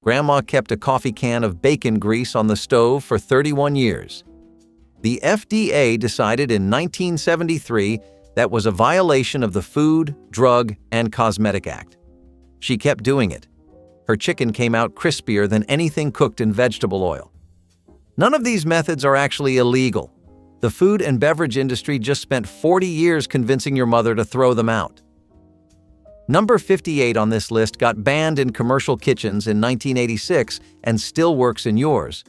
Grandma kept a coffee can of bacon grease on the stove for 31 years. The FDA decided in 1973 that was a violation of the Food, Drug, and Cosmetic Act. She kept doing it. Her chicken came out crispier than anything cooked in vegetable oil. None of these methods are actually illegal. The food and beverage industry just spent 40 years convincing your mother to throw them out. Number 58 on this list got banned in commercial kitchens in 1986 and still works in yours.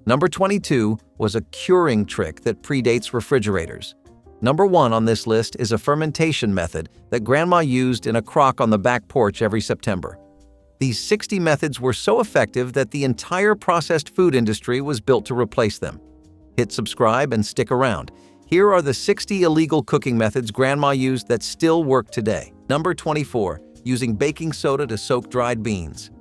Number 22 was a curing trick that predates refrigerators. Number 1 on this list is a fermentation method that Grandma used in a crock on the back porch every September. These 60 methods were so effective that the entire processed food industry was built to replace them. Hit subscribe and stick around. Here are the 60 illegal cooking methods Grandma used that still work today. Number 24, using baking soda to soak dried beans.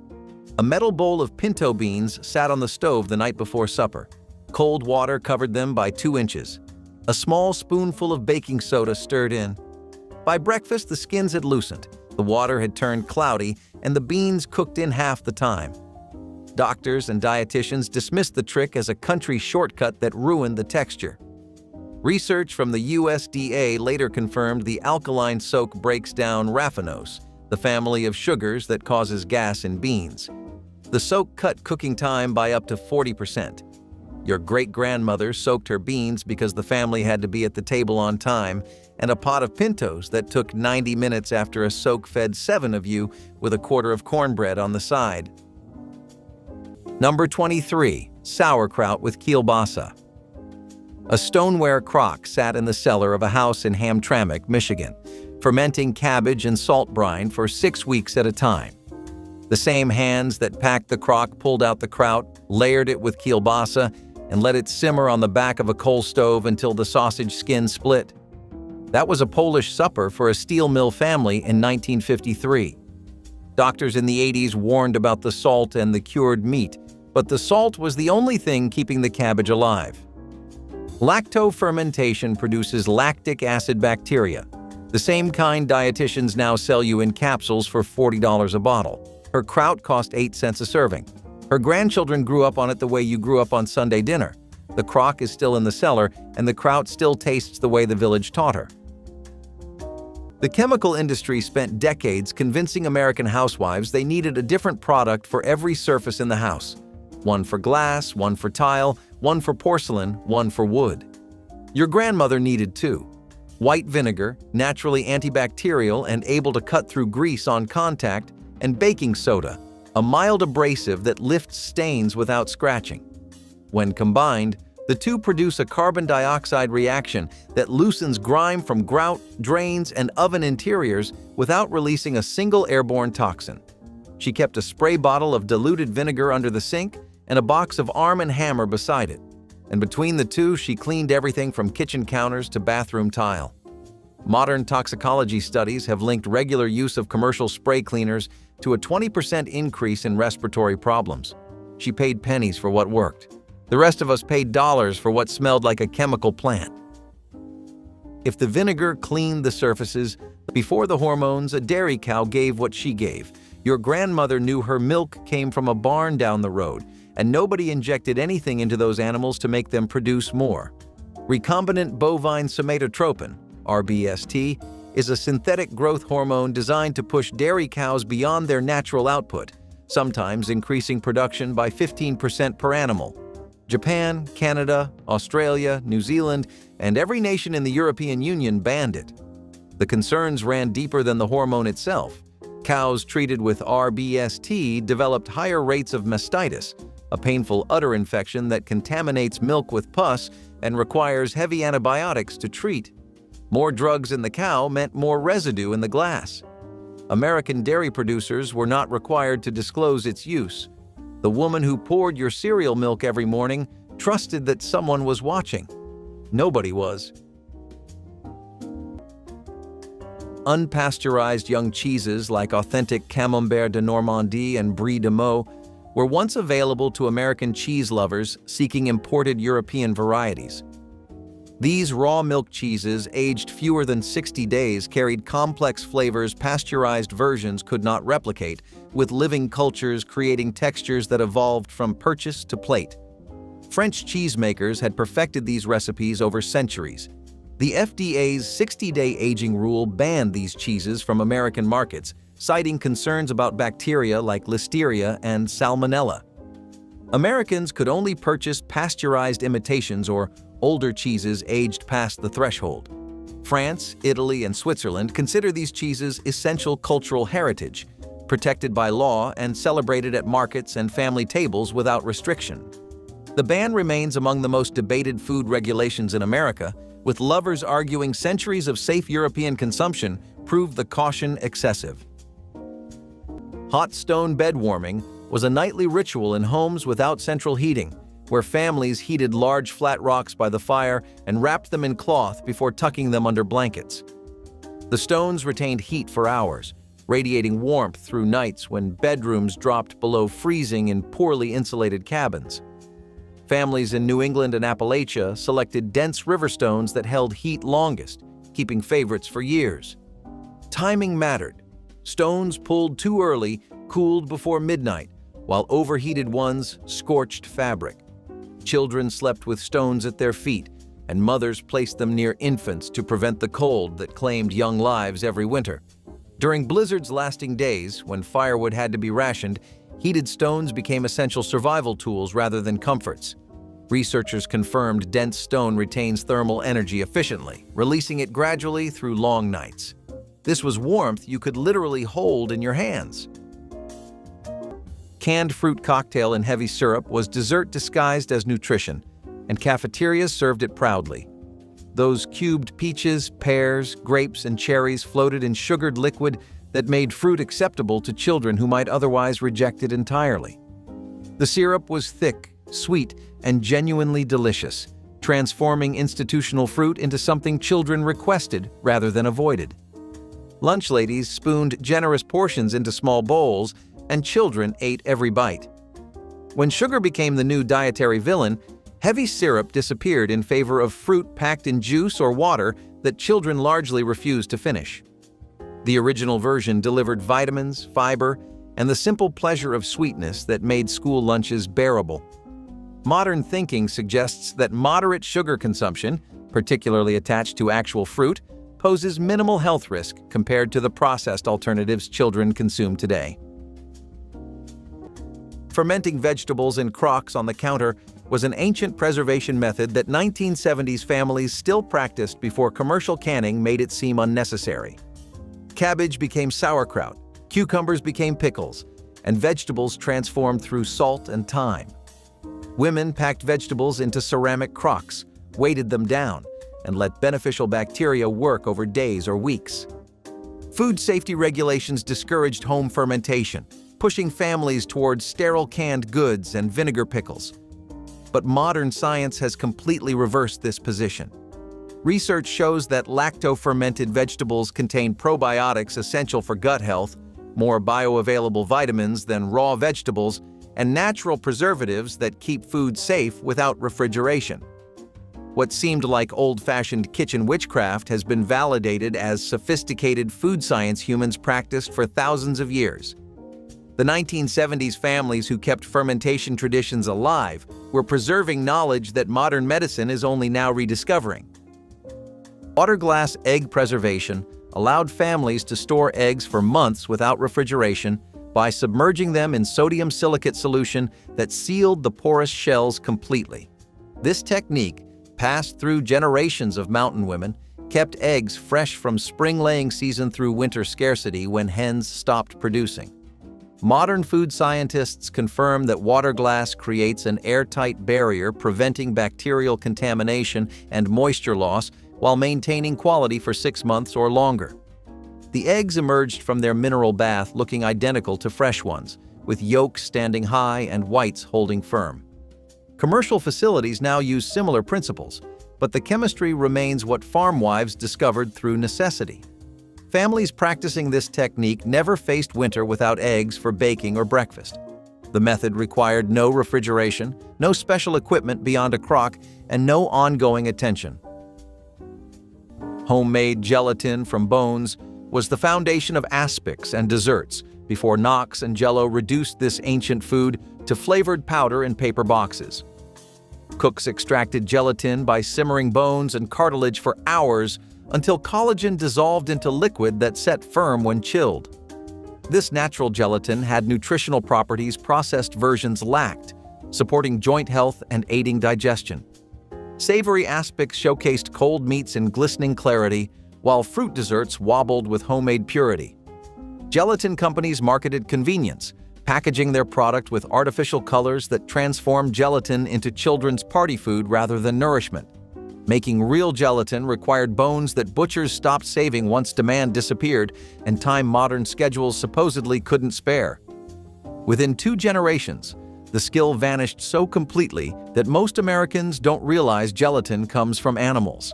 A metal bowl of pinto beans sat on the stove the night before supper. Cold water covered them by 2 inches. A small spoonful of baking soda stirred in. By breakfast, the skins had loosened, the water had turned cloudy, and the beans cooked in half the time. Doctors and dietitians dismissed the trick as a country shortcut that ruined the texture. Research from the USDA later confirmed the alkaline soak breaks down raffinose, the family of sugars that causes gas in beans. The soak cut cooking time by up to 40%. Your great-grandmother soaked her beans because the family had to be at the table on time, and a pot of pintos that took 90 minutes after a soak fed 7 of you with a quarter of cornbread on the side. Number 23, sauerkraut with kielbasa. A stoneware crock sat in the cellar of a house in Hamtramck, Michigan, fermenting cabbage and salt brine for 6 weeks at a time. The same hands that packed the crock pulled out the kraut, layered it with kielbasa, and let it simmer on the back of a coal stove until the sausage skin split. That was a Polish supper for a steel mill family in 1953. Doctors in the 80s warned about the salt and the cured meat, but the salt was the only thing keeping the cabbage alive. Lactofermentation produces lactic acid bacteria, the same kind dietitians now sell you in capsules for $40 a bottle. Her kraut cost 8 cents a serving. Her grandchildren grew up on it the way you grew up on Sunday dinner. The crock is still in the cellar, and the kraut still tastes the way the village taught her. The chemical industry spent decades convincing American housewives they needed a different product for every surface in the house. One for glass, one for tile, one for porcelain, one for wood. Your grandmother needed 2. White vinegar, naturally antibacterial and able to cut through grease on contact, and baking soda, a mild abrasive that lifts stains without scratching. When combined, the two produce a carbon dioxide reaction that loosens grime from grout, drains, and oven interiors without releasing a single airborne toxin. She kept a spray bottle of diluted vinegar under the sink and a box of Arm & Hammer beside it. And between the two, she cleaned everything from kitchen counters to bathroom tile. Modern toxicology studies have linked regular use of commercial spray cleaners to a 20% increase in respiratory problems. She paid pennies for what worked. The rest of us paid dollars for what smelled like a chemical plant. If the vinegar cleaned the surfaces, before the hormones, a dairy cow gave what she gave. Your grandmother knew her milk came from a barn down the road, and nobody injected anything into those animals to make them produce more. Recombinant bovine somatotropin, RBST, is a synthetic growth hormone designed to push dairy cows beyond their natural output, sometimes increasing production by 15% per animal. Japan, Canada, Australia, New Zealand, and every nation in the European Union banned it. The concerns ran deeper than the hormone itself. Cows treated with RBST developed higher rates of mastitis, a painful udder infection that contaminates milk with pus and requires heavy antibiotics to treat. More drugs in the cow meant more residue in the glass. American dairy producers were not required to disclose its use. The woman who poured your cereal milk every morning trusted that someone was watching. Nobody was. Unpasteurized young cheeses like authentic Camembert de Normandie and Brie de Meaux were once available to American cheese lovers seeking imported European varieties. These raw milk cheeses, aged fewer than 60 days, carried complex flavors pasteurized versions could not replicate, with living cultures creating textures that evolved from purchase to plate. French cheesemakers had perfected these recipes over centuries. The FDA's 60-day aging rule banned these cheeses from American markets, citing concerns about bacteria like Listeria and Salmonella. Americans could only purchase pasteurized imitations or older cheeses aged past the threshold. France, Italy, and Switzerland consider these cheeses essential cultural heritage, protected by law and celebrated at markets and family tables without restriction. The ban remains among the most debated food regulations in America, with lovers arguing centuries of safe European consumption proved the caution excessive. Hot stone bed warming was a nightly ritual in homes without central heating, where families heated large flat rocks by the fire and wrapped them in cloth before tucking them under blankets. The stones retained heat for hours, radiating warmth through nights when bedrooms dropped below freezing in poorly insulated cabins. Families in New England and Appalachia selected dense river stones that held heat longest, keeping favorites for years. Timing mattered. Stones pulled too early cooled before midnight, while overheated ones scorched fabric. Children slept with stones at their feet, and mothers placed them near infants to prevent the cold that claimed young lives every winter. During blizzards lasting days, when firewood had to be rationed, heated stones became essential survival tools rather than comforts. Researchers confirmed dense stone retains thermal energy efficiently, releasing it gradually through long nights. This was warmth you could literally hold in your hands. Canned fruit cocktail in heavy syrup was dessert disguised as nutrition, and cafeterias served it proudly. Those cubed peaches, pears, grapes, and cherries floated in sugared liquid that made fruit acceptable to children who might otherwise reject it entirely. The syrup was thick, sweet, and genuinely delicious, transforming institutional fruit into something children requested rather than avoided. Lunch ladies spooned generous portions into small bowls, and children ate every bite. When sugar became the new dietary villain, heavy syrup disappeared in favor of fruit packed in juice or water that children largely refused to finish. The original version delivered vitamins, fiber, and the simple pleasure of sweetness that made school lunches bearable. Modern thinking suggests that moderate sugar consumption, particularly attached to actual fruit, poses minimal health risk compared to the processed alternatives children consume today. Fermenting vegetables in crocks on the counter was an ancient preservation method that 1970s families still practiced before commercial canning made it seem unnecessary. Cabbage became sauerkraut, cucumbers became pickles, and vegetables transformed through salt and thyme. Women packed vegetables into ceramic crocks, weighted them down, and let beneficial bacteria work over days or weeks. Food safety regulations discouraged home fermentation, pushing families towards sterile canned goods and vinegar pickles. But modern science has completely reversed this position. Research shows that lacto-fermented vegetables contain probiotics essential for gut health, more bioavailable vitamins than raw vegetables, and natural preservatives that keep food safe without refrigeration. What seemed like old-fashioned kitchen witchcraft has been validated as sophisticated food science humans practiced for thousands of years. The 1970s families who kept fermentation traditions alive were preserving knowledge that modern medicine is only now rediscovering. Water glass egg preservation allowed families to store eggs for months without refrigeration by submerging them in sodium silicate solution that sealed the porous shells completely. This technique, passed through generations of mountain women, kept eggs fresh from spring laying season through winter scarcity when hens stopped producing. Modern food scientists confirm that water glass creates an airtight barrier preventing bacterial contamination and moisture loss while maintaining quality for 6 months or longer. The eggs emerged from their mineral bath looking identical to fresh ones, with yolks standing high and whites holding firm. Commercial facilities now use similar principles, but the chemistry remains what farm wives discovered through necessity. Families practicing this technique never faced winter without eggs for baking or breakfast. The method required no refrigeration, no special equipment beyond a crock, and no ongoing attention. Homemade gelatin from bones was the foundation of aspics and desserts, before Knox and Jell-O reduced this ancient food to flavored powder in paper boxes. Cooks extracted gelatin by simmering bones and cartilage for hours until collagen dissolved into liquid that set firm when chilled. This natural gelatin had nutritional properties processed versions lacked, supporting joint health and aiding digestion. Savory aspects showcased cold meats in glistening clarity, while fruit desserts wobbled with homemade purity. Gelatin companies marketed convenience, packaging their product with artificial colors that transformed gelatin into children's party food rather than nourishment. Making real gelatin required bones that butchers stopped saving once demand disappeared and time modern schedules supposedly couldn't spare. Within 2 generations, the skill vanished so completely that most Americans don't realize gelatin comes from animals.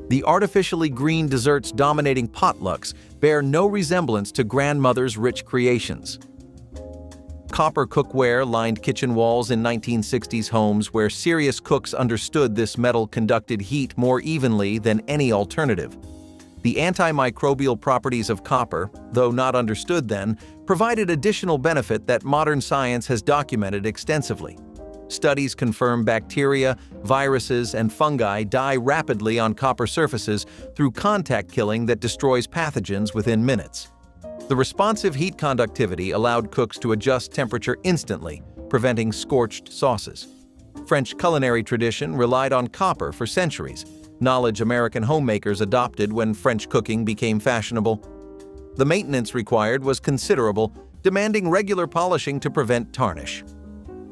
The artificially green desserts dominating potlucks bear no resemblance to grandmother's rich creations. Copper cookware lined kitchen walls in 1960s homes where serious cooks understood this metal conducted heat more evenly than any alternative. The antimicrobial properties of copper, though not understood then, provided additional benefit that modern science has documented extensively. Studies confirm bacteria, viruses, and fungi die rapidly on copper surfaces through contact killing that destroys pathogens within minutes. The responsive heat conductivity allowed cooks to adjust temperature instantly, preventing scorched sauces. French culinary tradition relied on copper for centuries, knowledge American homemakers adopted when French cooking became fashionable. The maintenance required was considerable, demanding regular polishing to prevent tarnish.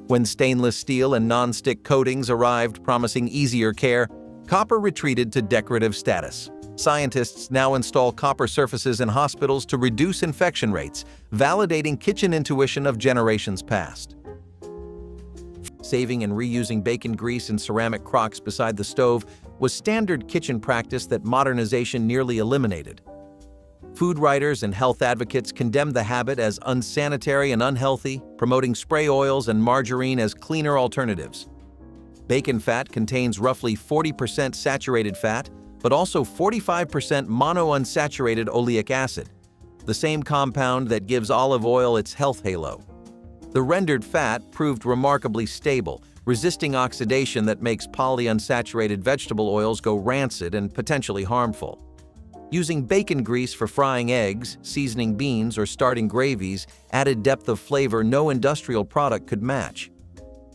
When stainless steel and non-stick coatings arrived promising easier care, copper retreated to decorative status. Scientists now install copper surfaces in hospitals to reduce infection rates, validating kitchen intuition of generations past. Saving and reusing bacon grease in ceramic crocks beside the stove was standard kitchen practice that modernization nearly eliminated. Food writers and health advocates condemned the habit as unsanitary and unhealthy, promoting spray oils and margarine as cleaner alternatives. Bacon fat contains roughly 40% saturated fat, but also 45% monounsaturated oleic acid, the same compound that gives olive oil its health halo. The rendered fat proved remarkably stable, resisting oxidation that makes polyunsaturated vegetable oils go rancid and potentially harmful. Using bacon grease for frying eggs, seasoning beans, or starting gravies added depth of flavor no industrial product could match.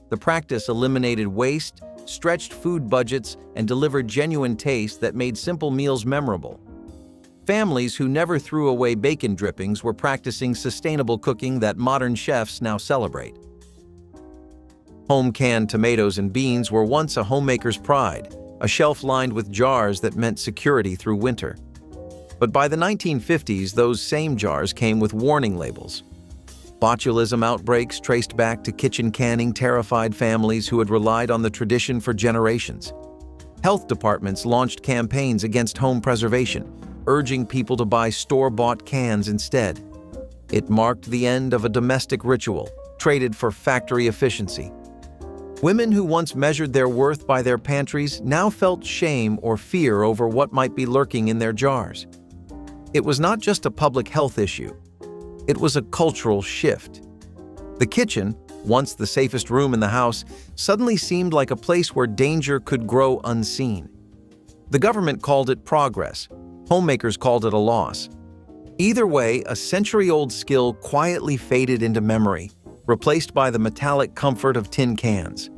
The practice eliminated waste, stretched food budgets, and delivered genuine taste that made simple meals memorable. Families who never threw away bacon drippings were practicing sustainable cooking that modern chefs now celebrate. Home-canned tomatoes and beans were once a homemaker's pride, a shelf lined with jars that meant security through winter. But by the 1950s, those same jars came with warning labels. Botulism outbreaks traced back to kitchen canning terrified families who had relied on the tradition for generations. Health departments launched campaigns against home preservation, urging people to buy store-bought cans instead. It marked the end of a domestic ritual, traded for factory efficiency. Women who once measured their worth by their pantries now felt shame or fear over what might be lurking in their jars. It was not just a public health issue. It was a cultural shift. The kitchen, once the safest room in the house, suddenly seemed like a place where danger could grow unseen. The government called it progress. Homemakers called it a loss. Either way, a century-old skill quietly faded into memory, replaced by the metallic comfort of tin cans.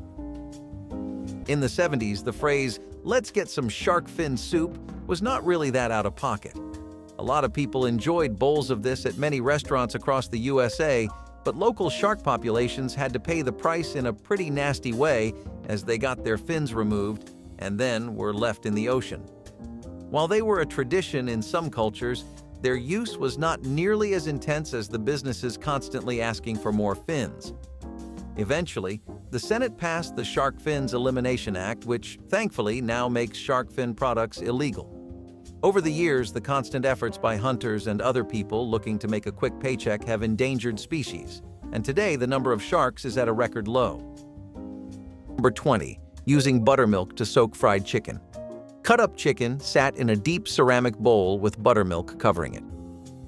In the 70s, the phrase, "let's get some shark fin soup," was not really that out of pocket. A lot of people enjoyed bowls of this at many restaurants across the USA, but local shark populations had to pay the price in a pretty nasty way as they got their fins removed and then were left in the ocean. While they were a tradition in some cultures, their use was not nearly as intense as the businesses constantly asking for more fins. Eventually, the Senate passed the Shark Fins Elimination Act, which thankfully now makes shark fin products illegal. Over the years, the constant efforts by hunters and other people looking to make a quick paycheck have endangered species, and today the number of sharks is at a record low. Number 20. Using buttermilk to soak fried chicken. Cut-up chicken sat in a deep ceramic bowl with buttermilk covering it.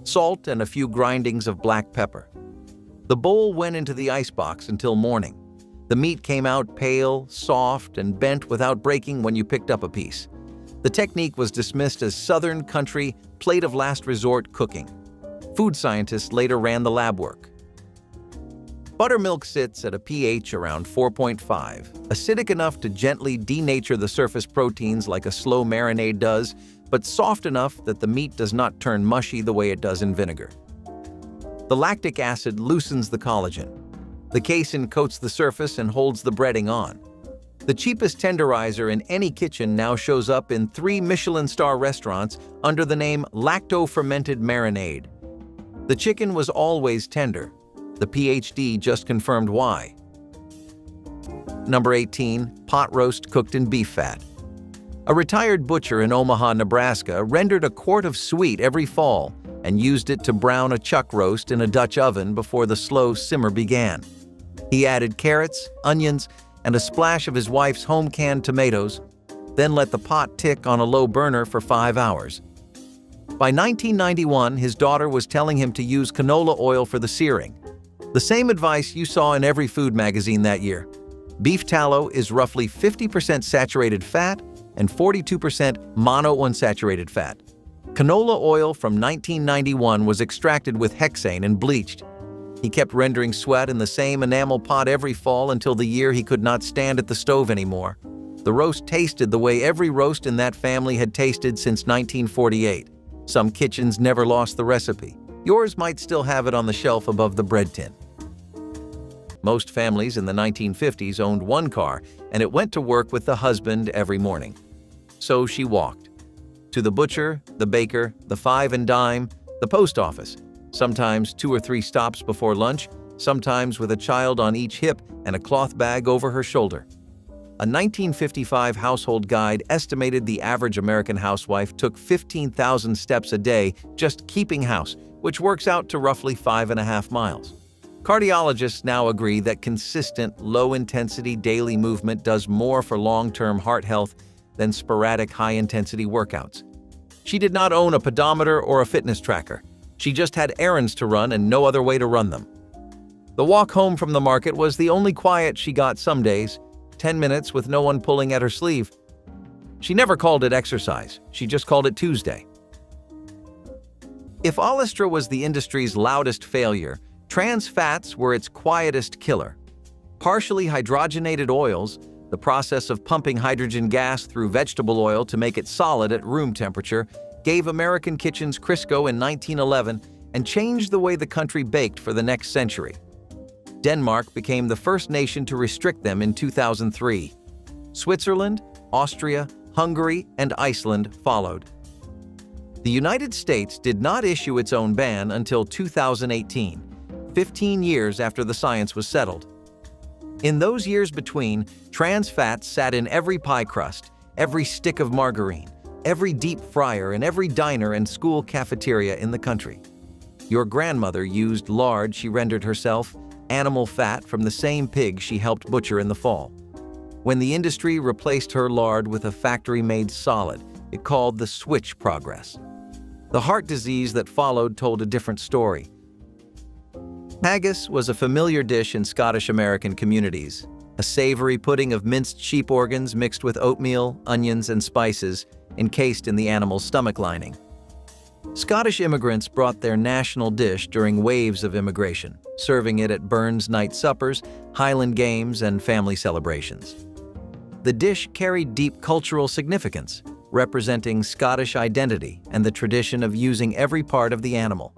salt, and a few grindings of black pepper. The bowl went into the icebox until morning. The meat came out pale, soft, and bent without breaking when you picked up a piece. The technique was dismissed as Southern country plate of last resort cooking. Food scientists later ran the lab work. Buttermilk sits at a pH around 4.5, acidic enough to gently denature the surface proteins like a slow marinade does, but soft enough that the meat does not turn mushy the way it does in vinegar. The lactic acid loosens the collagen. The casein coats the surface and holds the breading on. The cheapest tenderizer in any kitchen now shows up in 3 Michelin star restaurants under the name lacto-fermented marinade. The chicken was always tender. The PhD just confirmed why. Number 18. Pot roast cooked in beef fat. A retired butcher in Omaha, Nebraska rendered a quart of sweet every fall and used it to brown a chuck roast in a Dutch oven before the slow simmer began. He added carrots, onions, and a splash of his wife's home-canned tomatoes, then let the pot tick on a low burner for 5 hours. By 1991, his daughter was telling him to use canola oil for the searing. The same advice you saw in every food magazine that year. Beef tallow is roughly 50% saturated fat and 42% monounsaturated fat. Canola oil from 1991 was extracted with hexane and bleached. He kept rendering sweat in the same enamel pot every fall until the year he could not stand at the stove anymore. The roast tasted the way every roast in that family had tasted since 1948. Some kitchens never lost the recipe. Yours might still have it on the shelf above the bread tin. Most families in the 1950s owned one car, and it went to work with the husband every morning. So she walked. To the butcher, the baker, the five and dime, the post office. Sometimes 2 or 3 stops before lunch, sometimes with a child on each hip and a cloth bag over her shoulder. A 1955 household guide estimated the average American housewife took 15,000 steps a day just keeping house, which works out to roughly 5.5 miles. Cardiologists now agree that consistent, low-intensity daily movement does more for long-term heart health than sporadic high-intensity workouts. She did not own a pedometer or a fitness tracker. She just had errands to run and no other way to run them. The walk home from the market was the only quiet she got some days, 10 minutes with no one pulling at her sleeve. She never called it exercise, she just called it Tuesday. If Olestra was the industry's loudest failure, trans fats were its quietest killer. Partially hydrogenated oils, the process of pumping hydrogen gas through vegetable oil to make it solid at room temperature, gave American kitchens Crisco in 1911 and changed the way the country baked for the next century. Denmark became the first nation to restrict them in 2003. Switzerland, Austria, Hungary, and Iceland followed. The United States did not issue its own ban until 2018, 15 years after the science was settled. In those years between, trans fats sat in every pie crust, every stick of margarine, every deep fryer, and every diner and school cafeteria in the country. Your grandmother used lard she rendered herself, animal fat from the same pig she helped butcher in the fall. When the industry replaced her lard with a factory-made solid, it called the switch progress. The heart disease that followed told a different story. Haggis was a familiar dish in Scottish-American communities, a savory pudding of minced sheep organs mixed with oatmeal, onions, and spices, encased in the animal's stomach lining. Scottish immigrants brought their national dish during waves of immigration, serving it at Burns night suppers, Highland games, and family celebrations. The dish carried deep cultural significance, representing Scottish identity and the tradition of using every part of the animal.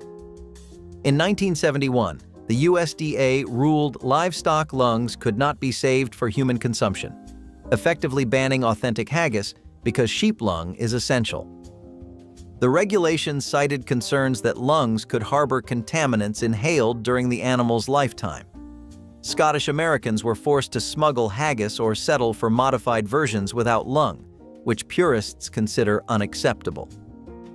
In 1971, the USDA ruled livestock lungs could not be saved for human consumption, effectively banning authentic haggis because sheep lung is essential. The regulations cited concerns that lungs could harbor contaminants inhaled during the animal's lifetime. Scottish Americans were forced to smuggle haggis or settle for modified versions without lung, which purists consider unacceptable.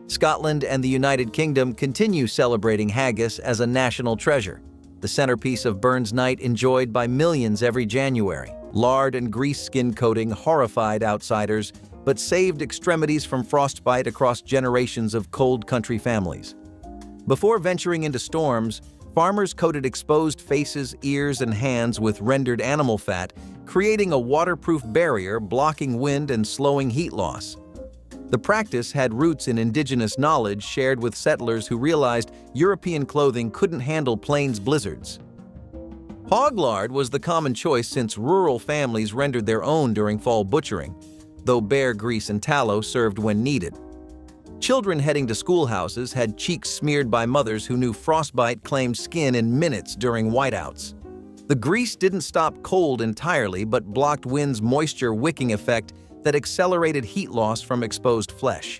Scotland and the United Kingdom continue celebrating haggis as a national treasure, the centerpiece of Burns Night enjoyed by millions every January. Lard and grease skin coating horrified outsiders, but saved extremities from frostbite across generations of cold country families. Before venturing into storms, farmers coated exposed faces, ears, and hands with rendered animal fat, creating a waterproof barrier blocking wind and slowing heat loss. The practice had roots in indigenous knowledge shared with settlers who realized European clothing couldn't handle plains blizzards. Hog lard was the common choice since rural families rendered their own during fall butchering, though bear grease and tallow served when needed. Children heading to schoolhouses had cheeks smeared by mothers who knew frostbite claimed skin in minutes during whiteouts. The grease didn't stop cold entirely but blocked wind's moisture wicking effect that accelerated heat loss from exposed flesh.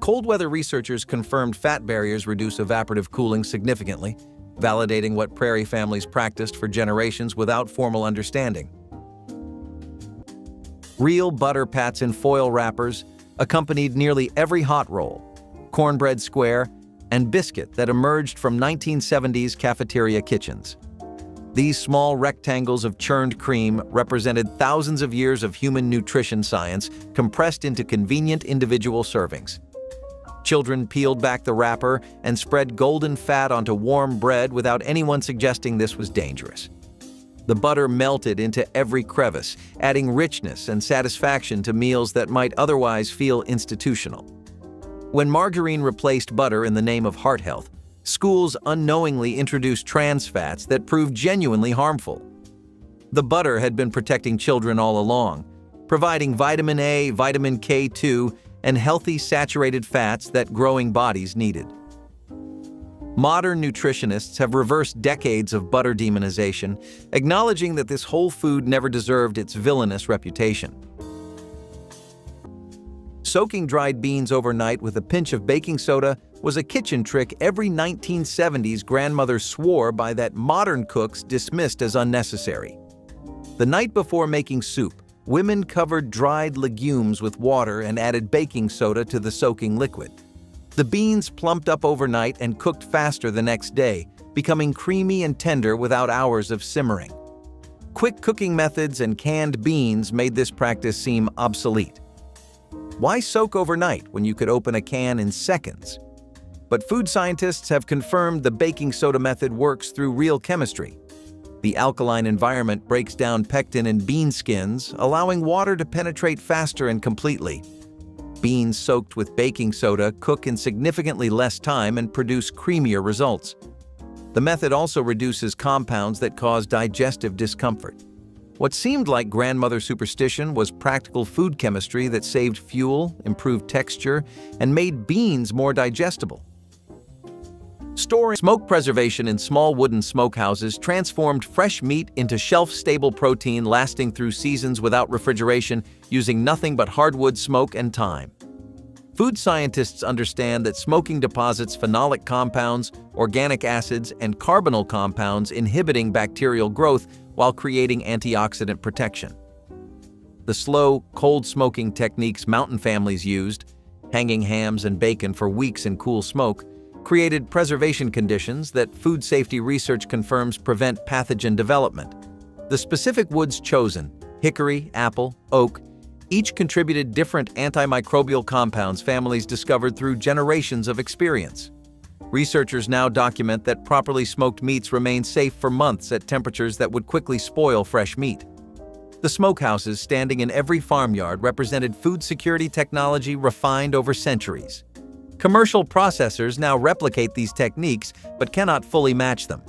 Cold weather researchers confirmed fat barriers reduce evaporative cooling significantly, validating what prairie families practiced for generations without formal understanding. Real butter pats in foil wrappers accompanied nearly every hot roll, cornbread square, and biscuit that emerged from 1970s cafeteria kitchens. These small rectangles of churned cream represented thousands of years of human nutrition science compressed into convenient individual servings. Children peeled back the wrapper and spread golden fat onto warm bread without anyone suggesting this was dangerous. The butter melted into every crevice, adding richness and satisfaction to meals that might otherwise feel institutional. When margarine replaced butter in the name of heart health, schools unknowingly introduced trans fats that proved genuinely harmful. The butter had been protecting children all along, providing vitamin A, vitamin K2, and healthy saturated fats that growing bodies needed. Modern nutritionists have reversed decades of butter demonization, acknowledging that this whole food never deserved its villainous reputation. Soaking dried beans overnight with a pinch of baking soda was a kitchen trick every 1970s grandmother swore by that modern cooks dismissed as unnecessary. The night before making soup, women covered dried legumes with water and added baking soda to the soaking liquid. The beans plumped up overnight and cooked faster the next day, becoming creamy and tender without hours of simmering. Quick cooking methods and canned beans made this practice seem obsolete. Why soak overnight when you could open a can in seconds? But food scientists have confirmed the baking soda method works through real chemistry. The alkaline environment breaks down pectin in bean skins, allowing water to penetrate faster and completely. Beans soaked with baking soda cook in significantly less time and produce creamier results. The method also reduces compounds that cause digestive discomfort. What seemed like grandmother superstition was practical food chemistry that saved fuel, improved texture, and made beans more digestible. Storing smoke preservation in small wooden smokehouses transformed fresh meat into shelf-stable protein lasting through seasons without refrigeration, using nothing but hardwood smoke and time. Food scientists understand that smoking deposits phenolic compounds, organic acids, and carbonyl compounds inhibiting bacterial growth while creating antioxidant protection. The slow, cold smoking techniques mountain families used, hanging hams and bacon for weeks in cool smoke, created preservation conditions that food safety research confirms prevent pathogen development. The specific woods chosen, hickory, apple, oak, each contributed different antimicrobial compounds families discovered through generations of experience. Researchers now document that properly smoked meats remain safe for months at temperatures that would quickly spoil fresh meat. The smokehouses standing in every farmyard represented food security technology refined over centuries. Commercial processors now replicate these techniques but cannot fully match them.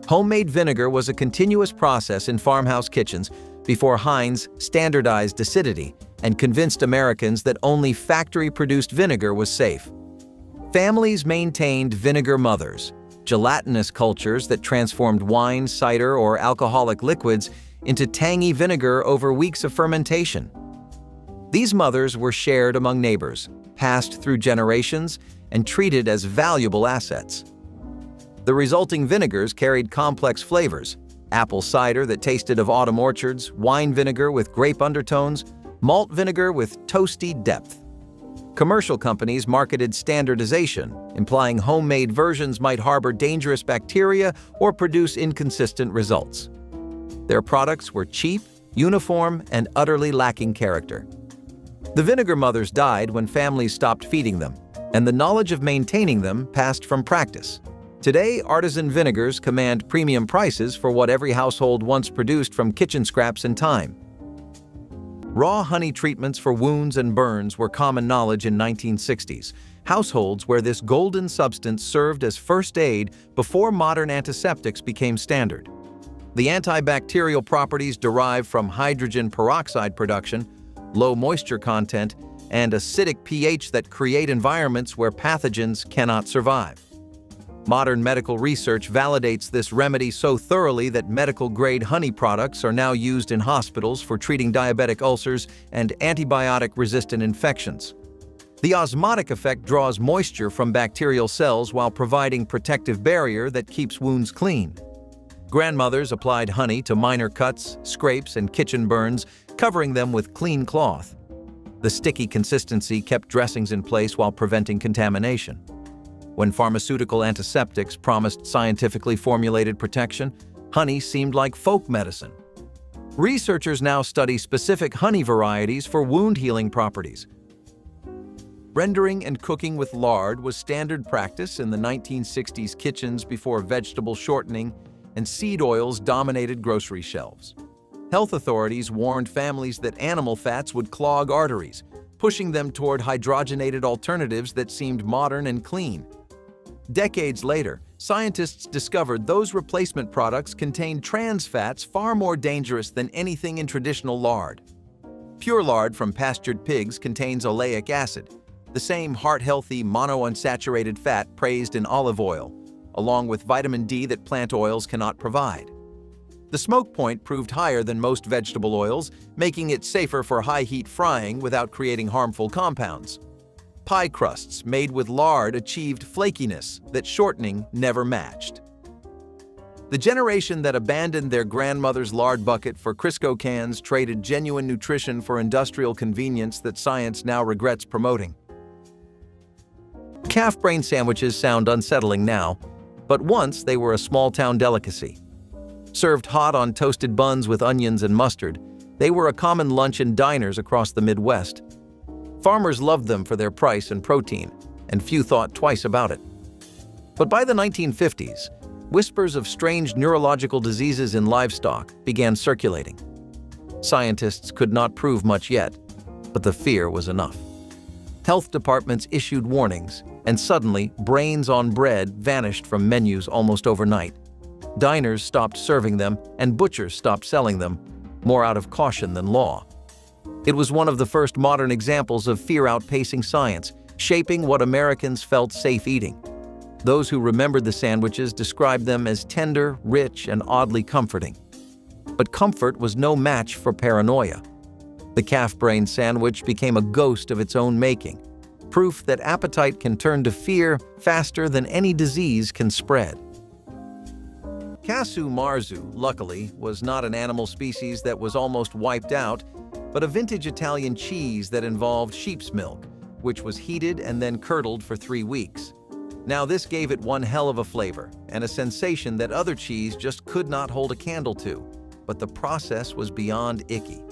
Homemade vinegar was a continuous process in farmhouse kitchens before Heinz standardized acidity and convinced Americans that only factory-produced vinegar was safe. Families maintained vinegar mothers, gelatinous cultures that transformed wine, cider, or alcoholic liquids into tangy vinegar over weeks of fermentation. These mothers were shared among neighbors, passed through generations, and treated as valuable assets. The resulting vinegars carried complex flavors: apple cider that tasted of autumn orchards, wine vinegar with grape undertones, malt vinegar with toasty depth. Commercial companies marketed standardization, implying homemade versions might harbor dangerous bacteria or produce inconsistent results. Their products were cheap, uniform, and utterly lacking character. The vinegar mothers died when families stopped feeding them, and the knowledge of maintaining them passed from practice. Today, artisan vinegars command premium prices for what every household once produced from kitchen scraps and time. Raw honey treatments for wounds and burns were common knowledge in 1960s, households where this golden substance served as first aid before modern antiseptics became standard. The antibacterial properties derived from hydrogen peroxide production, low moisture content, and acidic pH that create environments where pathogens cannot survive. Modern medical research validates this remedy so thoroughly that medical-grade honey products are now used in hospitals for treating diabetic ulcers and antibiotic-resistant infections. The osmotic effect draws moisture from bacterial cells while providing protective barrier that keeps wounds clean. Grandmothers applied honey to minor cuts, scrapes, and kitchen burns, covering them with clean cloth. The sticky consistency kept dressings in place while preventing contamination. When pharmaceutical antiseptics promised scientifically formulated protection, honey seemed like folk medicine. Researchers now study specific honey varieties for wound-healing properties. Rendering and cooking with lard was standard practice in the 1960s kitchens before vegetable shortening and seed oils dominated grocery shelves. Health authorities warned families that animal fats would clog arteries, pushing them toward hydrogenated alternatives that seemed modern and clean. Decades later, scientists discovered those replacement products contained trans fats far more dangerous than anything in traditional lard. Pure lard from pastured pigs contains oleic acid, the same heart-healthy monounsaturated fat praised in olive oil, along with vitamin D that plant oils cannot provide. The smoke point proved higher than most vegetable oils, making it safer for high-heat frying without creating harmful compounds. Pie crusts made with lard achieved flakiness that shortening never matched. The generation that abandoned their grandmother's lard bucket for Crisco cans traded genuine nutrition for industrial convenience that science now regrets promoting. Calf brain sandwiches sound unsettling now, but once they were a small-town delicacy. Served hot on toasted buns with onions and mustard, they were a common lunch in diners across the Midwest. Farmers loved them for their price and protein, and few thought twice about it. But by the 1950s, whispers of strange neurological diseases in livestock began circulating. Scientists could not prove much yet, but the fear was enough. Health departments issued warnings, and suddenly, brains on bread vanished from menus almost overnight. Diners stopped serving them, and butchers stopped selling them, more out of caution than law. It was one of the first modern examples of fear outpacing science, shaping what Americans felt safe eating. Those who remembered the sandwiches described them as tender, rich, and oddly comforting. But comfort was no match for paranoia. The calf brain sandwich became a ghost of its own making, proof that appetite can turn to fear faster than any disease can spread. Casu marzu, luckily, was not an animal species that was almost wiped out, but a vintage Italian cheese that involved sheep's milk, which was heated and then curdled for 3 weeks. Now this gave it one hell of a flavor and a sensation that other cheese just could not hold a candle to, but the process was beyond icky.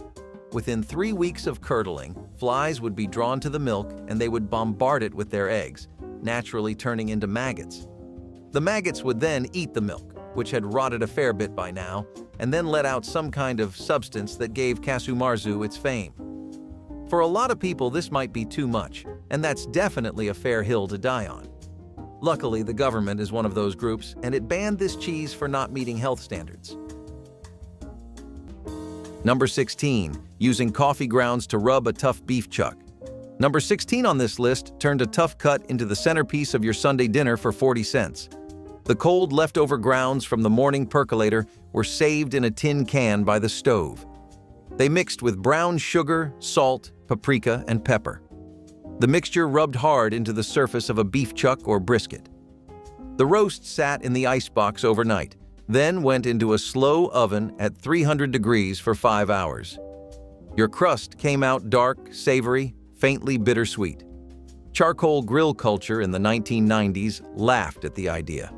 Within 3 weeks of curdling, flies would be drawn to the milk and they would bombard it with their eggs, naturally turning into maggots. The maggots would then eat the milk, which had rotted a fair bit by now, and then let out some kind of substance that gave casu marzu its fame. For a lot of people, this might be too much, and that's definitely a fair hill to die on. Luckily, the government is one of those groups, and it banned this cheese for not meeting health standards. Number 16. Using coffee grounds to rub a tough beef chuck. Number 16 on this list turned a tough cut into the centerpiece of your Sunday dinner for 40 cents. The cold leftover grounds from the morning percolator were saved in a tin can by the stove. They mixed with brown sugar, salt, paprika, and pepper. The mixture rubbed hard into the surface of a beef chuck or brisket. The roast sat in the icebox overnight, then went into a slow oven at 300 degrees for 5 hours. Your crust came out dark, savory, faintly bittersweet. Charcoal grill culture in the 1990s laughed at the idea.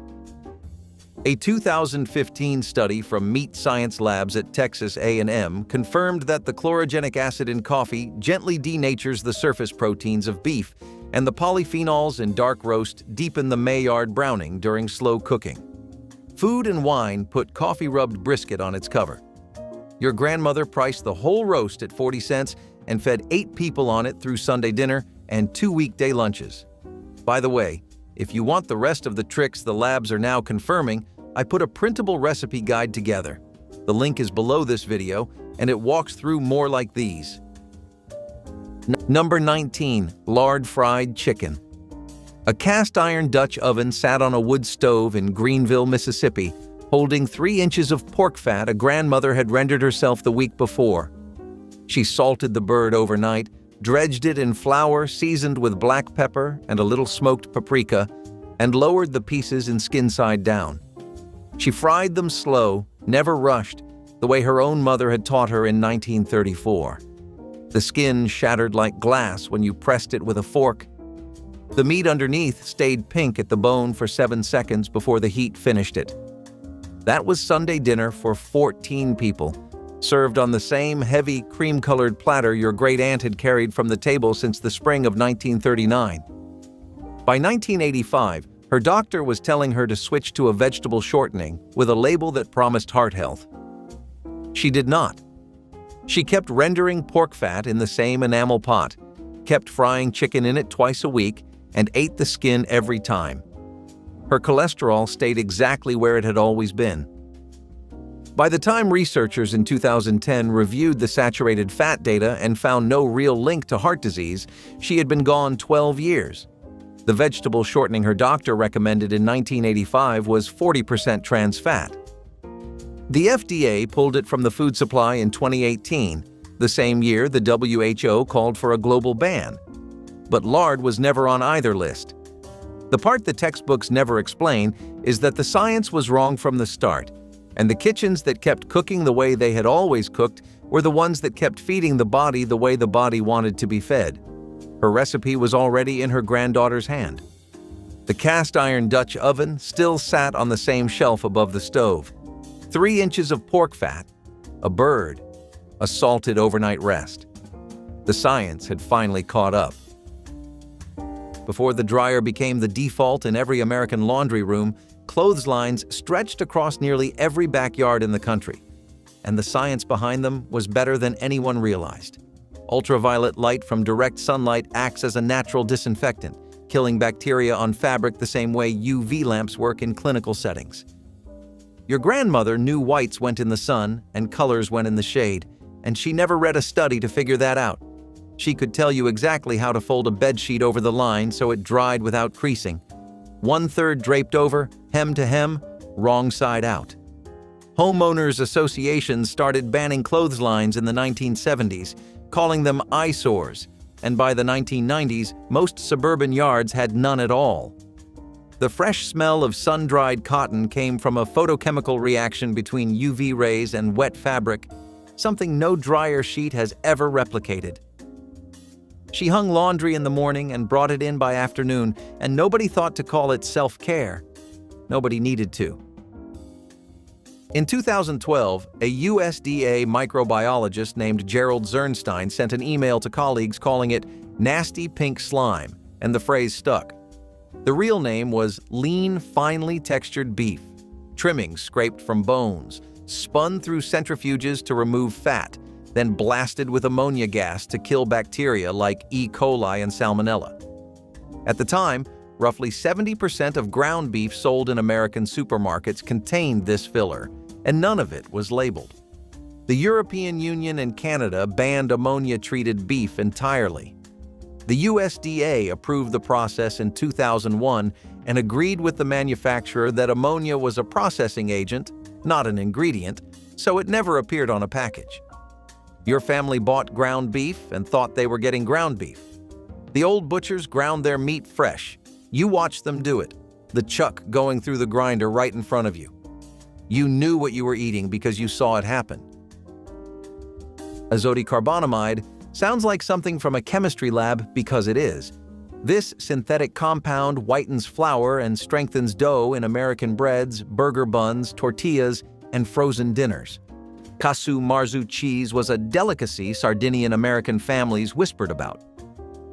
A 2015 study from Meat Science Labs at Texas A&M confirmed that the chlorogenic acid in coffee gently denatures the surface proteins of beef and the polyphenols in dark roast deepen the Maillard browning during slow cooking. Food and Wine put coffee-rubbed brisket on its cover. Your grandmother priced the whole roast at 40 cents and fed 8 people on it through Sunday dinner and 2 weekday lunches. By the way, if you want the rest of the tricks the labs are now confirming, I put a printable recipe guide together. The link is below this video, and it walks through more like these. Number 19. Lard fried chicken. A cast-iron Dutch oven sat on a wood stove in Greenville, Mississippi, holding 3 inches of pork fat a grandmother had rendered herself the week before. She salted the bird overnight, dredged it in flour seasoned with black pepper and a little smoked paprika, and lowered the pieces in skin side down. She fried them slow, never rushed, the way her own mother had taught her in 1934. The skin shattered like glass when you pressed it with a fork. The meat underneath stayed pink at the bone for 7 seconds before the heat finished it. That was Sunday dinner for 14 people, served on the same heavy, cream-colored platter your great-aunt had carried from the table since the spring of 1939. By 1985, her doctor was telling her to switch to a vegetable shortening with a label that promised heart health. She did not. She kept rendering pork fat in the same enamel pot, kept frying chicken in it twice a week, and ate the skin every time. Her cholesterol stayed exactly where it had always been. By the time researchers in 2010 reviewed the saturated fat data and found no real link to heart disease, she had been gone 12 years. The vegetable shortening her doctor recommended in 1985 was 40% trans fat. The FDA pulled it from the food supply in 2018, the same year the WHO called for a global ban. But lard was never on either list. The part the textbooks never explain is that the science was wrong from the start, and the kitchens that kept cooking the way they had always cooked were the ones that kept feeding the body the way the body wanted to be fed. Her recipe was already in her granddaughter's hand. The cast-iron Dutch oven still sat on the same shelf above the stove. 3 inches of pork fat, a bird, a salted overnight rest. The science had finally caught up. Before the dryer became the default in every American laundry room, clotheslines stretched across nearly every backyard in the country, and the science behind them was better than anyone realized. Ultraviolet light from direct sunlight acts as a natural disinfectant, killing bacteria on fabric the same way UV lamps work in clinical settings. Your grandmother knew whites went in the sun and colors went in the shade, and she never read a study to figure that out. She could tell you exactly how to fold a bedsheet over the line so it dried without creasing. 1/3 draped over, hem to hem, wrong side out. Homeowners associations started banning clotheslines in the 1970s, calling them eyesores, and by the 1990s, most suburban yards had none at all. The fresh smell of sun-dried cotton came from a photochemical reaction between UV rays and wet fabric, something no dryer sheet has ever replicated. She hung laundry in the morning and brought it in by afternoon, and nobody thought to call it self-care. Nobody needed to. In 2012, a USDA microbiologist named Gerald Zernstein sent an email to colleagues calling it nasty pink slime, and the phrase stuck. The real name was lean, finely textured beef, trimmings scraped from bones, spun through centrifuges to remove fat, then blasted with ammonia gas to kill bacteria like E. coli and salmonella. At the time, roughly 70% of ground beef sold in American supermarkets contained this filler, and none of it was labeled. The European Union and Canada banned ammonia-treated beef entirely. The USDA approved the process in 2001 and agreed with the manufacturer that ammonia was a processing agent, not an ingredient, so it never appeared on a package. Your family bought ground beef and thought they were getting ground beef. The old butchers ground their meat fresh. You watched them do it, the chuck going through the grinder right in front of you. You knew what you were eating because you saw it happen. Azotocarbonamide sounds like something from a chemistry lab because it is. This synthetic compound whitens flour and strengthens dough in American breads, burger buns, tortillas, and frozen dinners. Casu marzu cheese was a delicacy Sardinian American families whispered about.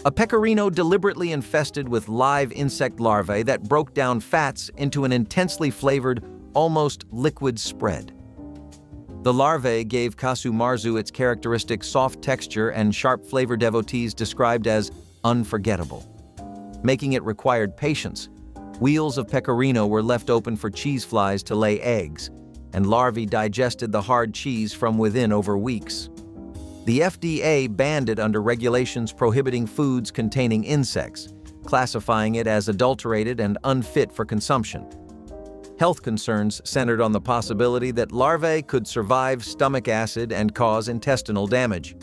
A pecorino deliberately infested with live insect larvae that broke down fats into an intensely flavored, almost liquid spread. The larvae gave casu marzu its characteristic soft texture and sharp flavor devotees described as unforgettable. Making it required patience. Wheels of pecorino were left open for cheese flies to lay eggs, and larvae digested the hard cheese from within over weeks. The FDA banned it under regulations prohibiting foods containing insects, classifying it as adulterated and unfit for consumption. Health concerns centered on the possibility that larvae could survive stomach acid and cause intestinal damage.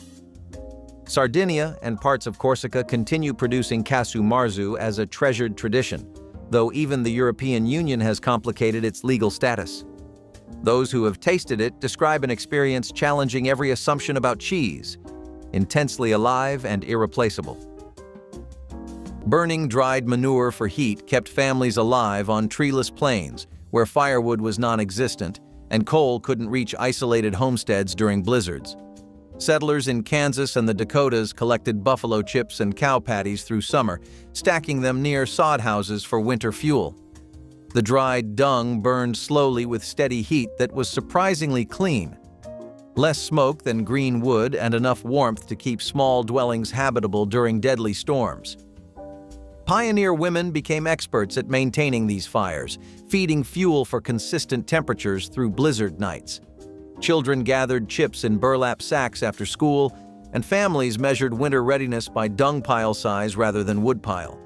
Sardinia and parts of Corsica continue producing casu marzu as a treasured tradition, though even the European Union has complicated its legal status. Those who have tasted it describe an experience challenging every assumption about cheese, intensely alive and irreplaceable. Burning dried manure for heat kept families alive on treeless plains, where firewood was non-existent and coal couldn't reach isolated homesteads during blizzards. Settlers in Kansas and the Dakotas collected buffalo chips and cow patties through summer, stacking them near sod houses for winter fuel. The dried dung burned slowly with steady heat that was surprisingly clean. Less smoke than green wood and enough warmth to keep small dwellings habitable during deadly storms. Pioneer women became experts at maintaining these fires, feeding fuel for consistent temperatures through blizzard nights. Children gathered chips in burlap sacks after school, and families measured winter readiness by dung pile size rather than wood pile.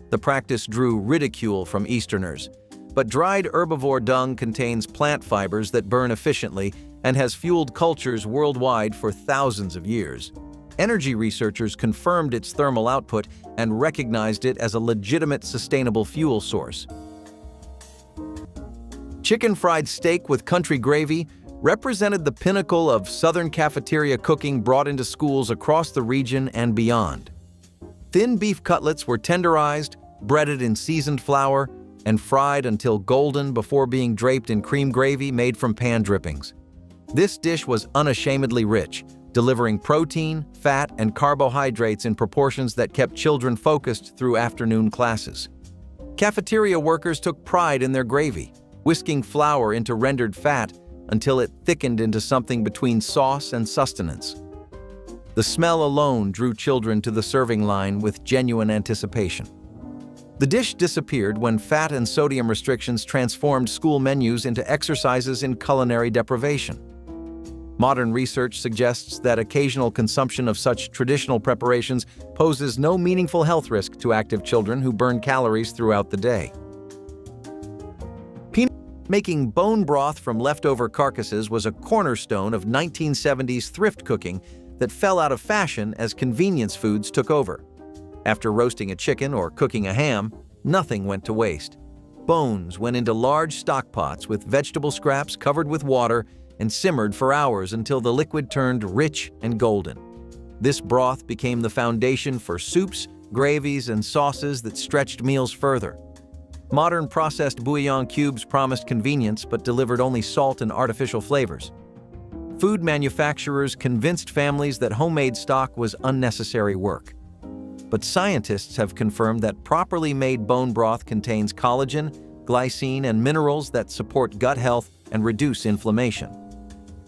The practice drew ridicule from Easterners, but dried herbivore dung contains plant fibers that burn efficiently and has fueled cultures worldwide for thousands of years. Energy researchers confirmed its thermal output and recognized it as a legitimate sustainable fuel source. Chicken fried steak with country gravy represented the pinnacle of Southern cafeteria cooking brought into schools across the region and beyond. Thin beef cutlets were tenderized, breaded in seasoned flour, and fried until golden before being draped in cream gravy made from pan drippings. This dish was unashamedly rich, delivering protein, fat, and carbohydrates in proportions that kept children focused through afternoon classes. Cafeteria workers took pride in their gravy, whisking flour into rendered fat until it thickened into something between sauce and sustenance. The smell alone drew children to the serving line with genuine anticipation. The dish disappeared when fat and sodium restrictions transformed school menus into exercises in culinary deprivation. Modern research suggests that occasional consumption of such traditional preparations poses no meaningful health risk to active children who burn calories throughout the day. Making bone broth from leftover carcasses was a cornerstone of 1970s thrift cooking that fell out of fashion as convenience foods took over. After roasting a chicken or cooking a ham, nothing went to waste. Bones went into large stock pots with vegetable scraps covered with water and simmered for hours until the liquid turned rich and golden. This broth became the foundation for soups, gravies, and sauces that stretched meals further. Modern processed bouillon cubes promised convenience but delivered only salt and artificial flavors. Food manufacturers convinced families that homemade stock was unnecessary work. But scientists have confirmed that properly made bone broth contains collagen, glycine, and minerals that support gut health and reduce inflammation.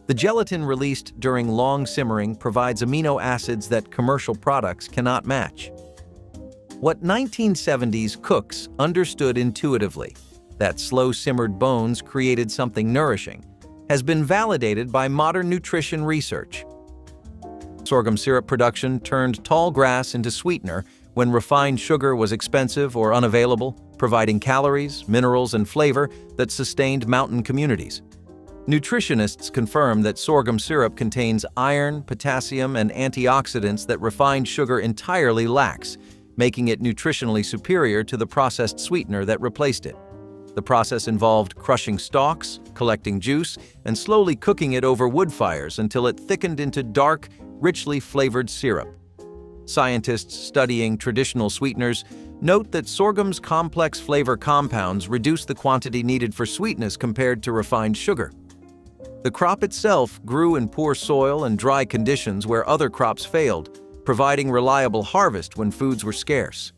The gelatin released during long simmering provides amino acids that commercial products cannot match. What 1970s cooks understood intuitively, that slow-simmered bones created something nourishing, has been validated by modern nutrition research. Sorghum syrup production turned tall grass into sweetener when refined sugar was expensive or unavailable, providing calories, minerals, and flavor that sustained mountain communities. Nutritionists confirm that sorghum syrup contains iron, potassium, and antioxidants that refined sugar entirely lacks, making it nutritionally superior to the processed sweetener that replaced it. The process involved crushing stalks, collecting juice, and slowly cooking it over wood fires until it thickened into dark, richly flavored syrup. Scientists studying traditional sweeteners note that sorghum's complex flavor compounds reduce the quantity needed for sweetness compared to refined sugar. The crop itself grew in poor soil and dry conditions where other crops failed, providing reliable harvest when foods were scarce.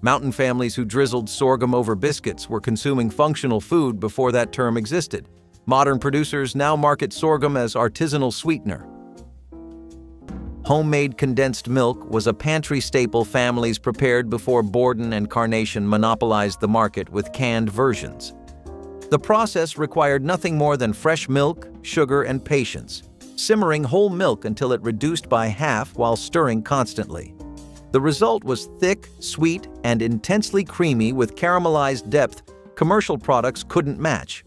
Mountain families who drizzled sorghum over biscuits were consuming functional food before that term existed. Modern producers now market sorghum as artisanal sweetener. Homemade condensed milk was a pantry staple families prepared before Borden and Carnation monopolized the market with canned versions. The process required nothing more than fresh milk, sugar, and patience, simmering whole milk until it reduced by half while stirring constantly. The result was thick, sweet, and intensely creamy with caramelized depth commercial products couldn't match.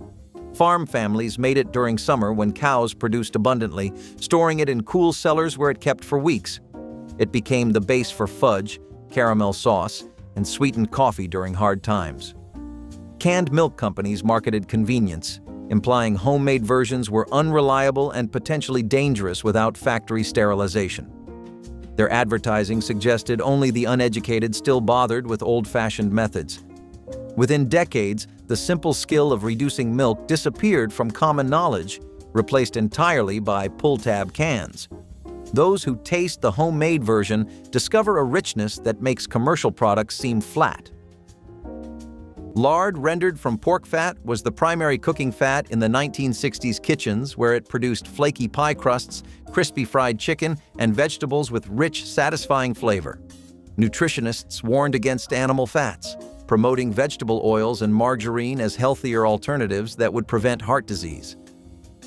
Farm families made it during summer when cows produced abundantly, storing it in cool cellars where it kept for weeks. It became the base for fudge, caramel sauce, and sweetened coffee during hard times. Canned milk companies marketed convenience, implying homemade versions were unreliable and potentially dangerous without factory sterilization. Their advertising suggested only the uneducated still bothered with old-fashioned methods. Within decades, the simple skill of reducing milk disappeared from common knowledge, replaced entirely by pull-tab cans. Those who taste the homemade version discover a richness that makes commercial products seem flat. Lard rendered from pork fat was the primary cooking fat in the 1960s kitchens, where it produced flaky pie crusts, crispy fried chicken, and vegetables with rich, satisfying flavor. Nutritionists warned against animal fats, promoting vegetable oils and margarine as healthier alternatives that would prevent heart disease.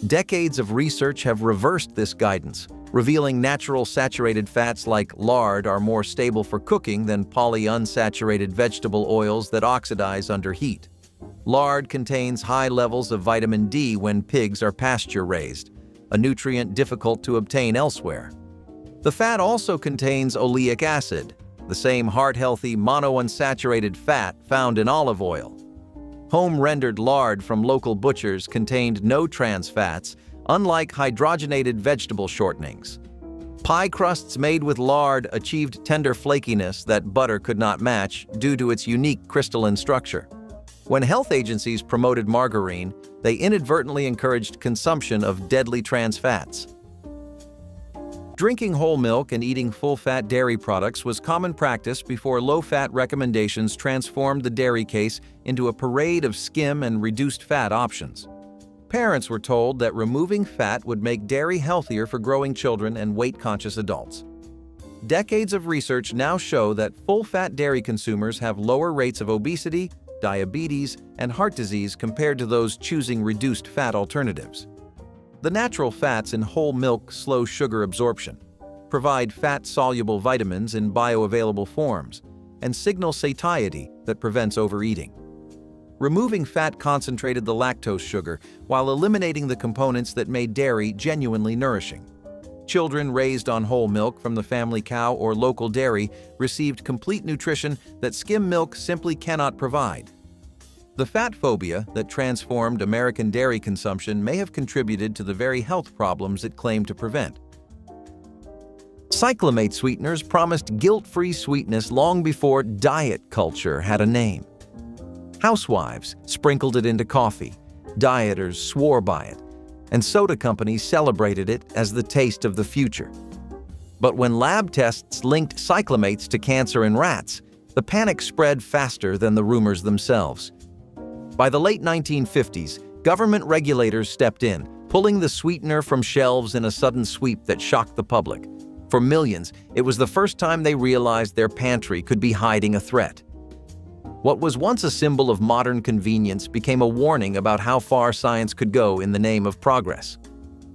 Decades of research have reversed this guidance, revealing natural saturated fats like lard are more stable for cooking than polyunsaturated vegetable oils that oxidize under heat. Lard contains high levels of vitamin D when pigs are pasture-raised, a nutrient difficult to obtain elsewhere. The fat also contains oleic acid, the same heart-healthy monounsaturated fat found in olive oil. Home-rendered lard from local butchers contained no trans fats, unlike hydrogenated vegetable shortenings. Pie crusts made with lard achieved tender flakiness that butter could not match due to its unique crystalline structure. When health agencies promoted margarine, they inadvertently encouraged consumption of deadly trans fats. Drinking whole milk and eating full-fat dairy products was common practice before low-fat recommendations transformed the dairy case into a parade of skim and reduced-fat options. Parents were told that removing fat would make dairy healthier for growing children and weight-conscious adults. Decades of research now show that full-fat dairy consumers have lower rates of obesity, diabetes, and heart disease compared to those choosing reduced-fat alternatives. The natural fats in whole milk slow sugar absorption, provide fat-soluble vitamins in bioavailable forms, and signal satiety that prevents overeating. Removing fat concentrated the lactose sugar while eliminating the components that made dairy genuinely nourishing. Children raised on whole milk from the family cow or local dairy received complete nutrition that skim milk simply cannot provide. The fat phobia that transformed American dairy consumption may have contributed to the very health problems it claimed to prevent. Cyclamate sweeteners promised guilt-free sweetness long before diet culture had a name. Housewives sprinkled it into coffee, dieters swore by it, and soda companies celebrated it as the taste of the future. But when lab tests linked cyclamates to cancer in rats, the panic spread faster than the rumors themselves. By the late 1950s, government regulators stepped in, pulling the sweetener from shelves in a sudden sweep that shocked the public. For millions, it was the first time they realized their pantry could be hiding a threat. What was once a symbol of modern convenience became a warning about how far science could go in the name of progress.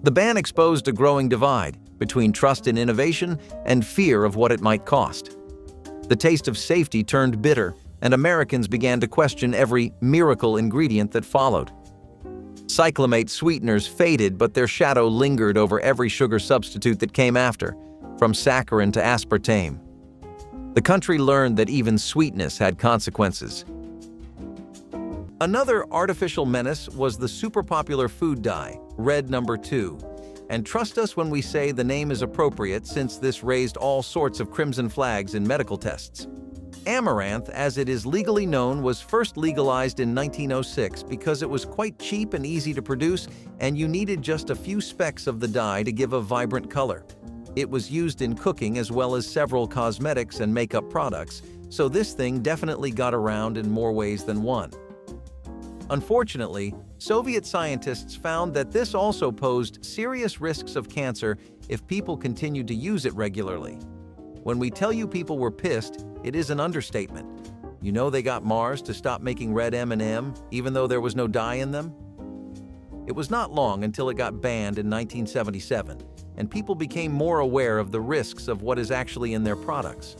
The ban exposed a growing divide between trust in innovation and fear of what it might cost. The taste of safety turned bitter, and Americans began to question every miracle ingredient that followed. Cyclamate sweeteners faded, but their shadow lingered over every sugar substitute that came after, from saccharin to aspartame. The country learned that even sweetness had consequences. Another artificial menace was the super-popular food dye, Red No. 2. And trust us when we say the name is appropriate, since this raised all sorts of crimson flags in medical tests. Amaranth, as it is legally known, was first legalized in 1906 because it was quite cheap and easy to produce, and you needed just a few specks of the dye to give a vibrant color. It was used in cooking as well as several cosmetics and makeup products, so this thing definitely got around in more ways than one. Unfortunately, Soviet scientists found that this also posed serious risks of cancer if people continued to use it regularly. When we tell you people were pissed, it is an understatement. You know they got Mars to stop making red M&M, even though there was no dye in them? It was not long until it got banned in 1977, and people became more aware of the risks of what is actually in their products.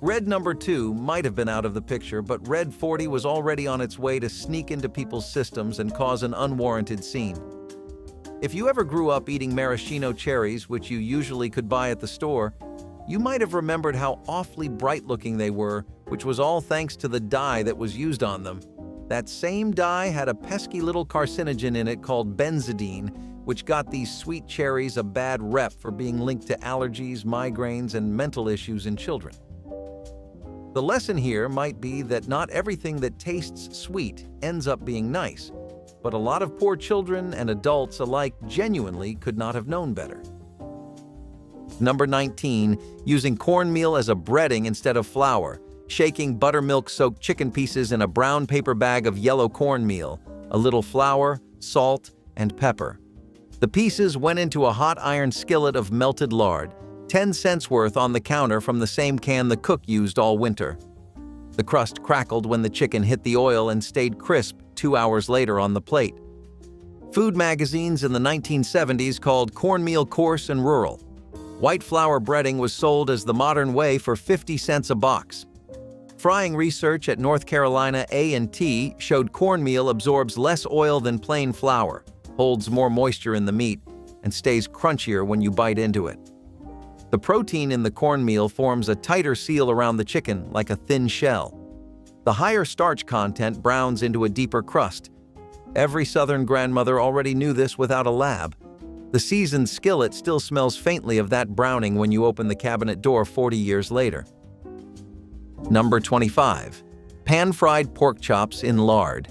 Red number 2 might have been out of the picture, but Red 40 was already on its way to sneak into people's systems and cause an unwarranted scene. If you ever grew up eating maraschino cherries, which you usually could buy at the store, you might have remembered how awfully bright-looking they were, which was all thanks to the dye that was used on them. That same dye had a pesky little carcinogen in it called benzidine, which got these sweet cherries a bad rep for being linked to allergies, migraines, and mental issues in children. The lesson here might be that not everything that tastes sweet ends up being nice, but a lot of poor children and adults alike genuinely could not have known better. Number 19, using cornmeal as a breading instead of flour, shaking buttermilk-soaked chicken pieces in a brown paper bag of yellow cornmeal, a little flour, salt, and pepper. The pieces went into a hot iron skillet of melted lard, 10 cents worth on the counter from the same can the cook used all winter. The crust crackled when the chicken hit the oil and stayed crisp 2 hours later on the plate. Food magazines in the 1970s called cornmeal coarse and rural. White flour breading was sold as the modern way for 50 cents a box. Frying research at North Carolina A&T showed cornmeal absorbs less oil than plain flour, holds more moisture in the meat, and stays crunchier when you bite into it. The protein in the cornmeal forms a tighter seal around the chicken, like a thin shell. The higher starch content browns into a deeper crust. Every Southern grandmother already knew this without a lab. The seasoned skillet still smells faintly of that browning when you open the cabinet door 40 years later. Number 25. Pan-fried pork chops in lard.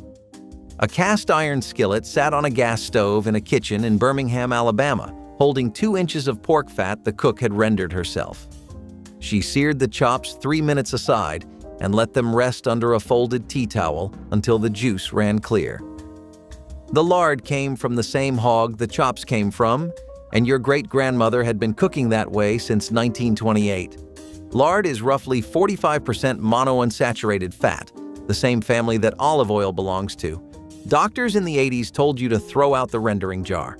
A cast iron skillet sat on a gas stove in a kitchen in Birmingham, Alabama, holding 2 inches of pork fat the cook had rendered herself. She seared the chops 3 minutes aside and let them rest under a folded tea towel until the juice ran clear. The lard came from the same hog the chops came from, and your great-grandmother had been cooking that way since 1928. Lard is roughly 45% monounsaturated fat, the same family that olive oil belongs to. Doctors in the 80s told you to throw out the rendering jar.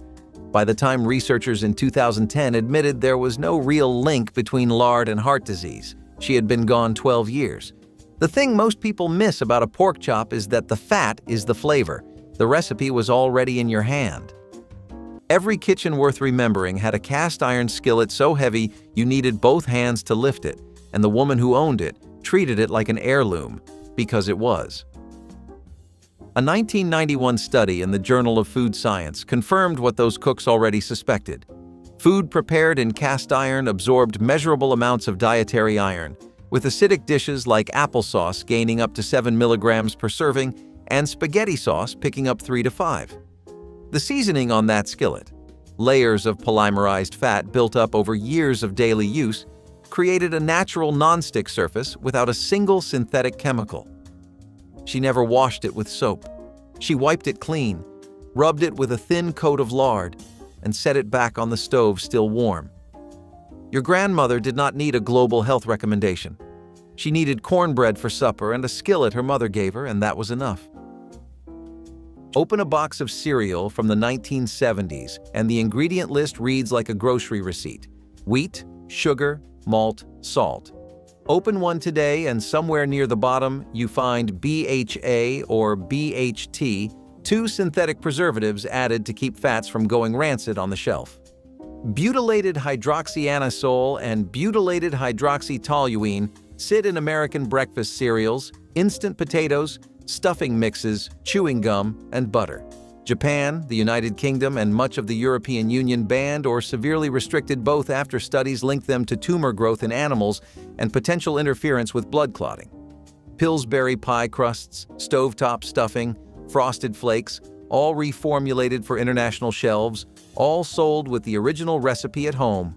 By the time researchers in 2010 admitted there was no real link between lard and heart disease, she had been gone 12 years. The thing most people miss about a pork chop is that the fat is the flavor. The recipe was already in your hand. Every kitchen worth remembering had a cast iron skillet so heavy you needed both hands to lift it, and the woman who owned it treated it like an heirloom, because it was. A 1991 study in the Journal of Food Science confirmed what those cooks already suspected. Food prepared in cast iron absorbed measurable amounts of dietary iron, with acidic dishes like applesauce gaining up to 7 milligrams per serving and spaghetti sauce picking up 3 to 5. The seasoning on that skillet, layers of polymerized fat built up over years of daily use, created a natural nonstick surface without a single synthetic chemical. She never washed it with soap. She wiped it clean, rubbed it with a thin coat of lard, and set it back on the stove still warm. Your grandmother did not need a global health recommendation. She needed cornbread for supper and a skillet her mother gave her, and that was enough. Open a box of cereal from the 1970s, and the ingredient list reads like a grocery receipt: wheat, sugar, malt, salt. Open one today, and somewhere near the bottom, you find BHA or BHT, 2 synthetic preservatives added to keep fats from going rancid on the shelf. Butylated hydroxyanisole and butylated hydroxytoluene sit in American breakfast cereals, instant potatoes, stuffing mixes, chewing gum, and butter. Japan, the United Kingdom, and much of the European Union banned or severely restricted both after studies linked them to tumor growth in animals and potential interference with blood clotting. Pillsbury pie crusts, stovetop stuffing, frosted flakes, all reformulated for international shelves, all sold with the original recipe at home.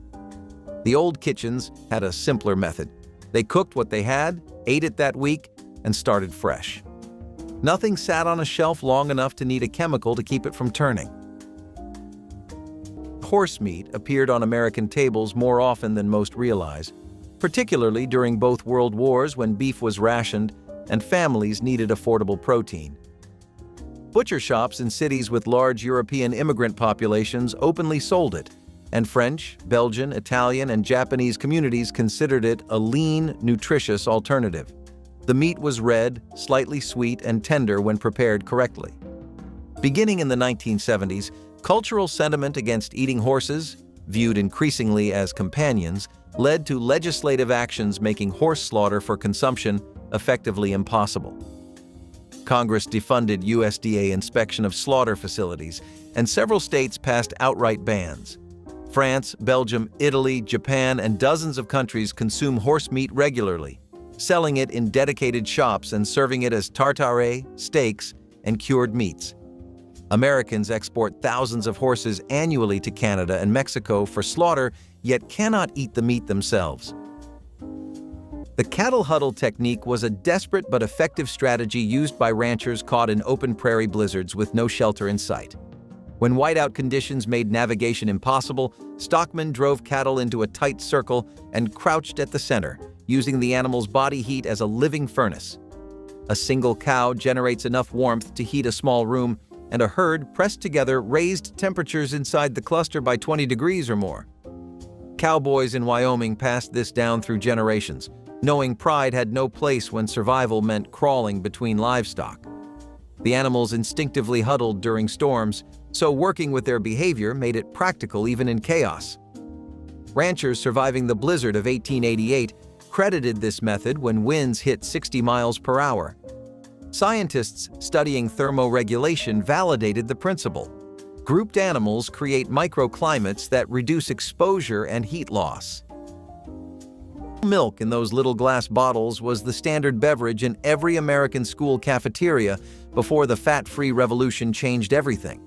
The old kitchens had a simpler method. They cooked what they had, ate it that week, and started fresh. Nothing sat on a shelf long enough to need a chemical to keep it from turning. Horse meat appeared on American tables more often than most realize, particularly during both World Wars when beef was rationed and families needed affordable protein. Butcher shops in cities with large European immigrant populations openly sold it, and French, Belgian, Italian, and Japanese communities considered it a lean, nutritious alternative. The meat was red, slightly sweet, and tender when prepared correctly. Beginning in the 1970s, cultural sentiment against eating horses, viewed increasingly as companions, led to legislative actions making horse slaughter for consumption effectively impossible. Congress defunded USDA inspection of slaughter facilities, and several states passed outright bans. France, Belgium, Italy, Japan, and dozens of countries consume horse meat regularly, selling it in dedicated shops and serving it as tartare, steaks, and cured meats. Americans export thousands of horses annually to Canada and Mexico for slaughter, yet cannot eat the meat themselves. The cattle huddle technique was a desperate but effective strategy used by ranchers caught in open prairie blizzards with no shelter in sight. When whiteout conditions made navigation impossible, stockmen drove cattle into a tight circle and crouched at the center, using the animal's body heat as a living furnace. A single cow generates enough warmth to heat a small room, and a herd pressed together raised temperatures inside the cluster by 20 degrees or more. Cowboys in Wyoming passed this down through generations, knowing pride had no place when survival meant crawling between livestock. The animals instinctively huddled during storms, so working with their behavior made it practical even in chaos. Ranchers surviving the blizzard of 1888 credited this method when winds hit 60 miles per hour. Scientists studying thermoregulation validated the principle. Grouped animals create microclimates that reduce exposure and heat loss. Milk in those little glass bottles was the standard beverage in every American school cafeteria before the fat-free revolution changed everything.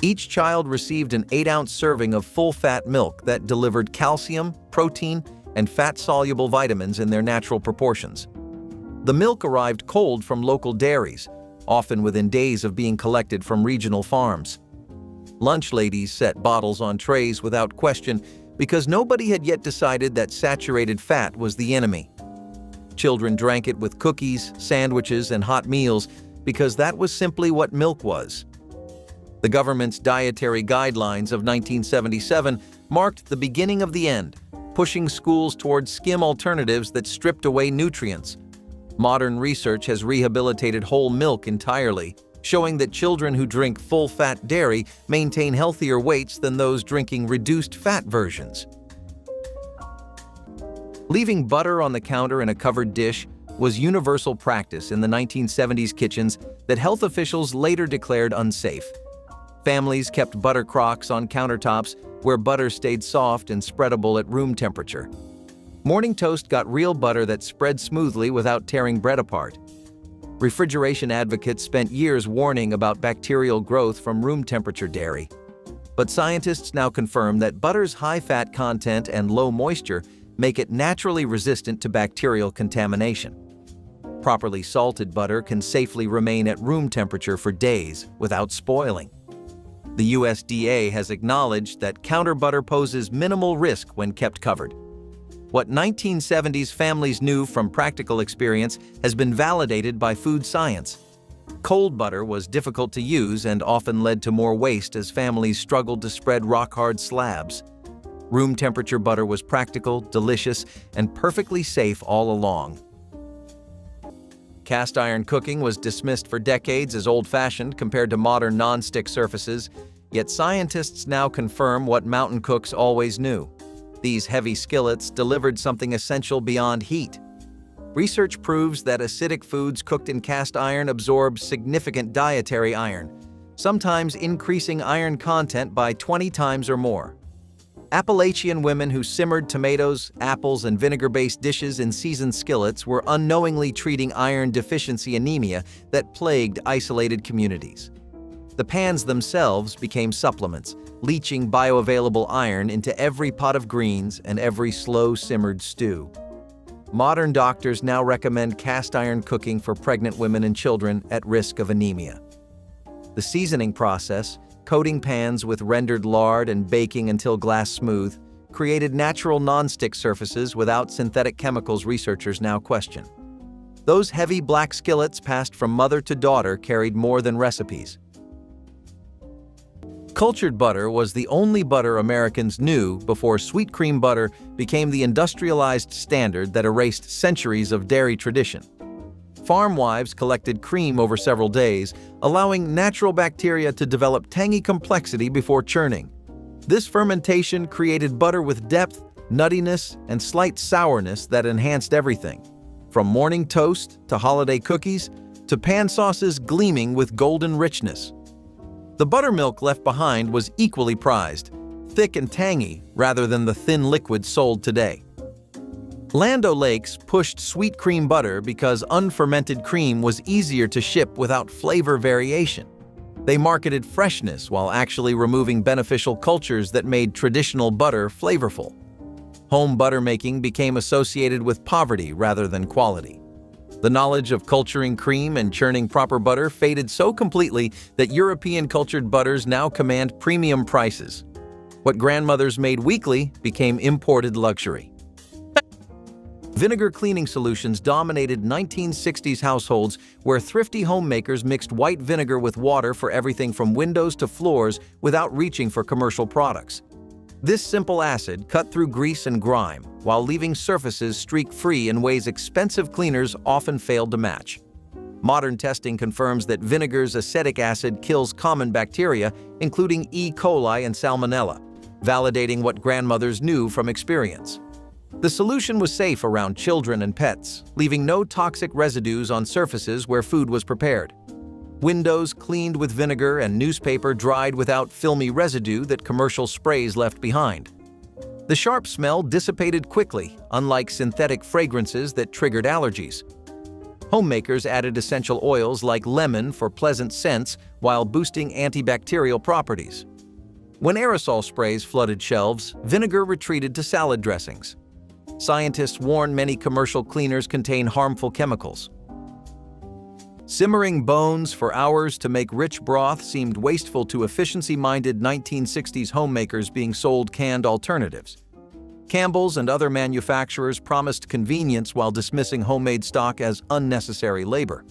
Each child received an 8-ounce serving of full-fat milk that delivered calcium, protein, and fat-soluble vitamins in their natural proportions. The milk arrived cold from local dairies, often within days of being collected from regional farms. Lunch ladies set bottles on trays without question because nobody had yet decided that saturated fat was the enemy. Children drank it with cookies, sandwiches, and hot meals because that was simply what milk was. The government's dietary guidelines of 1977 marked the beginning of the end, pushing schools toward skim alternatives that stripped away nutrients. Modern research has rehabilitated whole milk entirely, showing that children who drink full-fat dairy maintain healthier weights than those drinking reduced-fat versions. Leaving butter on the counter in a covered dish was universal practice in the 1970s kitchens that health officials later declared unsafe. Families kept butter crocks on countertops where butter stayed soft and spreadable at room temperature. Morning toast got real butter that spread smoothly without tearing bread apart. Refrigeration advocates spent years warning about bacterial growth from room temperature dairy. But scientists now confirm that butter's high fat content and low moisture make it naturally resistant to bacterial contamination. Properly salted butter can safely remain at room temperature for days without spoiling. The USDA has acknowledged that counter butter poses minimal risk when kept covered. What 1970s families knew from practical experience has been validated by food science. Cold butter was difficult to use and often led to more waste as families struggled to spread rock-hard slabs. Room temperature butter was practical, delicious, and perfectly safe all along. Cast iron cooking was dismissed for decades as old-fashioned compared to modern non-stick surfaces, yet scientists now confirm what mountain cooks always knew. These heavy skillets delivered something essential beyond heat. Research proves that acidic foods cooked in cast iron absorb significant dietary iron, sometimes increasing iron content by 20 times or more. Appalachian women who simmered tomatoes, apples, and vinegar-based dishes in seasoned skillets were unknowingly treating iron deficiency anemia that plagued isolated communities. The pans themselves became supplements, leaching bioavailable iron into every pot of greens and every slow-simmered stew. Modern doctors now recommend cast iron cooking for pregnant women and children at risk of anemia. The seasoning process, coating pans with rendered lard and baking until glass smooth, created natural non-stick surfaces without synthetic chemicals researchers now question. Those heavy black skillets passed from mother to daughter carried more than recipes. Cultured butter was the only butter Americans knew before sweet cream butter became the industrialized standard that erased centuries of dairy tradition. Farm wives collected cream over several days, allowing natural bacteria to develop tangy complexity before churning. This fermentation created butter with depth, nuttiness, and slight sourness that enhanced everything, from morning toast to holiday cookies to pan sauces gleaming with golden richness. The buttermilk left behind was equally prized, thick and tangy rather than the thin liquid sold today. Land O'Lakes pushed sweet cream butter because unfermented cream was easier to ship without flavor variation. They marketed freshness while actually removing beneficial cultures that made traditional butter flavorful. Home butter making became associated with poverty rather than quality. The knowledge of culturing cream and churning proper butter faded so completely that European cultured butters now command premium prices. What grandmothers made weekly became imported luxury. Vinegar cleaning solutions dominated 1960s households where thrifty homemakers mixed white vinegar with water for everything from windows to floors without reaching for commercial products. This simple acid cut through grease and grime while leaving surfaces streak-free in ways expensive cleaners often failed to match. Modern testing confirms that vinegar's acetic acid kills common bacteria, including E. coli and Salmonella, validating what grandmothers knew from experience. The solution was safe around children and pets, leaving no toxic residues on surfaces where food was prepared. Windows cleaned with vinegar and newspaper dried without filmy residue that commercial sprays left behind. The sharp smell dissipated quickly, unlike synthetic fragrances that triggered allergies. Homemakers added essential oils like lemon for pleasant scents while boosting antibacterial properties. When aerosol sprays flooded shelves, vinegar retreated to salad dressings. Scientists warn many commercial cleaners contain harmful chemicals. Simmering bones for hours to make rich broth seemed wasteful to efficiency-minded 1960s homemakers being sold canned alternatives. Campbell's and other manufacturers promised convenience while dismissing homemade stock as unnecessary labor.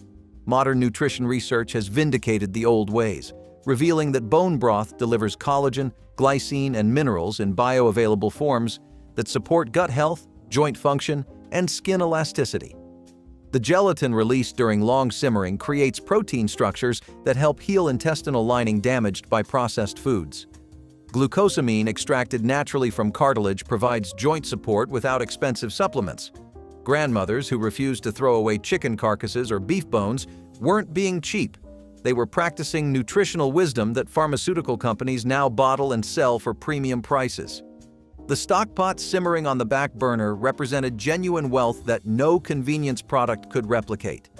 Modern nutrition research has vindicated the old ways, revealing that bone broth delivers collagen, glycine, and minerals in bioavailable forms that support gut health, joint function, and skin elasticity. The gelatin released during long simmering creates protein structures that help heal intestinal lining damaged by processed foods. Glucosamine extracted naturally from cartilage provides joint support without expensive supplements. Grandmothers who refused to throw away chicken carcasses or beef bones weren't being cheap. They were practicing nutritional wisdom that pharmaceutical companies now bottle and sell for premium prices. The stockpot simmering on the back burner represented genuine wealth that no convenience product could replicate.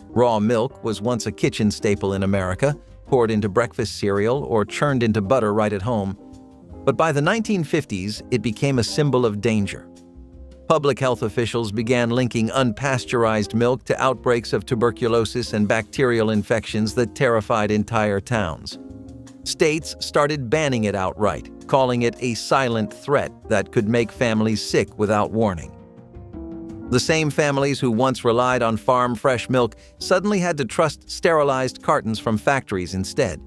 Raw milk was once a kitchen staple in America, poured into breakfast cereal or churned into butter right at home. But by the 1950s, it became a symbol of danger. Public health officials began linking unpasteurized milk to outbreaks of tuberculosis and bacterial infections that terrified entire towns. States started banning it outright, calling it a silent threat that could make families sick without warning. The same families who once relied on farm-fresh milk suddenly had to trust sterilized cartons from factories instead.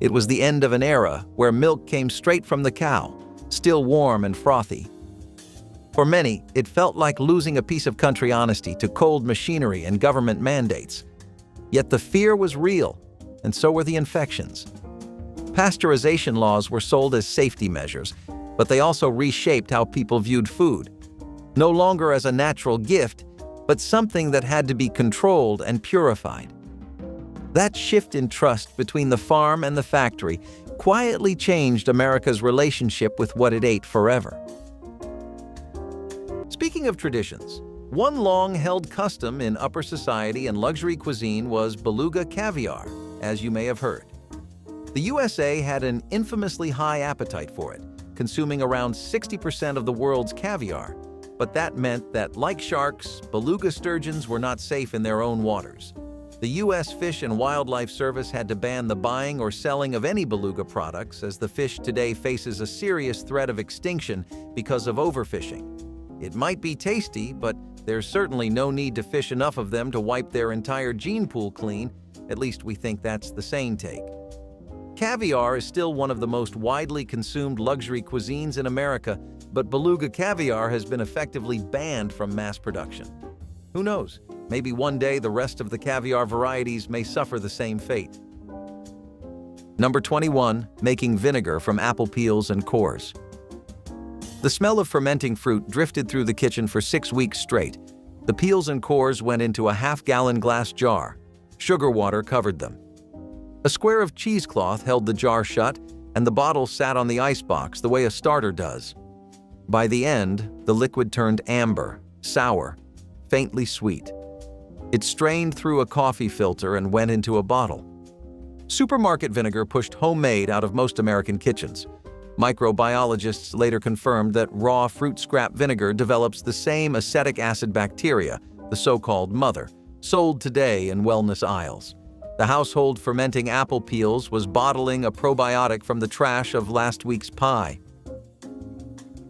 It was the end of an era where milk came straight from the cow, still warm and frothy. For many, it felt like losing a piece of country honesty to cold machinery and government mandates. Yet the fear was real, and so were the infections. Pasteurization laws were sold as safety measures, but they also reshaped how people viewed food. No longer as a natural gift, but something that had to be controlled and purified. That shift in trust between the farm and the factory quietly changed America's relationship with what it ate forever. Speaking of traditions, one long-held custom in upper society and luxury cuisine was beluga caviar, as you may have heard. The USA had an infamously high appetite for it, consuming around 60% of the world's caviar, but that meant that, like sharks, beluga sturgeons were not safe in their own waters. The U.S. Fish and Wildlife Service had to ban the buying or selling of any beluga products, as the fish today faces a serious threat of extinction because of overfishing. It might be tasty, but there's certainly no need to fish enough of them to wipe their entire gene pool clean. At least we think that's the sane take. Caviar is still one of the most widely consumed luxury cuisines in America, but beluga caviar has been effectively banned from mass production. Who knows? Maybe one day the rest of the caviar varieties may suffer the same fate. Number 21. Making vinegar from apple peels and cores. The smell of fermenting fruit drifted through the kitchen for 6 weeks straight. The peels and cores went into a half-gallon glass jar. Sugar water covered them. A square of cheesecloth held the jar shut, and the bottle sat on the icebox the way a starter does. By the end, the liquid turned amber, sour, faintly sweet. It strained through a coffee filter and went into a bottle. Supermarket vinegar pushed homemade out of most American kitchens. Microbiologists later confirmed that raw fruit scrap vinegar develops the same acetic acid bacteria, the so-called mother, sold today in wellness aisles. The household fermenting apple peels was bottling a probiotic from the trash of last week's pie.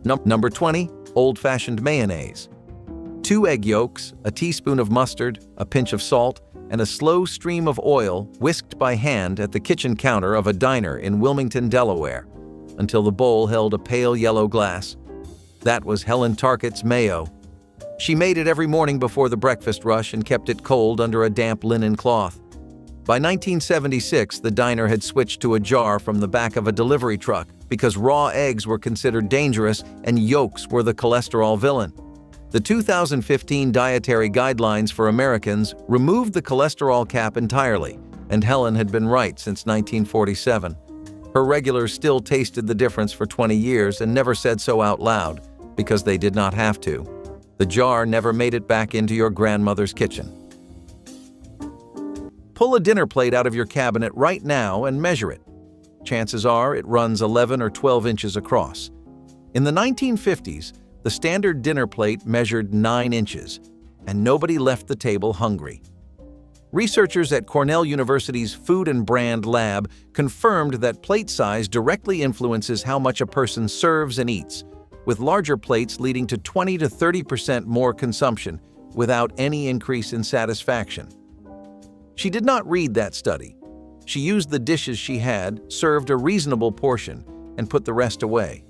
Number 20. Old-fashioned mayonnaise. 2 egg yolks, a teaspoon of mustard, a pinch of salt, and a slow stream of oil whisked by hand at the kitchen counter of a diner in Wilmington, Delaware, until the bowl held a pale yellow glass. That was Helen Tarkett's mayo. She made it every morning before the breakfast rush and kept it cold under a damp linen cloth. By 1976, the diner had switched to a jar from the back of a delivery truck because raw eggs were considered dangerous and yolks were the cholesterol villain. The 2015 Dietary Guidelines for Americans removed the cholesterol cap entirely, and Helen had been right since 1947. Her regulars still tasted the difference for 20 years and never said so out loud, because they did not have to. The jar never made it back into your grandmother's kitchen. Pull a dinner plate out of your cabinet right now and measure it. Chances are it runs 11 or 12 inches across. In the 1950s, the standard dinner plate measured 9 inches, and nobody left the table hungry. Researchers at Cornell University's Food and Brand Lab confirmed that plate size directly influences how much a person serves and eats, with larger plates leading to 20 to 30% more consumption without any increase in satisfaction. She did not read that study. She used the dishes she had, served a reasonable portion, and put the rest away.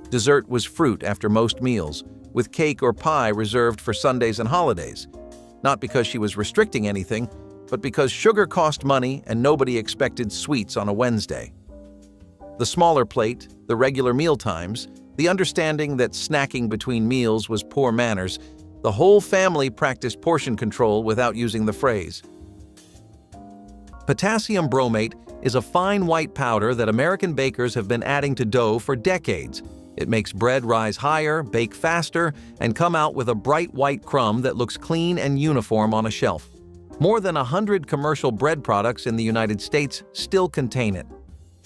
Dessert was fruit after most meals, with cake or pie reserved for Sundays and holidays. Not because she was restricting anything, but because sugar cost money and nobody expected sweets on a Wednesday. The smaller plate, the regular meal times, the understanding that snacking between meals was poor manners, the whole family practiced portion control without using the phrase. Potassium bromate is a fine white powder that American bakers have been adding to dough for decades. It makes bread rise higher, bake faster, and come out with a bright white crumb that looks clean and uniform on a shelf. More than 100 commercial bread products in the United States still contain it.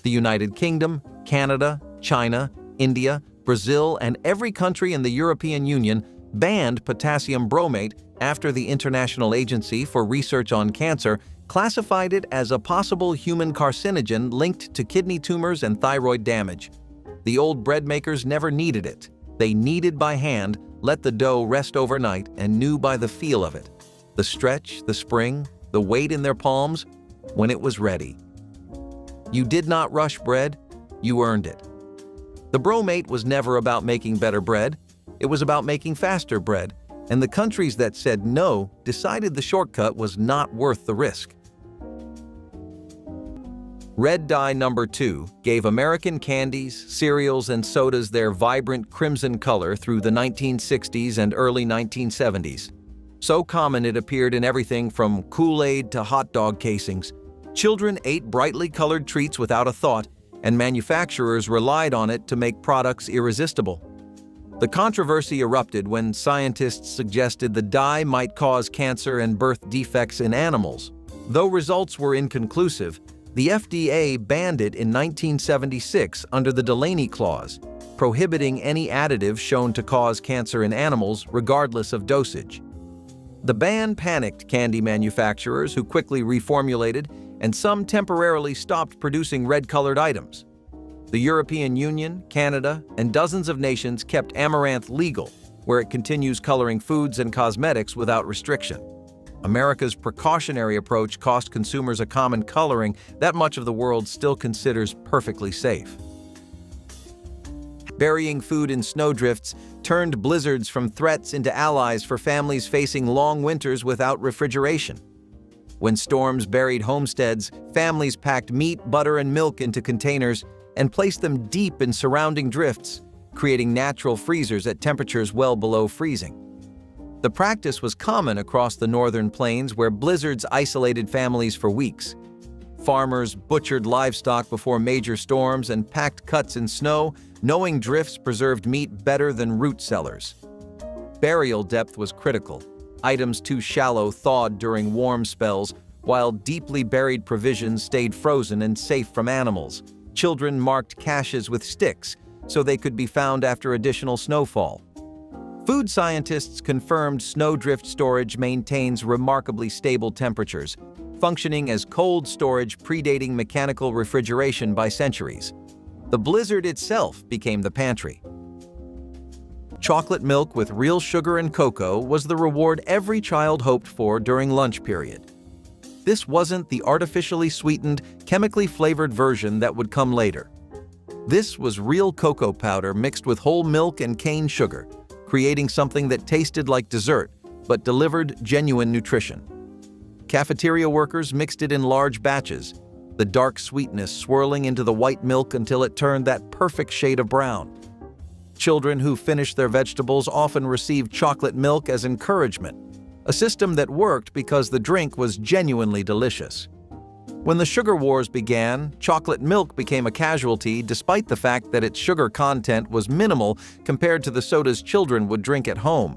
The United Kingdom, Canada, China, India, Brazil, and every country in the European Union banned potassium bromate after the International Agency for Research on Cancer classified it as a possible human carcinogen linked to kidney tumors and thyroid damage. The old bread makers never kneaded it. They kneaded by hand, let the dough rest overnight, and knew by the feel of it. The stretch, the spring, the weight in their palms, when it was ready. You did not rush bread, you earned it. The bromate was never about making better bread, it was about making faster bread, and the countries that said no decided the shortcut was not worth the risk. Red dye number 2 gave American candies, cereals, and sodas their vibrant crimson color through the 1960s and early 1970s. So common it appeared in everything from Kool-Aid to hot dog casings. Children ate brightly colored treats without a thought, and manufacturers relied on it to make products irresistible. The controversy erupted when scientists suggested the dye might cause cancer and birth defects in animals. Though results were inconclusive, the FDA banned it in 1976 under the Delaney Clause, prohibiting any additive shown to cause cancer in animals regardless of dosage. The ban panicked candy manufacturers who quickly reformulated, and some temporarily stopped producing red-colored items. The European Union, Canada, and dozens of nations kept amaranth legal, where it continues coloring foods and cosmetics without restriction. America's precautionary approach cost consumers a common coloring that much of the world still considers perfectly safe. Burying food in snowdrifts turned blizzards from threats into allies for families facing long winters without refrigeration. When storms buried homesteads, families packed meat, butter, and milk into containers and placed them deep in surrounding drifts, creating natural freezers at temperatures well below freezing. The practice was common across the northern plains where blizzards isolated families for weeks. Farmers butchered livestock before major storms and packed cuts in snow, knowing drifts preserved meat better than root cellars. Burial depth was critical. Items too shallow thawed during warm spells, while deeply buried provisions stayed frozen and safe from animals. Children marked caches with sticks so they could be found after additional snowfall. Food scientists confirmed snowdrift storage maintains remarkably stable temperatures, functioning as cold storage predating mechanical refrigeration by centuries. The blizzard itself became the pantry. Chocolate milk with real sugar and cocoa was the reward every child hoped for during lunch period. This wasn't the artificially sweetened, chemically flavored version that would come later. This was real cocoa powder mixed with whole milk and cane sugar, creating something that tasted like dessert but delivered genuine nutrition. Cafeteria workers mixed it in large batches, the dark sweetness swirling into the white milk until it turned that perfect shade of brown. Children who finished their vegetables often received chocolate milk as encouragement, a system that worked because the drink was genuinely delicious. When the sugar wars began, chocolate milk became a casualty despite the fact that its sugar content was minimal compared to the sodas children would drink at home.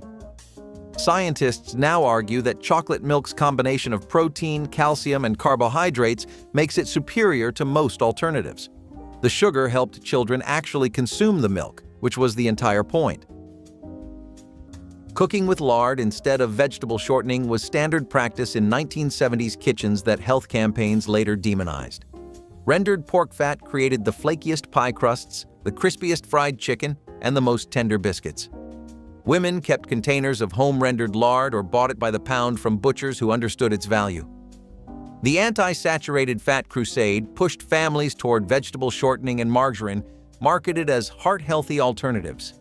Scientists now argue that chocolate milk's combination of protein, calcium, and carbohydrates makes it superior to most alternatives. The sugar helped children actually consume the milk, which was the entire point. Cooking with lard instead of vegetable shortening was standard practice in 1970s kitchens that health campaigns later demonized. Rendered pork fat created the flakiest pie crusts, the crispiest fried chicken, and the most tender biscuits. Women kept containers of home-rendered lard or bought it by the pound from butchers who understood its value. The anti-saturated fat crusade pushed families toward vegetable shortening and margarine, marketed as heart-healthy alternatives.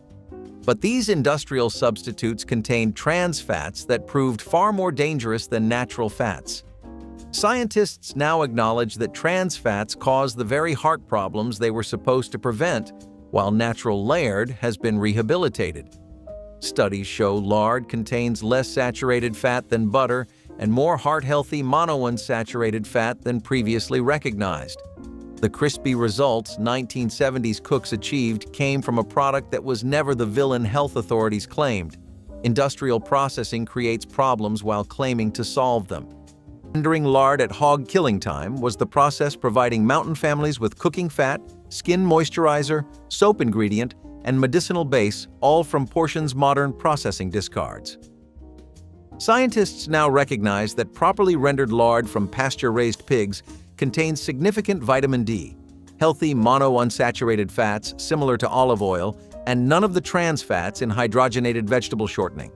But these industrial substitutes contained trans fats that proved far more dangerous than natural fats. Scientists now acknowledge that trans fats cause the very heart problems they were supposed to prevent, while natural lard has been rehabilitated. Studies show lard contains less saturated fat than butter and more heart-healthy monounsaturated fat than previously recognized. The crispy results 1970s cooks achieved came from a product that was never the villain health authorities claimed. Industrial processing creates problems while claiming to solve them. Rendering lard at hog killing time was the process providing mountain families with cooking fat, skin moisturizer, soap ingredient, and medicinal base, all from portions modern processing discards. Scientists now recognize that properly rendered lard from pasture-raised pigs contains significant vitamin D, healthy monounsaturated fats similar to olive oil, and none of the trans fats in hydrogenated vegetable shortening.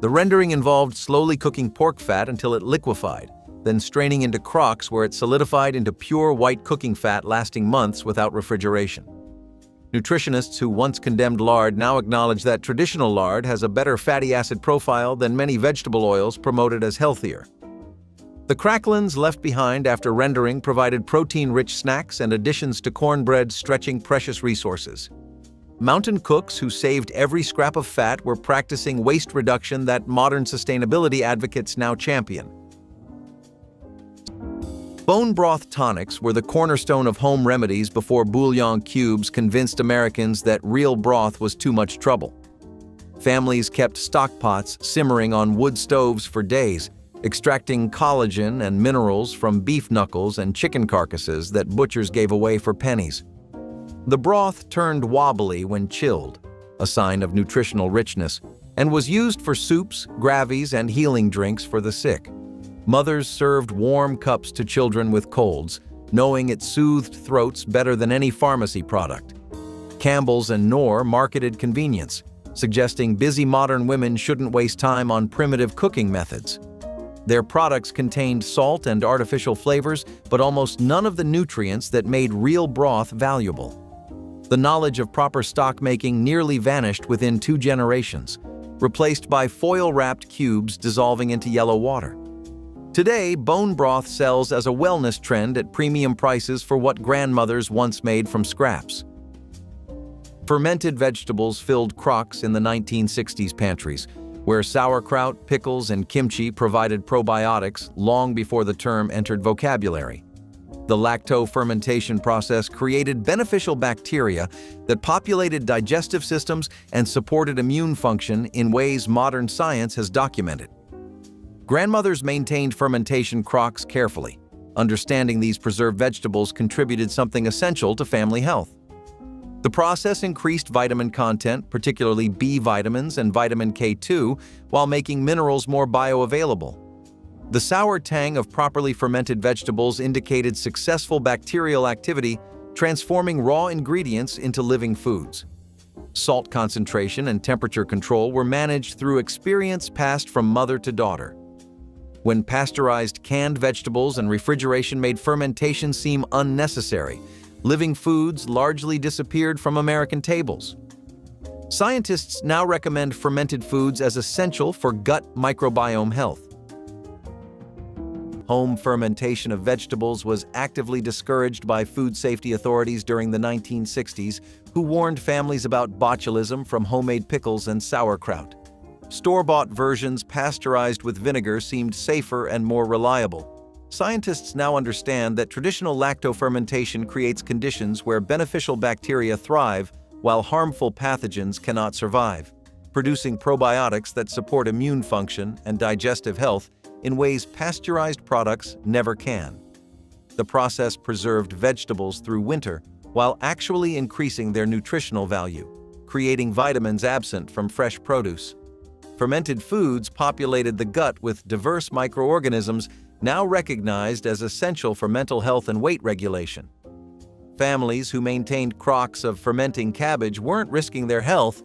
The rendering involved slowly cooking pork fat until it liquefied, then straining into crocks where it solidified into pure white cooking fat lasting months without refrigeration. Nutritionists who once condemned lard now acknowledge that traditional lard has a better fatty acid profile than many vegetable oils promoted as healthier. The cracklins left behind after rendering provided protein-rich snacks and additions to cornbread, stretching precious resources. Mountain cooks who saved every scrap of fat were practicing waste reduction that modern sustainability advocates now champion. Bone broth tonics were the cornerstone of home remedies before bouillon cubes convinced Americans that real broth was too much trouble. Families kept stock pots simmering on wood stoves for days, extracting collagen and minerals from beef knuckles and chicken carcasses that butchers gave away for pennies. The broth turned wobbly when chilled, a sign of nutritional richness, and was used for soups, gravies, and healing drinks for the sick. Mothers served warm cups to children with colds, knowing it soothed throats better than any pharmacy product. Campbell's and Knorr marketed convenience, suggesting busy modern women shouldn't waste time on primitive cooking methods. Their products contained salt and artificial flavors, but almost none of the nutrients that made real broth valuable. The knowledge of proper stock making nearly vanished within 2 generations, replaced by foil-wrapped cubes dissolving into yellow water. Today, bone broth sells as a wellness trend at premium prices for what grandmothers once made from scraps. Fermented vegetables filled crocks in the 1960s pantries, where sauerkraut, pickles, and kimchi provided probiotics long before the term entered vocabulary. The lacto-fermentation process created beneficial bacteria that populated digestive systems and supported immune function in ways modern science has documented. Grandmothers maintained fermentation crocks carefully. Understanding these preserved vegetables contributed something essential to family health. The process increased vitamin content, particularly B vitamins and vitamin K2, while making minerals more bioavailable. The sour tang of properly fermented vegetables indicated successful bacterial activity, transforming raw ingredients into living foods. Salt concentration and temperature control were managed through experience passed from mother to daughter. When pasteurized canned vegetables and refrigeration made fermentation seem unnecessary, living foods largely disappeared from American tables. Scientists now recommend fermented foods as essential for gut microbiome health. Home fermentation of vegetables was actively discouraged by food safety authorities during the 1960s, who warned families about botulism from homemade pickles and sauerkraut. Store-bought versions pasteurized with vinegar seemed safer and more reliable. Scientists now understand that traditional lacto-fermentation creates conditions where beneficial bacteria thrive while harmful pathogens cannot survive, producing probiotics that support immune function and digestive health in ways pasteurized products never can. The process preserved vegetables through winter while actually increasing their nutritional value, creating vitamins absent from fresh produce. Fermented foods populated the gut with diverse microorganisms now recognized as essential for mental health and weight regulation. Families who maintained crocks of fermenting cabbage weren't risking their health.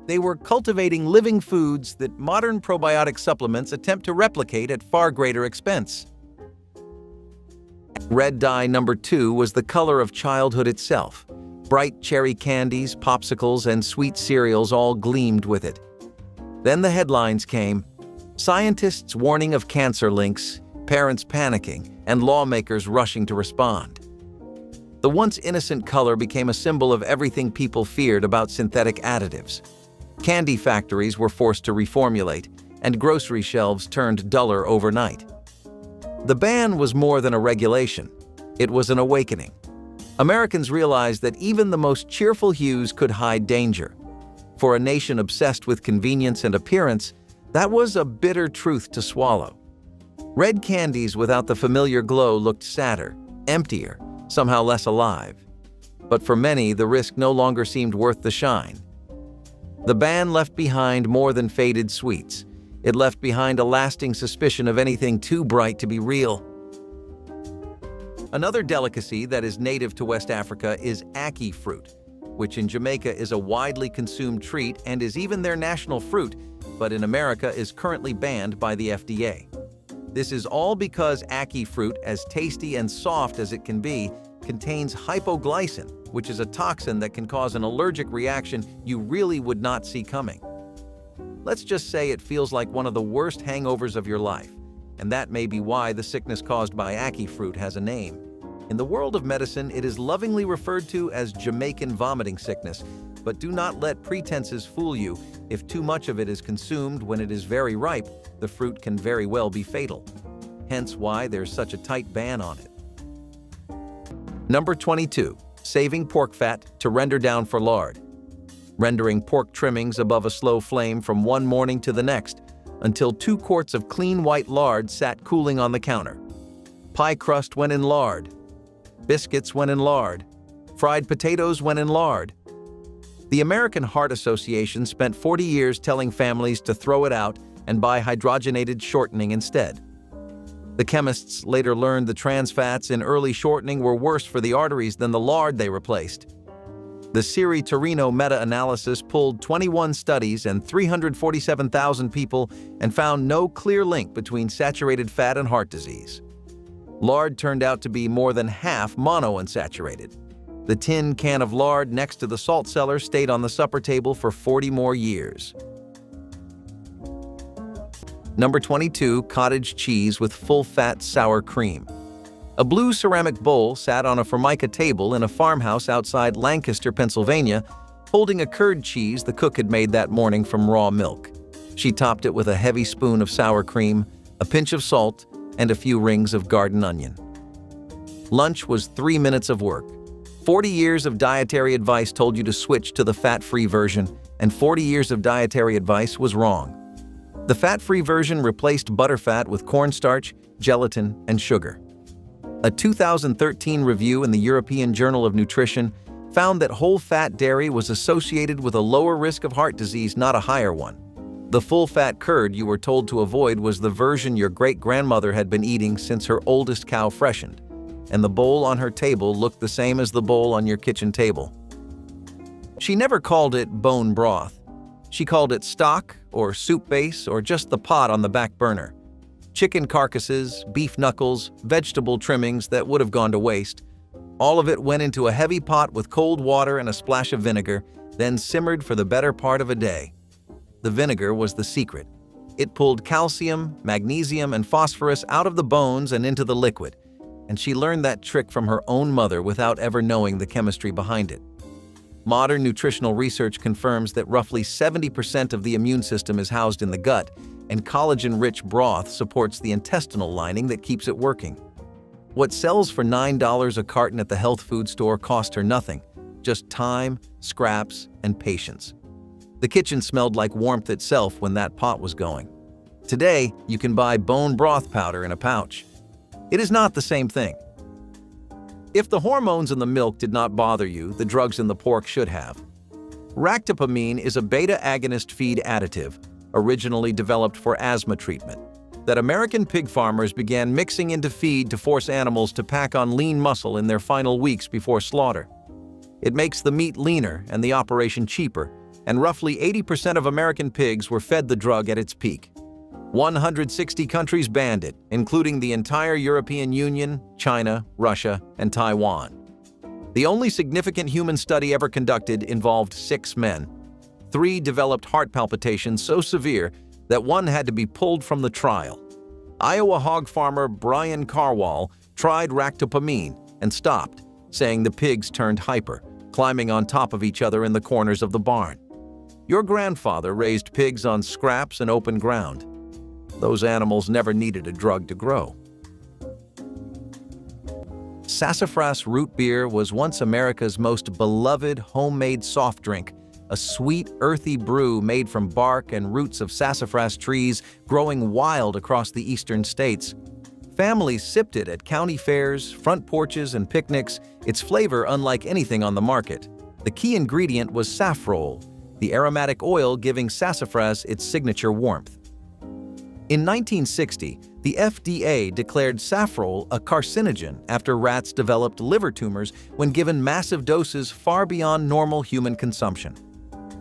They were cultivating living foods that modern probiotic supplements attempt to replicate at far greater expense. Red dye number 2 was the color of childhood itself. Bright cherry candies, popsicles, and sweet cereals all gleamed with it. Then the headlines came: scientists warning of cancer links, parents panicking, and lawmakers rushing to respond. The once innocent color became a symbol of everything people feared about synthetic additives. Candy factories were forced to reformulate, and grocery shelves turned duller overnight. The ban was more than a regulation. It was an awakening. Americans realized that even the most cheerful hues could hide danger. For a nation obsessed with convenience and appearance, that was a bitter truth to swallow. Red candies without the familiar glow looked sadder, emptier, somehow less alive. But for many, the risk no longer seemed worth the shine. The ban left behind more than faded sweets. It left behind a lasting suspicion of anything too bright to be real. Another delicacy that is native to West Africa is ackee fruit, which in Jamaica is a widely consumed treat and is even their national fruit, but in America is currently banned by the FDA. This is all because ackee fruit, as tasty and soft as it can be, contains hypoglycin, which is a toxin that can cause an allergic reaction you really would not see coming. Let's just say it feels like one of the worst hangovers of your life, and that may be why the sickness caused by ackee fruit has a name. In the world of medicine, it is lovingly referred to as Jamaican vomiting sickness, but do not let pretenses fool you. If too much of it is consumed when it is very ripe, the fruit can very well be fatal. Hence why there's such a tight ban on it. Number 22. Saving pork fat to render down for lard. Rendering pork trimmings above a slow flame from one morning to the next, until 2 quarts of clean white lard sat cooling on the counter. Pie crust went in lard. Biscuits went in lard. Fried potatoes went in lard. The American Heart Association spent 40 years telling families to throw it out and buy hydrogenated shortening instead. The chemists later learned the trans fats in early shortening were worse for the arteries than the lard they replaced. The Siri Torino meta-analysis pulled 21 studies and 347,000 people and found no clear link between saturated fat and heart disease. Lard turned out to be more than half monounsaturated. The tin can of lard next to the salt cellar stayed on the supper table for 40 more years. Number 22, cottage cheese with full-fat sour cream. A blue ceramic bowl sat on a formica table in a farmhouse outside Lancaster, Pennsylvania, holding a curd cheese the cook had made that morning from raw milk. She topped it with a heavy spoon of sour cream, a pinch of salt, and a few rings of garden onion. Lunch was 3 minutes of work. 40 years of dietary advice told you to switch to the fat-free version, and 40 years of dietary advice was wrong. The fat-free version replaced butterfat with cornstarch, gelatin, and sugar. A 2013 review in the European Journal of Nutrition found that whole-fat dairy was associated with a lower risk of heart disease, not a higher one. The full-fat curd you were told to avoid was the version your great-grandmother had been eating since her oldest cow freshened, and the bowl on her table looked the same as the bowl on your kitchen table. She never called it bone broth. She called it stock, or soup base, or just the pot on the back burner. Chicken carcasses, beef knuckles, vegetable trimmings that would have gone to waste. All of it went into a heavy pot with cold water and a splash of vinegar, then simmered for the better part of a day. The vinegar was the secret. It pulled calcium, magnesium, and phosphorus out of the bones and into the liquid, and she learned that trick from her own mother without ever knowing the chemistry behind it. Modern nutritional research confirms that roughly 70% of the immune system is housed in the gut, and collagen-rich broth supports the intestinal lining that keeps it working. What sells for $9 a carton at the health food store cost her nothing, just time, scraps, and patience. The kitchen smelled like warmth itself when that pot was going. Today, you can buy bone broth powder in a pouch. It is not the same thing. If the hormones in the milk did not bother you, the drugs in the pork should have. Ractopamine is a beta-agonist feed additive, originally developed for asthma treatment, that American pig farmers began mixing into feed to force animals to pack on lean muscle in their final weeks before slaughter. It makes the meat leaner and the operation cheaper, and roughly 80% of American pigs were fed the drug at its peak. 160 countries banned it, including the entire European Union, China, Russia, and Taiwan. The only significant human study ever conducted involved 6 men. 3 developed heart palpitations so severe that one had to be pulled from the trial. Iowa hog farmer Brian Carwall tried ractopamine and stopped, saying the pigs turned hyper, climbing on top of each other in the corners of the barn. Your grandfather raised pigs on scraps and open ground. Those animals never needed a drug to grow. Sassifras root beer was once America's most beloved homemade soft drink, a sweet, earthy brew made from bark and roots of sassafras trees growing wild across the eastern states. Families sipped it at county fairs, front porches, and picnics, its flavor unlike anything on the market. The key ingredient was saffrole, the aromatic oil giving sassafras its signature warmth. In 1960, the FDA declared saffrole a carcinogen after rats developed liver tumors when given massive doses far beyond normal human consumption.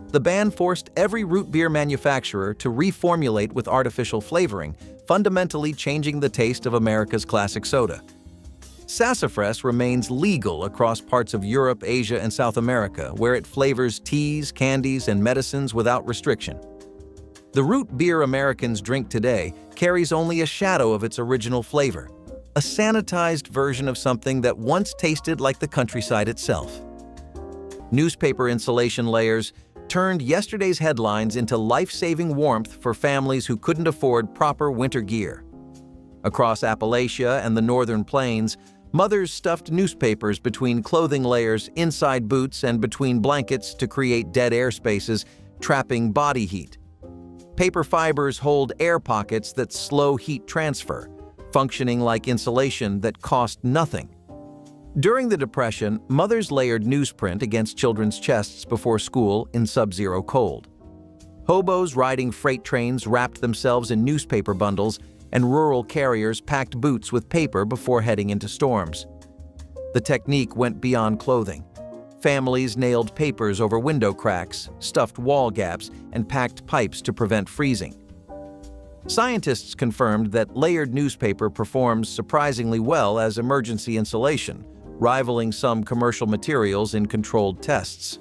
The ban forced every root beer manufacturer to reformulate with artificial flavoring, fundamentally changing the taste of America's classic soda. Sassafras remains legal across parts of Europe, Asia, and South America, where it flavors teas, candies, and medicines without restriction. The root beer Americans drink today carries only a shadow of its original flavor, a sanitized version of something that once tasted like the countryside itself. Newspaper insulation layers turned yesterday's headlines into life-saving warmth for families who couldn't afford proper winter gear. Across Appalachia and the northern plains, mothers stuffed newspapers between clothing layers, inside boots, and between blankets to create dead air spaces, trapping body heat. Paper fibers hold air pockets that slow heat transfer, functioning like insulation that cost nothing. During the Depression, mothers layered newsprint against children's chests before school in sub-zero cold. Hobos riding freight trains wrapped themselves in newspaper bundles, and rural carriers packed boots with paper before heading into storms. The technique went beyond clothing. Families nailed papers over window cracks, stuffed wall gaps, and packed pipes to prevent freezing. Scientists confirmed that layered newspaper performs surprisingly well as emergency insulation, rivaling some commercial materials in controlled tests.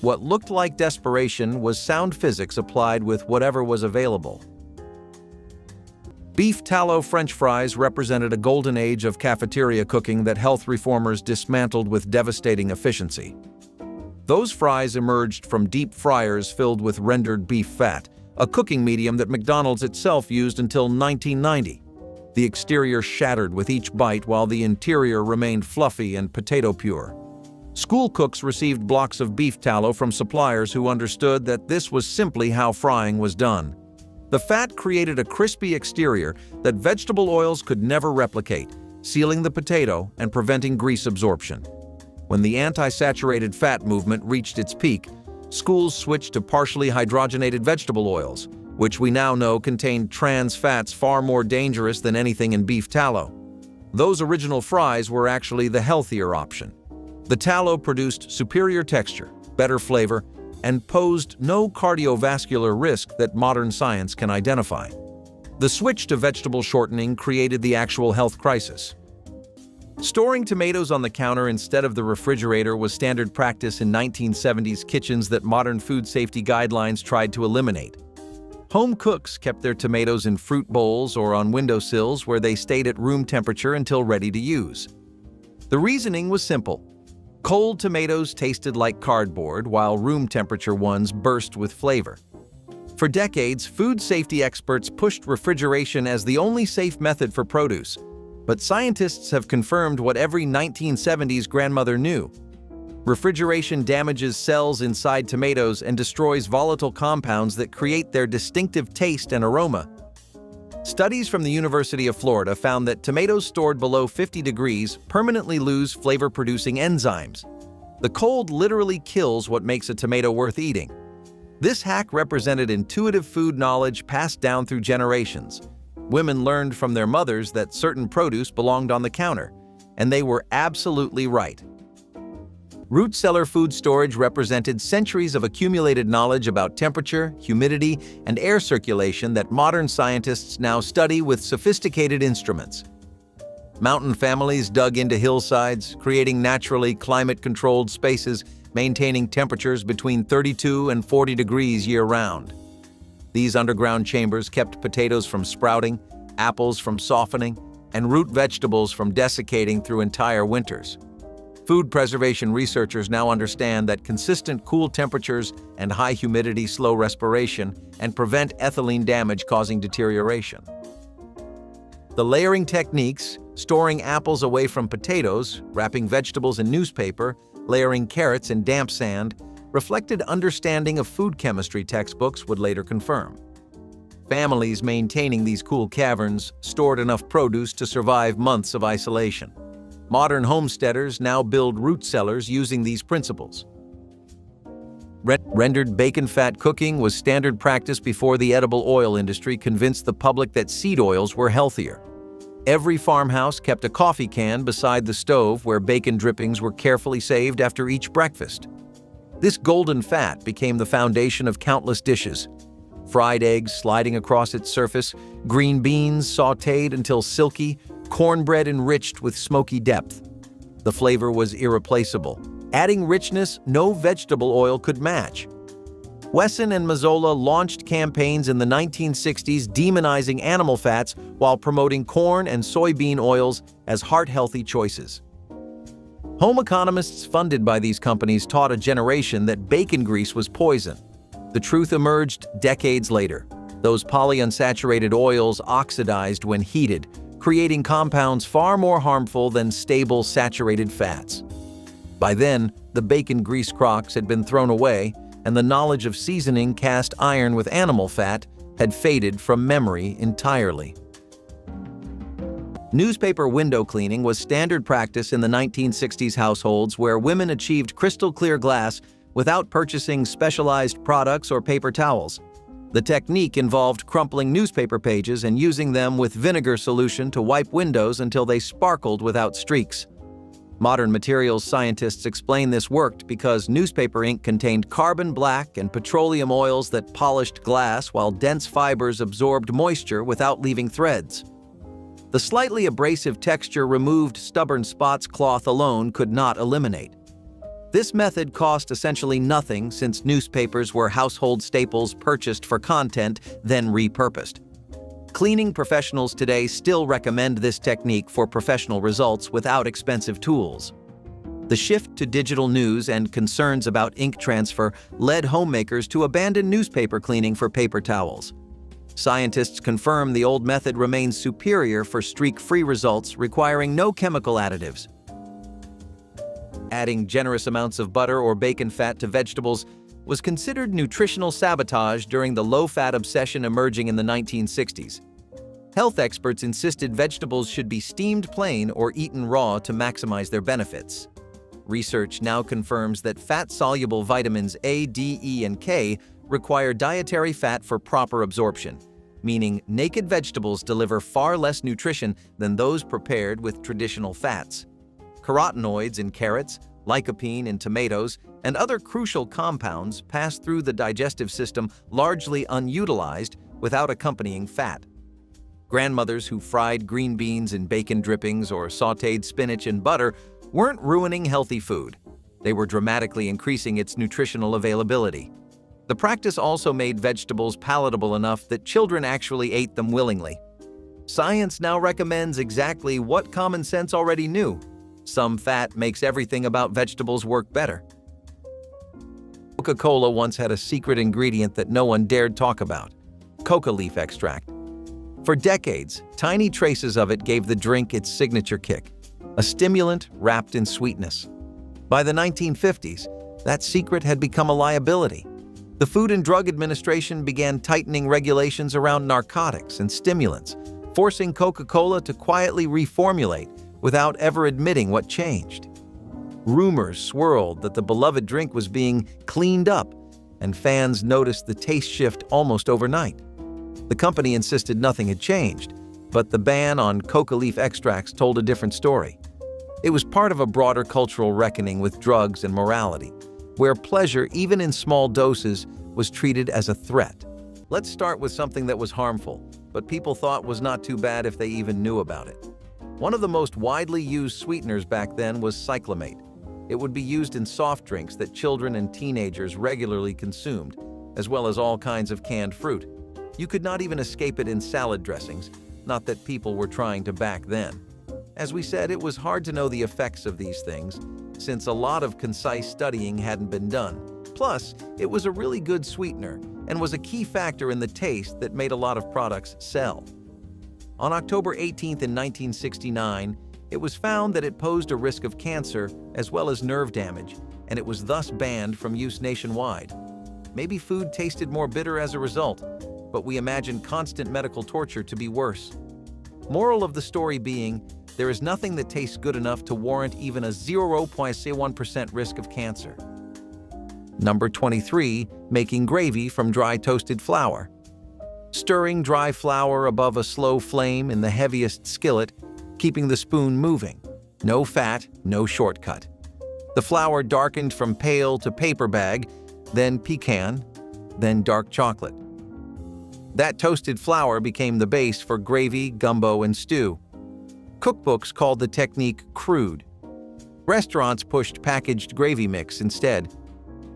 What looked like desperation was sound physics applied with whatever was available. Beef tallow French fries represented a golden age of cafeteria cooking that health reformers dismantled with devastating efficiency. Those fries emerged from deep fryers filled with rendered beef fat, a cooking medium that McDonald's itself used until 1990. The exterior shattered with each bite while the interior remained fluffy and potato pure. School cooks received blocks of beef tallow from suppliers who understood that this was simply how frying was done. The fat created a crispy exterior that vegetable oils could never replicate, sealing the potato and preventing grease absorption. When the anti-saturated fat movement reached its peak, schools switched to partially hydrogenated vegetable oils, which we now know contain trans fats far more dangerous than anything in beef tallow. Those original fries were actually the healthier option. The tallow produced superior texture, better flavor, and posed no cardiovascular risk that modern science can identify. The switch to vegetable shortening created the actual health crisis. Storing tomatoes on the counter instead of the refrigerator was standard practice in 1970s kitchens that modern food safety guidelines tried to eliminate. Home cooks kept their tomatoes in fruit bowls or on windowsills where they stayed at room temperature until ready to use. The reasoning was simple. Cold tomatoes tasted like cardboard, while room temperature ones burst with flavor. For decades, food safety experts pushed refrigeration as the only safe method for produce, but scientists have confirmed what every 1970s grandmother knew. Refrigeration damages cells inside tomatoes and destroys volatile compounds that create their distinctive taste and aroma. Studies from the University of Florida found that tomatoes stored below 50 degrees permanently lose flavor-producing enzymes. The cold literally kills what makes a tomato worth eating. This hack represented intuitive food knowledge passed down through generations. Women learned from their mothers that certain produce belonged on the counter, and they were absolutely right. Root cellar food storage represented centuries of accumulated knowledge about temperature, humidity, and air circulation that modern scientists now study with sophisticated instruments. Mountain families dug into hillsides, creating naturally climate-controlled spaces, maintaining temperatures between 32 and 40 degrees year-round. These underground chambers kept potatoes from sprouting, apples from softening, and root vegetables from desiccating through entire winters. Food preservation researchers now understand that consistent cool temperatures and high humidity slow respiration and prevent ethylene damage causing deterioration. The layering techniques, storing apples away from potatoes, wrapping vegetables in newspaper, layering carrots in damp sand, reflected understanding of food chemistry textbooks would later confirm. Families maintaining these cool caverns stored enough produce to survive months of isolation. Modern homesteaders now build root cellars using these principles. Rendered bacon fat cooking was standard practice before the edible oil industry convinced the public that seed oils were healthier. Every farmhouse kept a coffee can beside the stove where bacon drippings were carefully saved after each breakfast. This golden fat became the foundation of countless dishes. Fried eggs sliding across its surface, green beans sautéed until silky, cornbread enriched with smoky depth. The flavor was irreplaceable, adding richness no vegetable oil could match. Wesson and Mazola launched campaigns in the 1960s demonizing animal fats while promoting corn and soybean oils as heart-healthy choices. Home economists funded by these companies taught a generation that bacon grease was poison. The truth emerged decades later. Those polyunsaturated oils oxidized when heated, creating compounds far more harmful than stable saturated fats. By then, the bacon grease crocks had been thrown away, and the knowledge of seasoning cast iron with animal fat had faded from memory entirely. Newspaper window cleaning was standard practice in the 1960s households where women achieved crystal-clear glass without purchasing specialized products or paper towels. The technique involved crumpling newspaper pages and using them with vinegar solution to wipe windows until they sparkled without streaks. Modern materials scientists explain this worked because newspaper ink contained carbon black and petroleum oils that polished glass while dense fibers absorbed moisture without leaving threads. The slightly abrasive texture removed stubborn spots cloth alone could not eliminate. This method cost essentially nothing since newspapers were household staples purchased for content, then repurposed. Cleaning professionals today still recommend this technique for professional results without expensive tools. The shift to digital news and concerns about ink transfer led homemakers to abandon newspaper cleaning for paper towels. Scientists confirm the old method remains superior for streak-free results requiring no chemical additives. Adding generous amounts of butter or bacon fat to vegetables was considered nutritional sabotage during the low-fat obsession emerging in the 1960s. Health experts insisted vegetables should be steamed plain or eaten raw to maximize their benefits. Research now confirms that fat-soluble vitamins A, D, E, and K require dietary fat for proper absorption, meaning naked vegetables deliver far less nutrition than those prepared with traditional fats. Carotenoids in carrots, lycopene in tomatoes, and other crucial compounds pass through the digestive system largely unutilized without accompanying fat. Grandmothers who fried green beans in bacon drippings or sautéed spinach in butter weren't ruining healthy food. They were dramatically increasing its nutritional availability. The practice also made vegetables palatable enough that children actually ate them willingly. Science now recommends exactly what common sense already knew. Some fat makes everything about vegetables work better. Coca-Cola once had a secret ingredient that no one dared talk about: coca leaf extract. For decades, tiny traces of it gave the drink its signature kick, a stimulant wrapped in sweetness. By the 1950s, that secret had become a liability. The Food and Drug Administration began tightening regulations around narcotics and stimulants, forcing Coca-Cola to quietly reformulate without ever admitting what changed. Rumors swirled that the beloved drink was being cleaned up, and fans noticed the taste shift almost overnight. The company insisted nothing had changed, but the ban on coca leaf extracts told a different story. It was part of a broader cultural reckoning with drugs and morality, where pleasure, even in small doses, was treated as a threat. Let's start with something that was harmful, but people thought was not too bad if they even knew about it. One of the most widely used sweeteners back then was cyclamate. It would be used in soft drinks that children and teenagers regularly consumed, as well as all kinds of canned fruit. You could not even escape it in salad dressings, not that people were trying to back then. As we said, it was hard to know the effects of these things, since a lot of concise studying hadn't been done. Plus, it was a really good sweetener and was a key factor in the taste that made a lot of products sell. On October 18th in 1969, it was found that it posed a risk of cancer as well as nerve damage, and it was thus banned from use nationwide. Maybe food tasted more bitter as a result, but we imagine constant medical torture to be worse. Moral of the story being, there is nothing that tastes good enough to warrant even a 0.1% risk of cancer. Number 23. Making gravy from dry toasted flour. Stirring dry flour above a slow flame in the heaviest skillet, keeping the spoon moving. No fat, no shortcut. The flour darkened from pale to paper bag, then pecan, then dark chocolate. That toasted flour became the base for gravy, gumbo, and stew. Cookbooks called the technique crude. Restaurants pushed packaged gravy mix instead.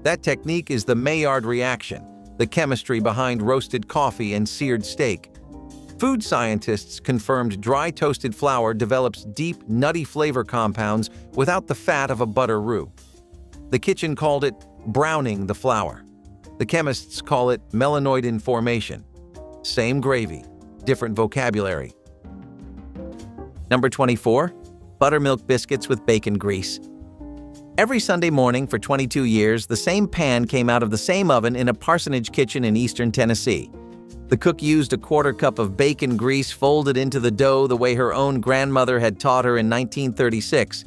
That technique is the Maillard reaction, the chemistry behind roasted coffee and seared steak. Food scientists confirmed dry toasted flour develops deep, nutty flavor compounds without the fat of a butter roux. The kitchen called it browning the flour. The chemists call it melanoidin formation. Same gravy, different vocabulary. Number 24. Buttermilk biscuits with bacon grease. Every Sunday morning for 22 years, the same pan came out of the same oven in a parsonage kitchen in eastern Tennessee. The cook used a quarter cup of bacon grease folded into the dough the way her own grandmother had taught her in 1936.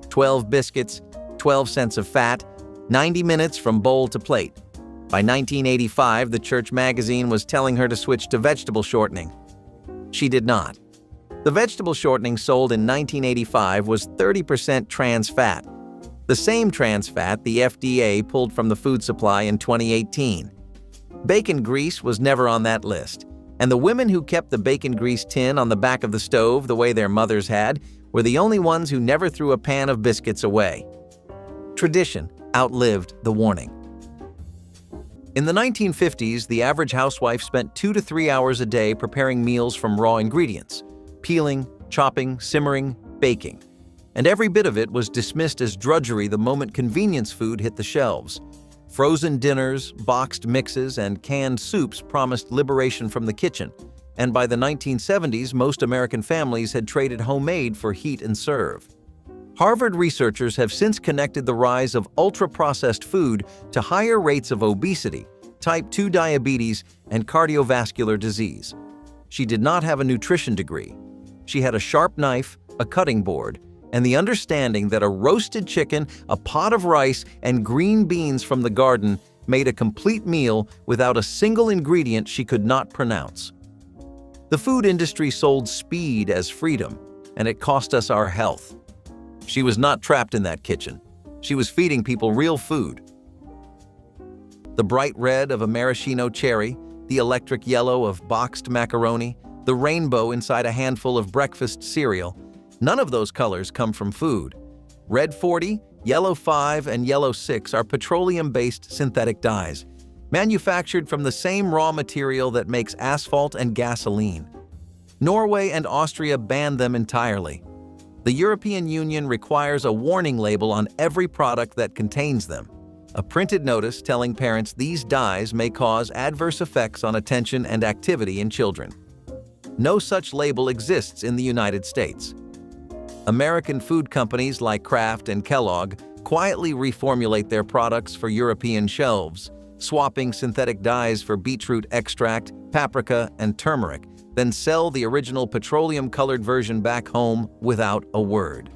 12 biscuits, 12 cents of fat, 90 minutes from bowl to plate. By 1985, the church magazine was telling her to switch to vegetable shortening. She did not. The vegetable shortening sold in 1985 was 30% trans fat, the same trans fat the FDA pulled from the food supply in 2018. Bacon grease was never on that list, and the women who kept the bacon grease tin on the back of the stove the way their mothers had were the only ones who never threw a pan of biscuits away. Tradition outlived the warning. In the 1950s, the average housewife spent 2 to 3 hours a day preparing meals from raw ingredients, peeling, chopping, simmering, baking. And every bit of it was dismissed as drudgery the moment convenience food hit the shelves. Frozen dinners, boxed mixes, and canned soups promised liberation from the kitchen, and by the 1970s, most American families had traded homemade for heat and serve. Harvard researchers have since connected the rise of ultra-processed food to higher rates of obesity, type 2 diabetes, and cardiovascular disease. She did not have a nutrition degree. She had a sharp knife, a cutting board, and the understanding that a roasted chicken, a pot of rice, and green beans from the garden made a complete meal without a single ingredient she could not pronounce. The food industry sold speed as freedom, and it cost us our health. She was not trapped in that kitchen. She was feeding people real food. The bright red of a maraschino cherry, the electric yellow of boxed macaroni, the rainbow inside a handful of breakfast cereal, none of those colors come from food. Red 40, yellow 5, and yellow 6 are petroleum-based synthetic dyes, manufactured from the same raw material that makes asphalt and gasoline. Norway and Austria banned them entirely. The European Union requires a warning label on every product that contains them, a printed notice telling parents these dyes may cause adverse effects on attention and activity in children. No such label exists in the United States. American food companies like Kraft and Kellogg quietly reformulate their products for European shelves, swapping synthetic dyes for beetroot extract, paprika, and turmeric, then sell the original petroleum-colored version back home without a word.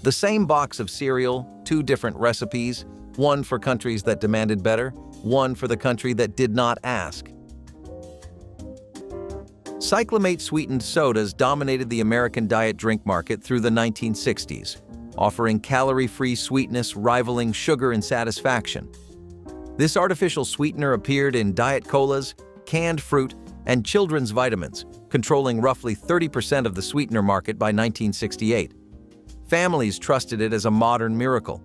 The same box of cereal, 2 different recipes, one for countries that demanded better, one for the country that did not ask. Cyclamate-sweetened sodas dominated the American diet drink market through the 1960s, offering calorie-free sweetness rivaling sugar in satisfaction. This artificial sweetener appeared in diet colas, canned fruit, and children's vitamins, controlling roughly 30% of the sweetener market by 1968. Families trusted it as a modern miracle,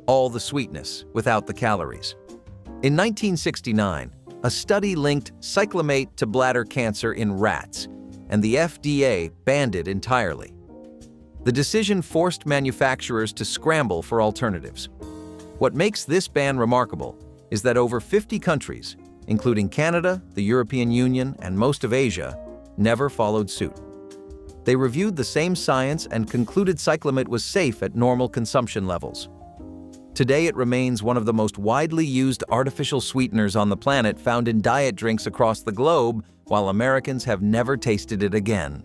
all the sweetness without the calories. In 1969, a study linked cyclamate to bladder cancer in rats, and the FDA banned it entirely. The decision forced manufacturers to scramble for alternatives. What makes this ban remarkable is that over 50 countries, including Canada, the European Union, and most of Asia, never followed suit. They reviewed the same science and concluded cyclamate was safe at normal consumption levels. Today, it remains one of the most widely used artificial sweeteners on the planet, found in diet drinks across the globe, while Americans have never tasted it again.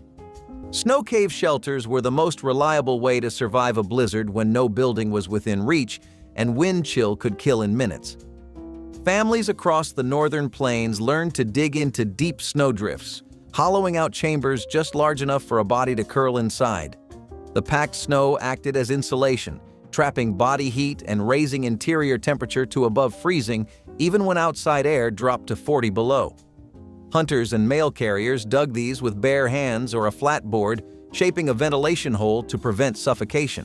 Snow cave shelters were the most reliable way to survive a blizzard when no building was within reach and wind chill could kill in minutes. Families across the northern plains learned to dig into deep snowdrifts, hollowing out chambers just large enough for a body to curl inside. The packed snow acted as insulation, trapping body heat and raising interior temperature to above freezing even when outside air dropped to 40 below. Hunters and mail carriers dug these with bare hands or a flat board, shaping a ventilation hole to prevent suffocation.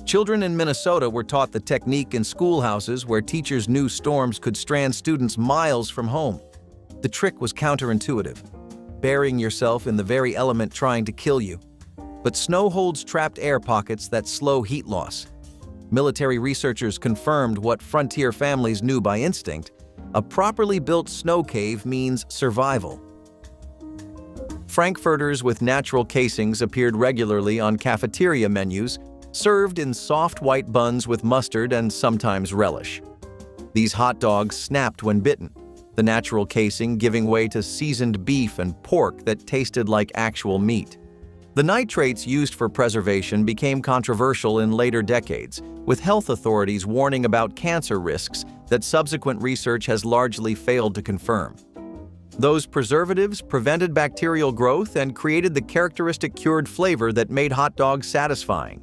Children in Minnesota were taught the technique in schoolhouses where teachers knew storms could strand students miles from home. The trick was counterintuitive, burying yourself in the very element trying to kill you. But snow holds trapped air pockets that slow heat loss. Military researchers confirmed what frontier families knew by instinct: a properly built snow cave means survival. Frankfurters with natural casings appeared regularly on cafeteria menus, served in soft white buns with mustard and sometimes relish. These hot dogs snapped when bitten. the natural casing giving way to seasoned beef and pork that tasted like actual meat. The nitrates used for preservation became controversial in later decades, with health authorities warning about cancer risks that subsequent research has largely failed to confirm. Those preservatives prevented bacterial growth and created the characteristic cured flavor that made hot dogs satisfying.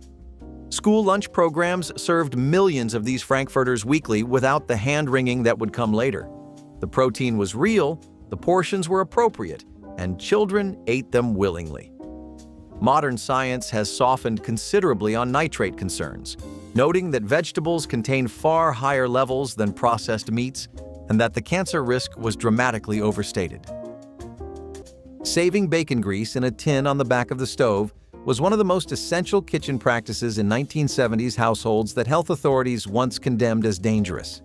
School lunch programs served millions of these frankfurters weekly without the hand-wringing that would come later. The protein was real, the portions were appropriate, and children ate them willingly. Modern science has softened considerably on nitrate concerns, noting that vegetables contain far higher levels than processed meats and that the cancer risk was dramatically overstated. Saving bacon grease in a tin on the back of the stove was one of the most essential kitchen practices in 1970s households that health authorities once condemned as dangerous.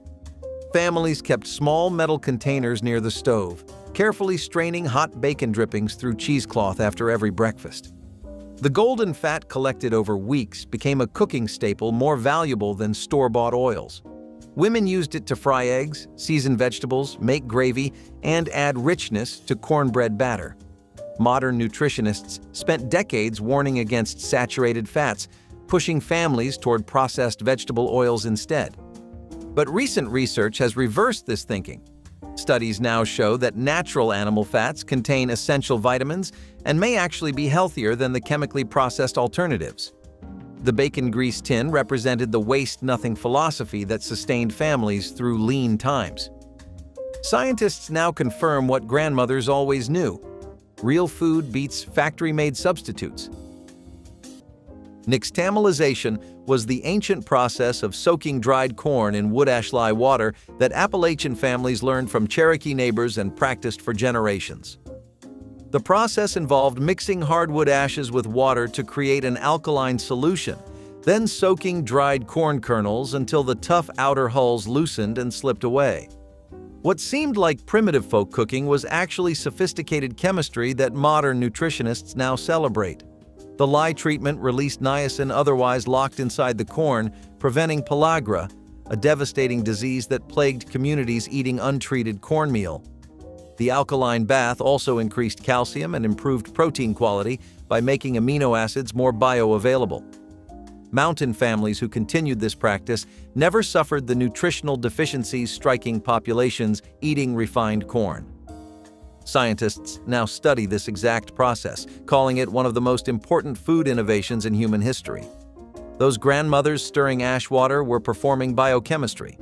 Families kept small metal containers near the stove, carefully straining hot bacon drippings through cheesecloth after every breakfast. The golden fat collected over weeks became a cooking staple more valuable than store-bought oils. Women used it to fry eggs, season vegetables, make gravy, and add richness to cornbread batter. Modern nutritionists spent decades warning against saturated fats, pushing families toward processed vegetable oils instead. But recent research has reversed this thinking. Studies now show that natural animal fats contain essential vitamins and may actually be healthier than the chemically processed alternatives. The bacon grease tin represented the waste-nothing philosophy that sustained families through lean times. Scientists now confirm what grandmothers always knew: real food beats factory-made substitutes. Nixtamalization was the ancient process of soaking dried corn in wood ash lye water that Appalachian families learned from Cherokee neighbors and practiced for generations. The process involved mixing hardwood ashes with water to create an alkaline solution, then soaking dried corn kernels until the tough outer hulls loosened and slipped away. What seemed like primitive folk cooking was actually sophisticated chemistry that modern nutritionists now celebrate. The lye treatment released niacin otherwise locked inside the corn, preventing pellagra, a devastating disease that plagued communities eating untreated cornmeal. The alkaline bath also increased calcium and improved protein quality by making amino acids more bioavailable. Mountain families who continued this practice never suffered the nutritional deficiencies striking populations eating refined corn. Scientists now study this exact process, calling it one of the most important food innovations in human history. Those grandmothers stirring ash water were performing biochemistry.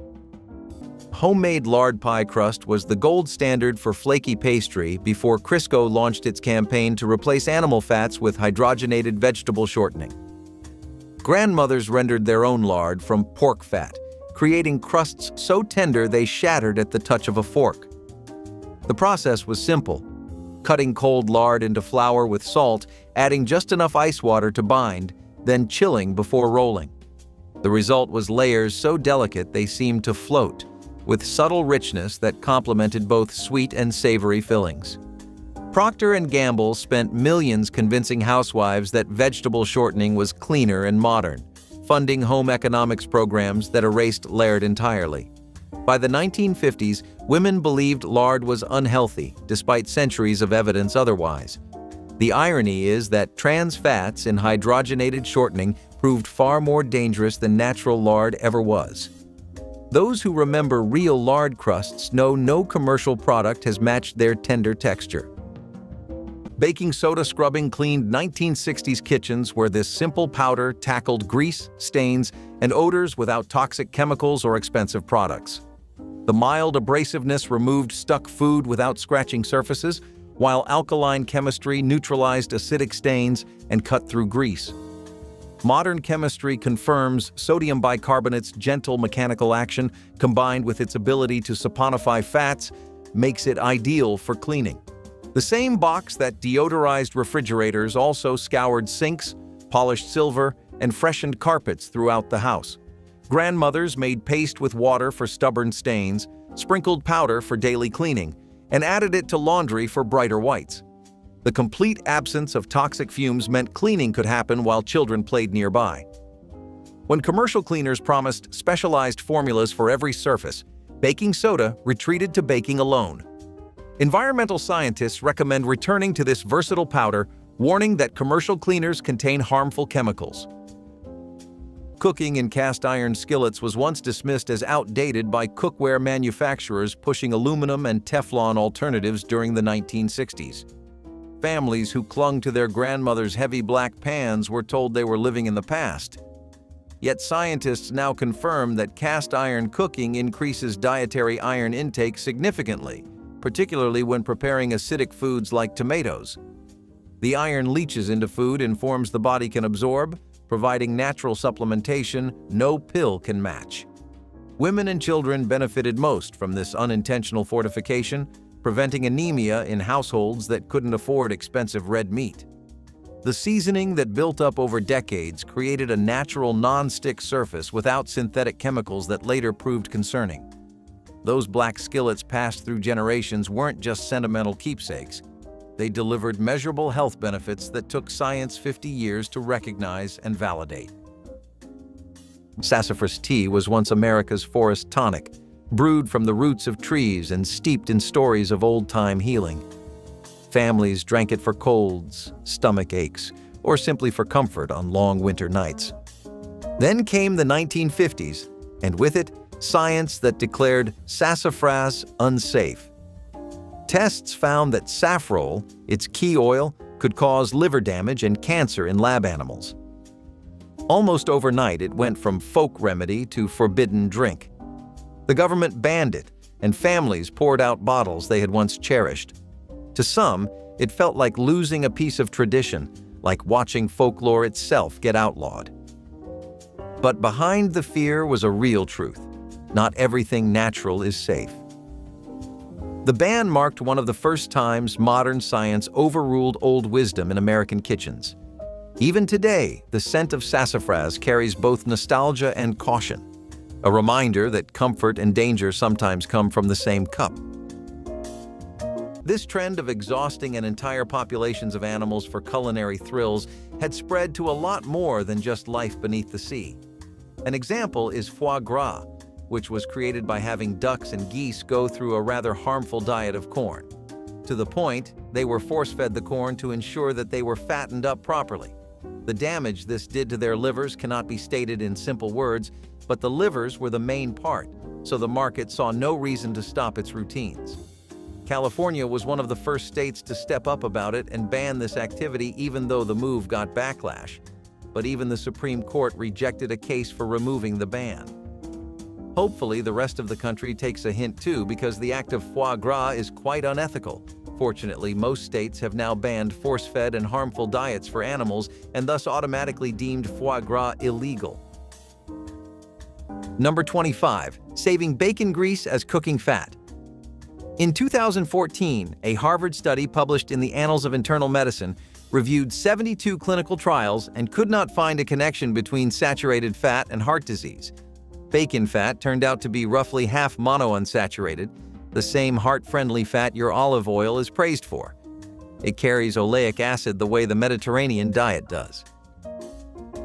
Homemade lard pie crust was the gold standard for flaky pastry before Crisco launched its campaign to replace animal fats with hydrogenated vegetable shortening. Grandmothers rendered their own lard from pork fat, creating crusts so tender they shattered at the touch of a fork. The process was simple: cutting cold lard into flour with salt, adding just enough ice water to bind, then chilling before rolling. The result was layers so delicate they seemed to float, with subtle richness that complemented both sweet and savory fillings. Procter & Gamble spent millions convincing housewives that vegetable shortening was cleaner and modern, funding home economics programs that erased lard entirely. By the 1950s, women believed lard was unhealthy, despite centuries of evidence otherwise. The irony is that trans fats in hydrogenated shortening proved far more dangerous than natural lard ever was. Those who remember real lard crusts know no commercial product has matched their tender texture. Baking soda scrubbing cleaned 1960s kitchens where this simple powder tackled grease, stains, and odors without toxic chemicals or expensive products. The mild abrasiveness removed stuck food without scratching surfaces, while alkaline chemistry neutralized acidic stains and cut through grease. Modern chemistry confirms sodium bicarbonate's gentle mechanical action, combined with its ability to saponify fats, makes it ideal for cleaning. The same box that deodorized refrigerators also scoured sinks, polished silver, and freshened carpets throughout the house. Grandmothers made paste with water for stubborn stains, sprinkled powder for daily cleaning, and added it to laundry for brighter whites. The complete absence of toxic fumes meant cleaning could happen while children played nearby. When commercial cleaners promised specialized formulas for every surface, Baking soda retreated to baking alone. Environmental scientists recommend returning to this versatile powder, warning that commercial cleaners contain harmful chemicals. Cooking in cast iron skillets was once dismissed as outdated by cookware manufacturers pushing aluminum and Teflon alternatives during the 1960s. Families who clung to their grandmother's heavy black pans were told they were living in the past. Yet scientists now confirm that cast iron cooking increases dietary iron intake significantly, particularly when preparing acidic foods like tomatoes. The iron leaches into food in forms the body can absorb, providing natural supplementation no pill can match. Women and children benefited most from this unintentional fortification, preventing anemia in households that couldn't afford expensive red meat. The seasoning that built up over decades created a natural non-stick surface without synthetic chemicals that later proved concerning. Those black skillets passed through generations weren't just sentimental keepsakes. They delivered measurable health benefits that took science 50 years to recognize and validate. Sassifras tea was once America's forest tonic, brewed from the roots of trees and steeped in stories of old-time healing. Families drank it for colds, stomach aches, or simply for comfort on long winter nights. Then came the 1950s, and with it, science that declared sassafras unsafe. Tests found that saffrole, its key oil, could cause liver damage and cancer in lab animals. Almost overnight, it went from folk remedy to forbidden drink. The government banned it, and families poured out bottles they had once cherished. To some, it felt like losing a piece of tradition, like watching folklore itself get outlawed. But behind the fear was a real truth. Not everything natural is safe. The ban marked one of the first times modern science overruled old wisdom in American kitchens. Even today, the scent of sassafras carries both nostalgia and caution, a reminder that comfort and danger sometimes come from the same cup. This trend of exhausting an entire populations of animals for culinary thrills had spread to a lot more than just life beneath the sea. An example is foie gras, which was created by having ducks and geese go through a rather harmful diet of corn. To the point, they were force-fed the corn to ensure that they were fattened up properly. The damage this did to their livers cannot be stated in simple words, but the livers were the main part, so the market saw no reason to stop its routines. California was one of the first states to step up about it and ban this activity, even though the move got backlash. But even the Supreme Court rejected a case for removing the ban. Hopefully, the rest of the country takes a hint too, because the act of foie gras is quite unethical. Fortunately, most states have now banned force-fed and harmful diets for animals and thus automatically deemed foie gras illegal. Number 25. Saving bacon grease as cooking fat. In 2014, a Harvard study published in the Annals of Internal Medicine reviewed 72 clinical trials and could not find a connection between saturated fat and heart disease. Bacon fat turned out to be roughly half monounsaturated, the same heart-friendly fat your olive oil is praised for. It carries oleic acid the way the Mediterranean diet does.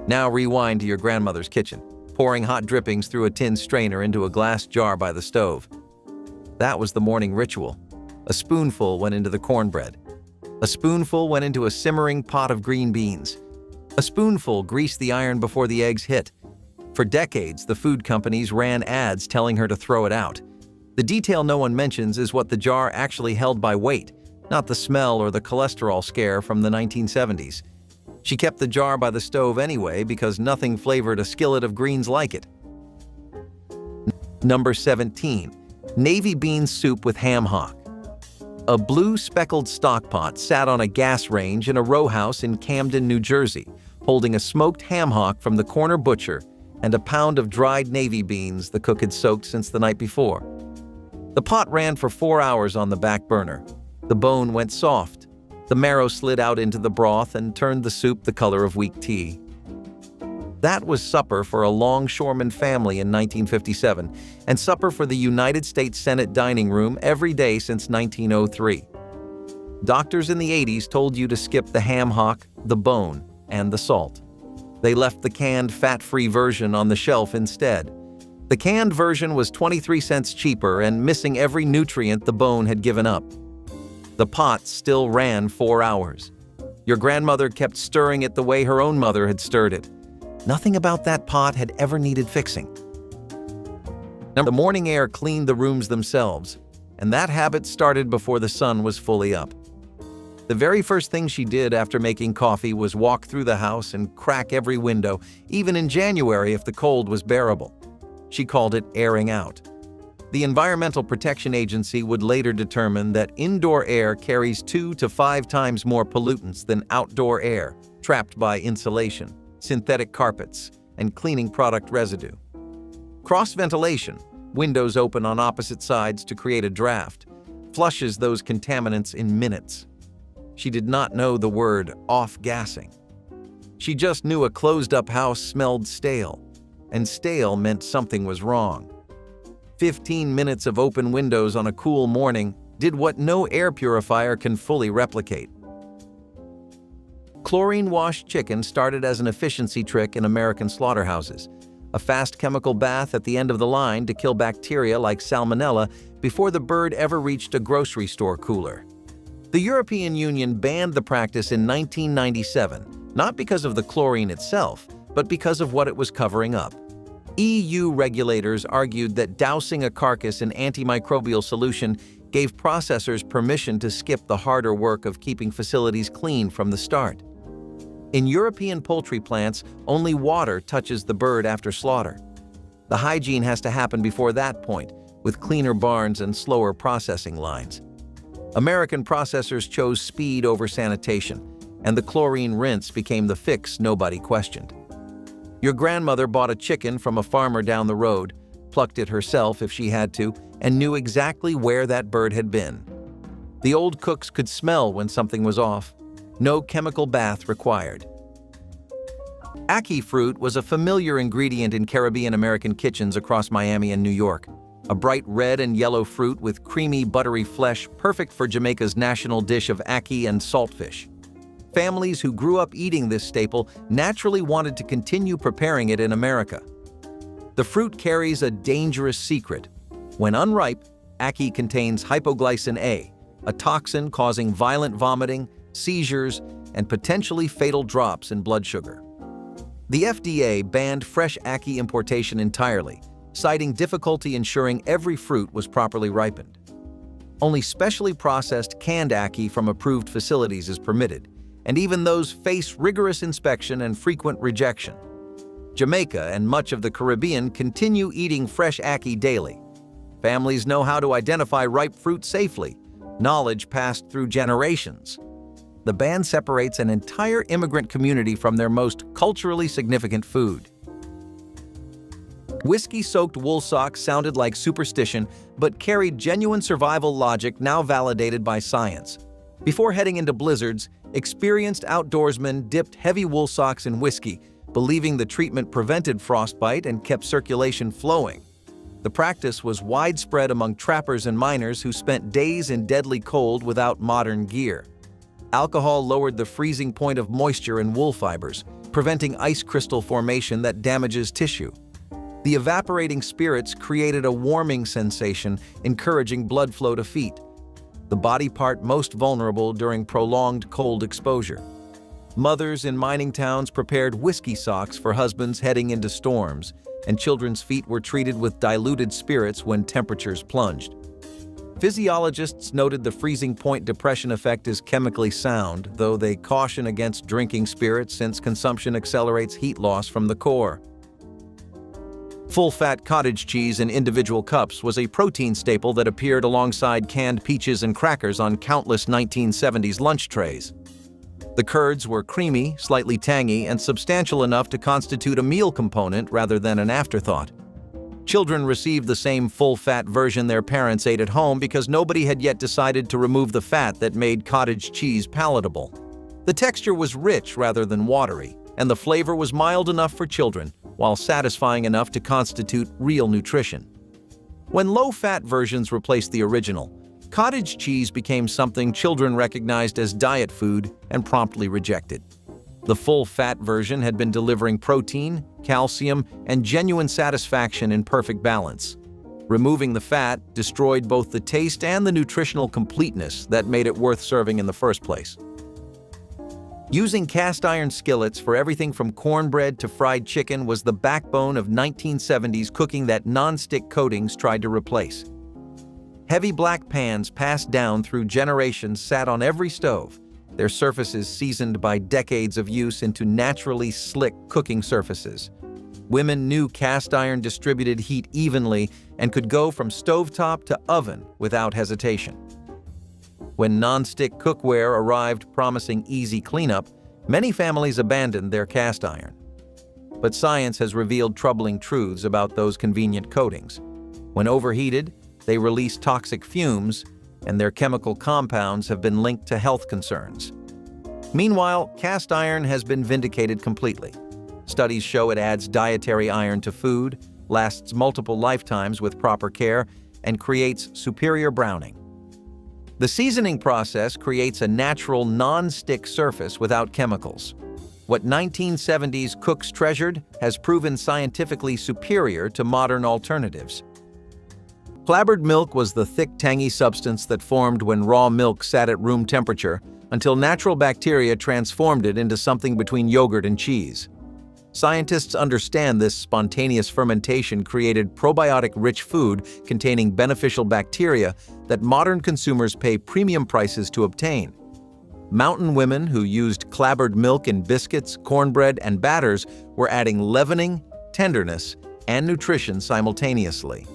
Now rewind to your grandmother's kitchen, pouring hot drippings through a tin strainer into a glass jar by the stove. That was the morning ritual. A spoonful went into the cornbread. A spoonful went into a simmering pot of green beans. A spoonful greased the iron before the eggs hit. For decades, the food companies ran ads telling her to throw it out. The detail no one mentions is what the jar actually held by weight, not the smell or the cholesterol scare from the 1970s. She kept the jar by the stove anyway because nothing flavored a skillet of greens like it. Number 17. Navy bean soup with ham hock. A blue speckled stockpot sat on a gas range in a row house in Camden, New Jersey, holding a smoked ham hock from the corner butcher and a pound of dried navy beans the cook had soaked since the night before. The pot ran for 4 hours on the back burner. The bone went soft. The marrow slid out into the broth and turned the soup the color of weak tea. That was supper for a longshoreman family in 1957, and supper for the United States Senate dining room every day since 1903. Doctors in the 80s told you to skip the ham hock, the bone, and the salt. They left the canned, fat-free version on the shelf instead. The canned version was 23 cents cheaper and missing every nutrient the bone had given up. The pot still ran 4 hours. Your grandmother kept stirring it the way her own mother had stirred it. Nothing about that pot had ever needed fixing. The morning air cleaned the rooms themselves, and that habit started before the sun was fully up. The very first thing she did after making coffee was walk through the house and crack every window, even in January if the cold was bearable. She called it airing out. The Environmental Protection Agency would later determine that indoor air carries 2 to 5 times more pollutants than outdoor air, trapped by insulation, synthetic carpets, and cleaning product residue. Cross-ventilation, windows open on opposite sides to create a draft, flushes those contaminants in minutes. She did not know the word off-gassing. She just knew a closed-up house smelled stale, and stale meant something was wrong. 15 minutes of open windows on a cool morning did what no air purifier can fully replicate. Chlorine-washed chicken started as an efficiency trick in American slaughterhouses, a fast chemical bath at the end of the line to kill bacteria like salmonella before the bird ever reached a grocery store cooler. The European Union banned the practice in 1997, not because of the chlorine itself, but because of what it was covering up. EU regulators argued that dousing a carcass in antimicrobial solution gave processors permission to skip the harder work of keeping facilities clean from the start. In European poultry plants, only water touches the bird after slaughter. The hygiene has to happen before that point, with cleaner barns and slower processing lines. American processors chose speed over sanitation, and the chlorine rinse became the fix nobody questioned. Your grandmother bought a chicken from a farmer down the road, plucked it herself if she had to, and knew exactly where that bird had been. The old cooks could smell when something was off. No chemical bath required. Ackee fruit was a familiar ingredient in Caribbean American kitchens across Miami and New York. A bright red and yellow fruit with creamy, buttery flesh, perfect for Jamaica's national dish of ackee and saltfish. Families who grew up eating this staple naturally wanted to continue preparing it in America. The fruit carries a dangerous secret. When unripe, ackee contains hypoglycin A, a toxin causing violent vomiting, seizures, and potentially fatal drops in blood sugar. The FDA banned fresh ackee importation entirely, citing difficulty ensuring every fruit was properly ripened. Only specially processed canned ackee from approved facilities is permitted, and even those face rigorous inspection and frequent rejection. Jamaica and much of the Caribbean continue eating fresh ackee daily. Families know how to identify ripe fruit safely, knowledge passed through generations. The ban separates an entire immigrant community from their most culturally significant food. Whiskey-soaked wool socks sounded like superstition, but carried genuine survival logic now validated by science. Before heading into blizzards, experienced outdoorsmen dipped heavy wool socks in whiskey, believing the treatment prevented frostbite and kept circulation flowing. The practice was widespread among trappers and miners who spent days in deadly cold without modern gear. Alcohol lowered the freezing point of moisture in wool fibers, preventing ice crystal formation that damages tissue. The evaporating spirits created a warming sensation, encouraging blood flow to feet, the body part most vulnerable during prolonged cold exposure. Mothers in mining towns prepared whiskey socks for husbands heading into storms, and children's feet were treated with diluted spirits when temperatures plunged. Physiologists noted the freezing point depression effect is chemically sound, though they caution against drinking spirits since consumption accelerates heat loss from the core. Full-fat cottage cheese in individual cups was a protein staple that appeared alongside canned peaches and crackers on countless 1970s lunch trays. The curds were creamy, slightly tangy, and substantial enough to constitute a meal component rather than an afterthought. Children received the same full-fat version their parents ate at home because nobody had yet decided to remove the fat that made cottage cheese palatable. The texture was rich rather than watery, and the flavor was mild enough for children, while satisfying enough to constitute real nutrition. When low-fat versions replaced the original, cottage cheese became something children recognized as diet food and promptly rejected. The full-fat version had been delivering protein, calcium, and genuine satisfaction in perfect balance. Removing the fat destroyed both the taste and the nutritional completeness that made it worth serving in the first place. Using cast iron skillets for everything from cornbread to fried chicken was the backbone of 1970s cooking that non-stick coatings tried to replace. Heavy black pans passed down through generations sat on every stove, their surfaces seasoned by decades of use into naturally slick cooking surfaces. Women knew cast iron distributed heat evenly and could go from stovetop to oven without hesitation. When non-stick cookware arrived promising easy cleanup, many families abandoned their cast iron. But science has revealed troubling truths about those convenient coatings. When overheated, they release toxic fumes, and their chemical compounds have been linked to health concerns. Meanwhile, cast iron has been vindicated completely. Studies show it adds dietary iron to food, lasts multiple lifetimes with proper care, and creates superior browning. The seasoning process creates a natural non-stick surface without chemicals. What 1970s cooks treasured has proven scientifically superior to modern alternatives. Clabbered milk was the thick, tangy substance that formed when raw milk sat at room temperature until natural bacteria transformed it into something between yogurt and cheese. Scientists understand this spontaneous fermentation created probiotic-rich food containing beneficial bacteria that modern consumers pay premium prices to obtain. Mountain women who used clabbered milk in biscuits, cornbread, and batters were adding leavening, tenderness, and nutrition simultaneously.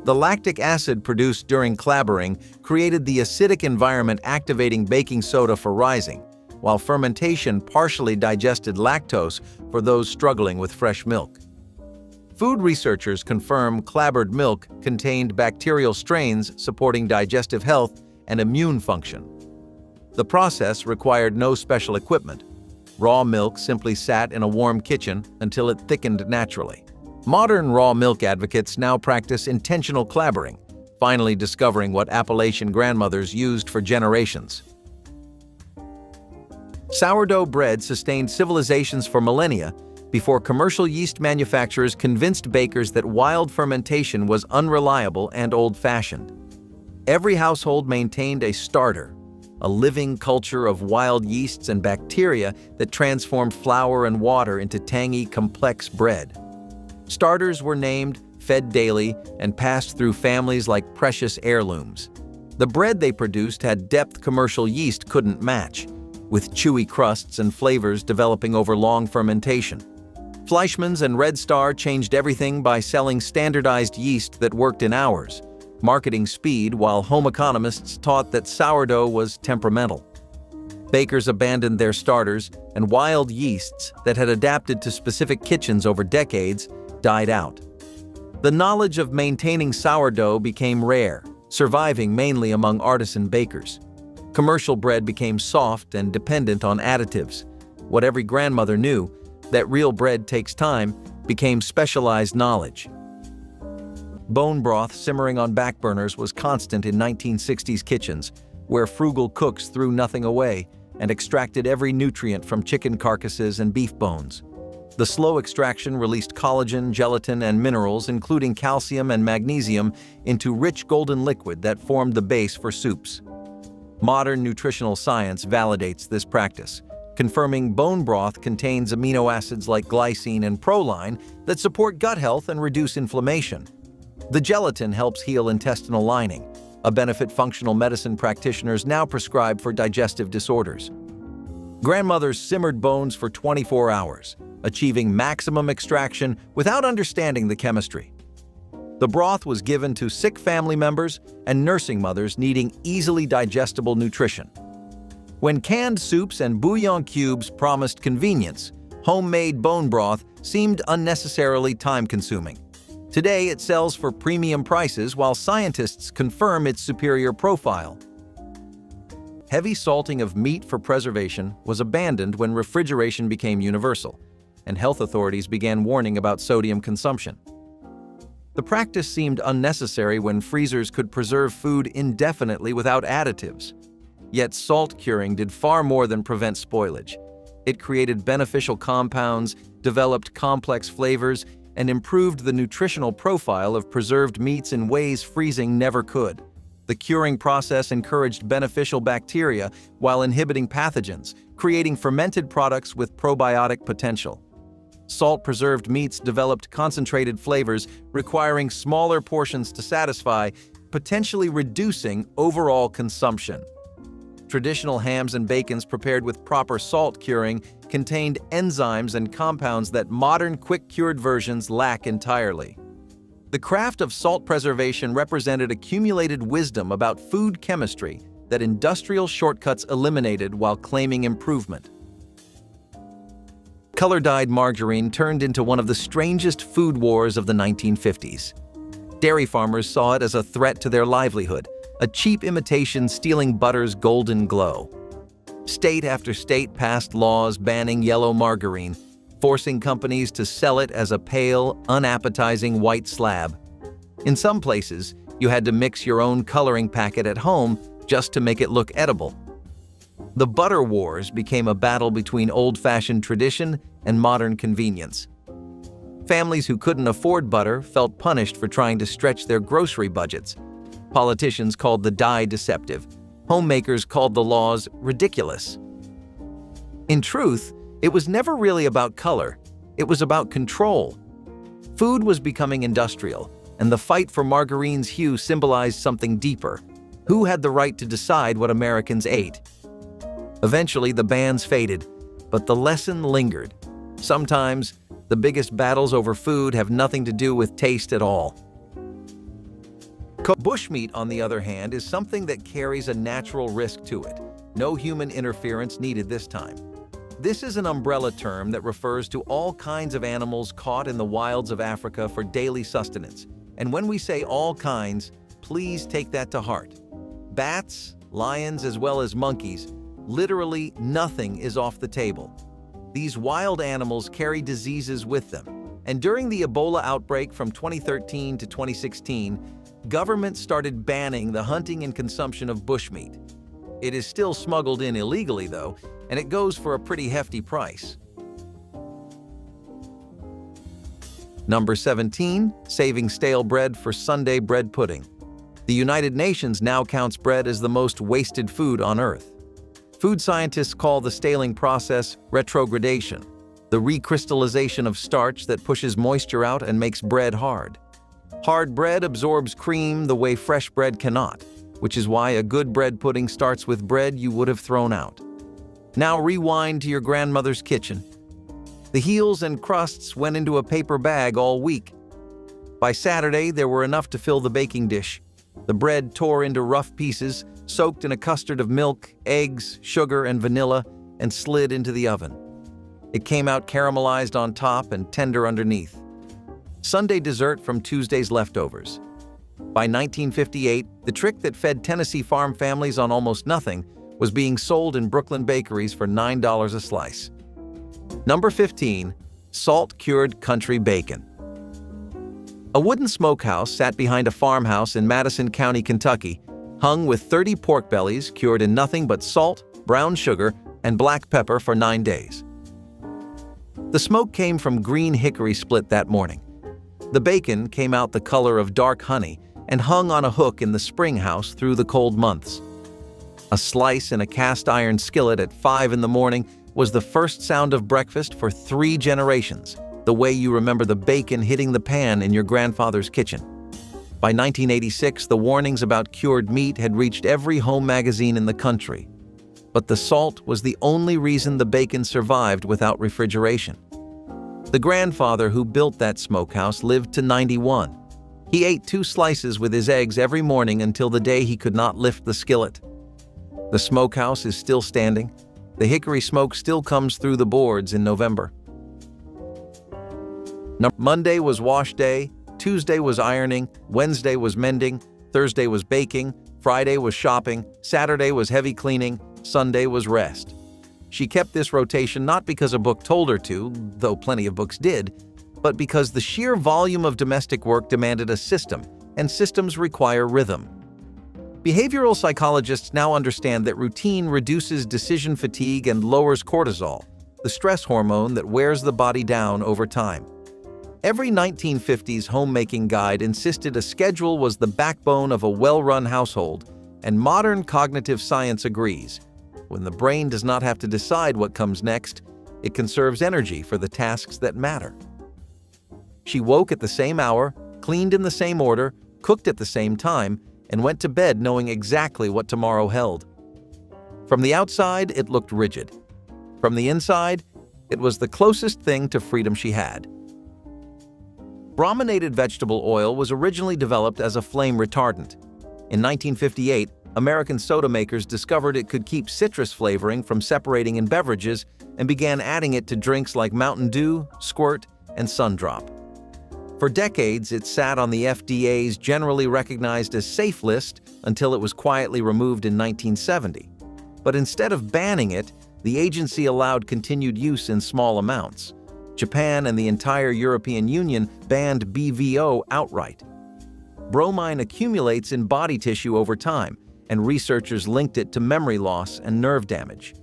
The lactic acid produced during clabbering created the acidic environment activating baking soda for rising, while fermentation partially digested lactose for those struggling with fresh milk. Food researchers confirm clabbered milk contained bacterial strains supporting digestive health and immune function. The process required no special equipment. Raw milk simply sat in a warm kitchen until it thickened naturally. Modern raw milk advocates now practice intentional clabbering, finally discovering what Appalachian grandmothers used for generations. Sourdough bread sustained civilizations for millennia before commercial yeast manufacturers convinced bakers that wild fermentation was unreliable and old-fashioned. Every household maintained a starter, a living culture of wild yeasts and bacteria that transformed flour and water into tangy, complex bread. Starters were named, fed daily, and passed through families like precious heirlooms. The bread they produced had depth commercial yeast couldn't match, with chewy crusts and flavors developing over long fermentation. Fleischmann's and Red Star changed everything by selling standardized yeast that worked in hours, marketing speed while home economists taught that sourdough was temperamental. Bakers abandoned their starters, and wild yeasts that had adapted to specific kitchens over decades died out. The knowledge of maintaining sourdough became rare, surviving mainly among artisan bakers. Commercial bread became soft and dependent on additives. What every grandmother knew, that real bread takes time, became specialized knowledge. Bone broth simmering on back burners was constant in 1960s kitchens, where frugal cooks threw nothing away and extracted every nutrient from chicken carcasses and beef bones. The slow extraction released collagen, gelatin, and minerals, including calcium and magnesium, into rich golden liquid that formed the base for soups. Modern nutritional science validates this practice, confirming bone broth contains amino acids like glycine and proline that support gut health and reduce inflammation. The gelatin helps heal intestinal lining, a benefit functional medicine practitioners now prescribe for digestive disorders. Grandmothers simmered bones for 24 hours, achieving maximum extraction without understanding the chemistry. The broth was given to sick family members and nursing mothers needing easily digestible nutrition. When canned soups and bouillon cubes promised convenience, homemade bone broth seemed unnecessarily time-consuming. Today, it sells for premium prices while scientists confirm its superior profile. Heavy salting of meat for preservation was abandoned when refrigeration became universal, and health authorities began warning about sodium consumption. The practice seemed unnecessary when freezers could preserve food indefinitely without additives. Yet salt curing did far more than prevent spoilage. It created beneficial compounds, developed complex flavors, and improved the nutritional profile of preserved meats in ways freezing never could. The curing process encouraged beneficial bacteria while inhibiting pathogens, creating fermented products with probiotic potential. Salt-preserved meats developed concentrated flavors, requiring smaller portions to satisfy, potentially reducing overall consumption. Traditional hams and bacons prepared with proper salt curing contained enzymes and compounds that modern quick-cured versions lack entirely. The craft of salt preservation represented accumulated wisdom about food chemistry that industrial shortcuts eliminated while claiming improvement. Color-dyed margarine turned into one of the strangest food wars of the 1950s. Dairy farmers saw it as a threat to their livelihood, a cheap imitation stealing butter's golden glow. State after state passed laws banning yellow margarine, forcing companies to sell it as a pale, unappetizing white slab. In some places, you had to mix your own coloring packet at home just to make it look edible. The butter wars became a battle between old-fashioned tradition and modern convenience. Families who couldn't afford butter felt punished for trying to stretch their grocery budgets. Politicians called the dye deceptive. Homemakers called the laws ridiculous. In truth, it was never really about color. It was about control. Food was becoming industrial, and the fight for margarine's hue symbolized something deeper. Who had the right to decide what Americans ate? Eventually, the bans faded, but the lesson lingered. Sometimes, the biggest battles over food have nothing to do with taste at all. Bushmeat, on the other hand, is something that carries a natural risk to it. No human interference needed this time. This is an umbrella term that refers to all kinds of animals caught in the wilds of Africa for daily sustenance. And when we say all kinds, please take that to heart. Bats, lions, as well as monkeys, literally nothing is off the table. These wild animals carry diseases with them. And during the Ebola outbreak from 2013 to 2016, governments started banning the hunting and consumption of bushmeat. It is still smuggled in illegally, though, and it goes for a pretty hefty price. Number 17, saving stale bread for Sunday bread pudding. The United Nations now counts bread as the most wasted food on Earth. Food scientists call the staling process retrogradation, the recrystallization of starch that pushes moisture out and makes bread hard. Hard bread absorbs cream the way fresh bread cannot, which is why a good bread pudding starts with bread you would have thrown out. Now rewind to your grandmother's kitchen. The heels and crusts went into a paper bag all week. By Saturday, there were enough to fill the baking dish. The bread tore into rough pieces, soaked in a custard of milk, eggs, sugar, and vanilla, and slid into the oven. It came out caramelized on top and tender underneath. Sunday dessert from Tuesday's leftovers. By 1958, the trick that fed Tennessee farm families on almost nothing was being sold in Brooklyn bakeries for $9 a slice. Number 15, salt-cured country bacon. A wooden smokehouse sat behind a farmhouse in Madison County, Kentucky, hung with 30 pork bellies cured in nothing but salt, brown sugar, and black pepper for 9 days. The smoke came from green hickory split that morning. The bacon came out the color of dark honey and hung on a hook in the spring house through the cold months. A slice in a cast-iron skillet at 5 in the morning was the first sound of breakfast for 3 generations, the way you remember the bacon hitting the pan in your grandfather's kitchen. By 1986, the warnings about cured meat had reached every home magazine in the country. But the salt was the only reason the bacon survived without refrigeration. The grandfather who built that smokehouse lived to 91. He ate 2 slices with his eggs every morning until the day he could not lift the skillet. The smokehouse is still standing. The hickory smoke still comes through the boards in November. Monday was wash day, Tuesday was ironing, Wednesday was mending, Thursday was baking, Friday was shopping, Saturday was heavy cleaning, Sunday was rest. She kept this rotation not because a book told her to, though plenty of books did, but because the sheer volume of domestic work demanded a system, and systems require rhythm. Behavioral psychologists now understand that routine reduces decision fatigue and lowers cortisol, the stress hormone that wears the body down over time. Every 1950s homemaking guide insisted a schedule was the backbone of a well-run household, and modern cognitive science agrees. When the brain does not have to decide what comes next, it conserves energy for the tasks that matter. She woke at the same hour, cleaned in the same order, cooked at the same time, and went to bed knowing exactly what tomorrow held. From the outside, it looked rigid. From the inside, it was the closest thing to freedom she had. Brominated vegetable oil was originally developed as a flame retardant. In 1958, American soda makers discovered it could keep citrus flavoring from separating in beverages and began adding it to drinks like Mountain Dew, Squirt, and Sundrop. For decades, it sat on the FDA's generally recognized as safe list until it was quietly removed in 1970. But instead of banning it, the agency allowed continued use in small amounts. Japan and the entire European Union banned BVO outright. Bromine accumulates in body tissue over time, and researchers linked it to memory loss and nerve damage.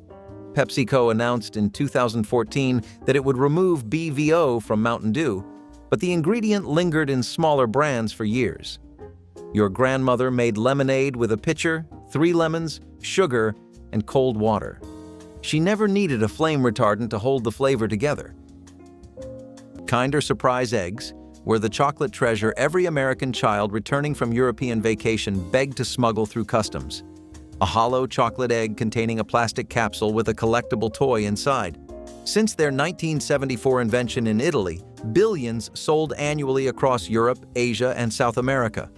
PepsiCo announced in 2014 that it would remove BVO from Mountain Dew, but the ingredient lingered in smaller brands for years. Your grandmother made lemonade with a pitcher, 3 lemons, sugar, and cold water. She never needed a flame retardant to hold the flavor together. Kinder Surprise eggs were the chocolate treasure every American child returning from European vacation begged to smuggle through customs. A hollow chocolate egg containing a plastic capsule with a collectible toy inside. Since their 1974 invention in Italy, billions sold annually across Europe, Asia, and South America.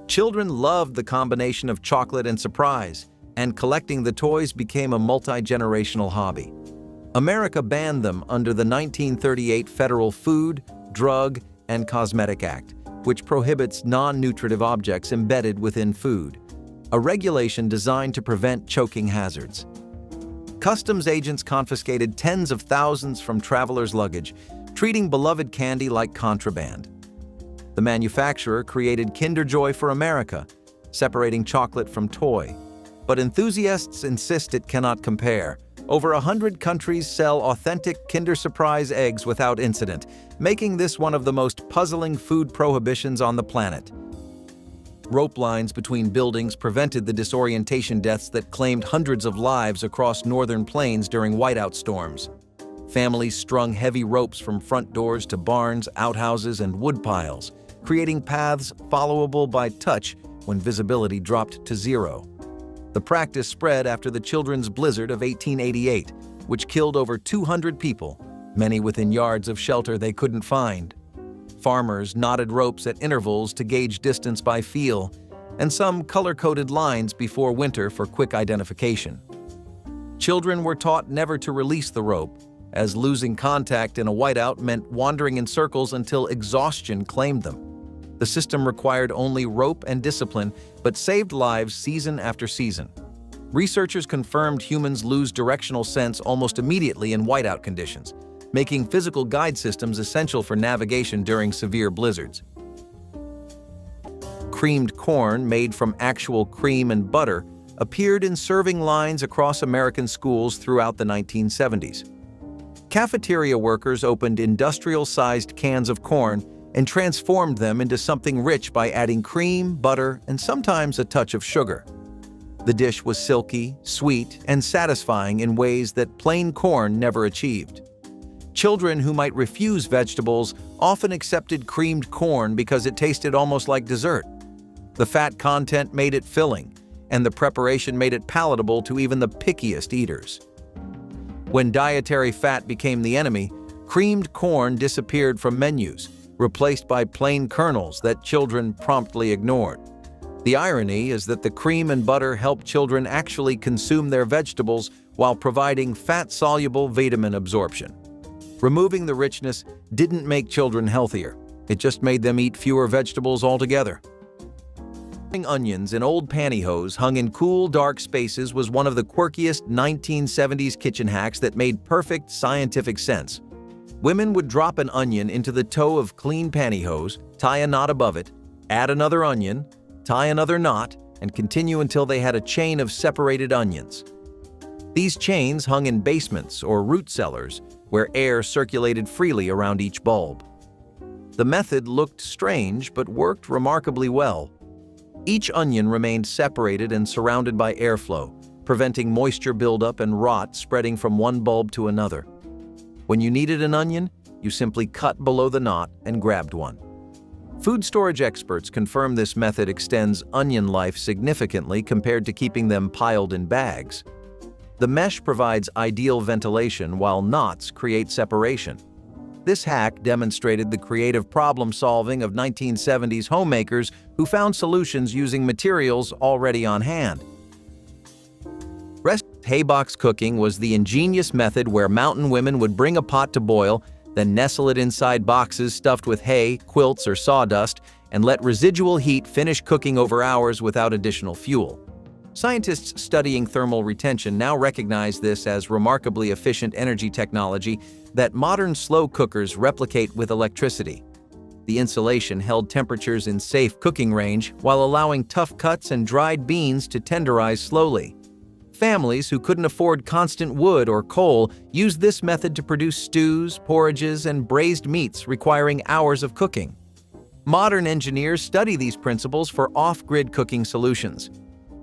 Children loved the combination of chocolate and surprise, and collecting the toys became a multi-generational hobby. America banned them under the 1938 Federal Food, Drug, and Cosmetic Act, which prohibits non-nutritive objects embedded within food, a regulation designed to prevent choking hazards. Customs agents confiscated tens of thousands from travelers' luggage, treating beloved candy like contraband. The manufacturer created Kinder Joy for America, separating chocolate from toy. But enthusiasts insist it cannot compare. Over 100 countries sell authentic Kinder Surprise eggs without incident, making this one of the most puzzling food prohibitions on the planet. Rope lines between buildings prevented the disorientation deaths that claimed hundreds of lives across northern plains during whiteout storms. Families strung heavy ropes from front doors to barns, outhouses, and wood piles, creating paths followable by touch when visibility dropped to zero. The practice spread after the Children's Blizzard of 1888, which killed over 200 people, many within yards of shelter they couldn't find. Farmers knotted ropes at intervals to gauge distance by feel, and some color-coded lines before winter for quick identification. Children were taught never to release the rope, as losing contact in a whiteout meant wandering in circles until exhaustion claimed them. The system required only rope and discipline, but saved lives season after season. Researchers confirmed humans lose directional sense almost immediately in whiteout conditions, making physical guide systems essential for navigation during severe blizzards. Creamed corn made from actual cream and butter appeared in serving lines across American schools throughout the 1970s. Cafeteria workers opened industrial-sized cans of corn and transformed them into something rich by adding cream, butter, and sometimes a touch of sugar. The dish was silky, sweet, and satisfying in ways that plain corn never achieved. Children who might refuse vegetables often accepted creamed corn because it tasted almost like dessert. The fat content made it filling, and the preparation made it palatable to even the pickiest eaters. When dietary fat became the enemy, creamed corn disappeared from menus, replaced by plain kernels that children promptly ignored. The irony is that the cream and butter help children actually consume their vegetables while providing fat-soluble vitamin absorption. Removing the richness didn't make children healthier, it just made them eat fewer vegetables altogether. Onions in old pantyhose hung in cool, dark spaces was one of the quirkiest 1970s kitchen hacks that made perfect scientific sense. Women would drop an onion into the toe of clean pantyhose, tie a knot above it, add another onion, tie another knot, and continue until they had a chain of separated onions. These chains hung in basements or root cellars, where air circulated freely around each bulb. The method looked strange but worked remarkably well. Each onion remained separated and surrounded by airflow, preventing moisture buildup and rot spreading from one bulb to another. When you needed an onion, you simply cut below the knot and grabbed one. Food storage experts confirm this method extends onion life significantly compared to keeping them piled in bags. The mesh provides ideal ventilation while knots create separation. This hack demonstrated the creative problem-solving of 1970s homemakers who found solutions using materials already on hand. Haybox cooking was the ingenious method where mountain women would bring a pot to boil, then nestle it inside boxes stuffed with hay, quilts, or sawdust, and let residual heat finish cooking over hours without additional fuel. Scientists studying thermal retention now recognize this as remarkably efficient energy technology that modern slow cookers replicate with electricity. The insulation held temperatures in safe cooking range while allowing tough cuts and dried beans to tenderize slowly. Families who couldn't afford constant wood or coal used this method to produce stews, porridges, and braised meats requiring hours of cooking. Modern engineers study these principles for off-grid cooking solutions.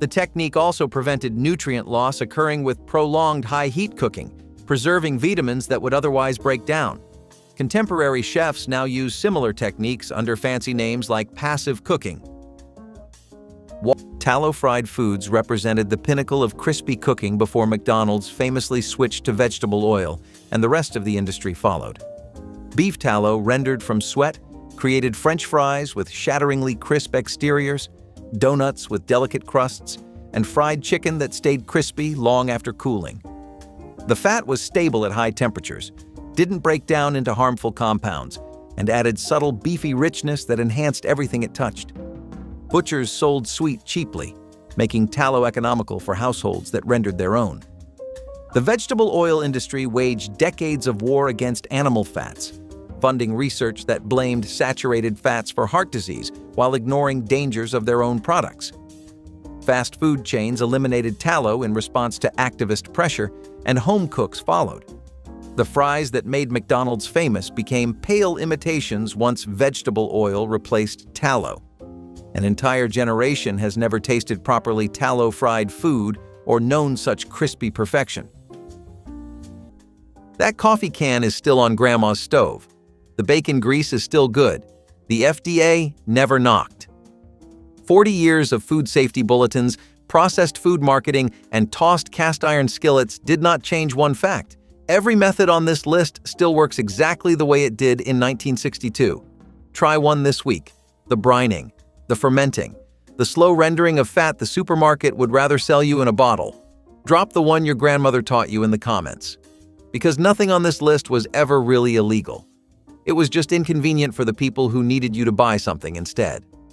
The technique also prevented nutrient loss occurring with prolonged high-heat cooking, preserving vitamins that would otherwise break down. Contemporary chefs now use similar techniques under fancy names like passive cooking. Tallow-fried foods represented the pinnacle of crispy cooking before McDonald's famously switched to vegetable oil, and the rest of the industry followed. Beef tallow rendered from sweat created French fries with shatteringly crisp exteriors, donuts with delicate crusts, and fried chicken that stayed crispy long after cooling. The fat was stable at high temperatures, didn't break down into harmful compounds, and added subtle beefy richness that enhanced everything it touched. Butchers sold sweet cheaply, making tallow economical for households that rendered their own. The vegetable oil industry waged decades of war against animal fats, funding research that blamed saturated fats for heart disease while ignoring dangers of their own products. Fast food chains eliminated tallow in response to activist pressure, and home cooks followed. The fries that made McDonald's famous became pale imitations once vegetable oil replaced tallow. An entire generation has never tasted properly tallow-fried food or known such crispy perfection. That coffee can is still on Grandma's stove. The bacon grease is still good. The FDA never knocked. 40 years of food safety bulletins, processed food marketing, and tossed cast-iron skillets did not change one fact. Every method on this list still works exactly the way it did in 1962. Try one this week: the brining, the fermenting, the slow rendering of fat the supermarket would rather sell you in a bottle. Drop the one your grandmother taught you in the comments. Because nothing on this list was ever really illegal. It was just inconvenient for the people who needed you to buy something instead.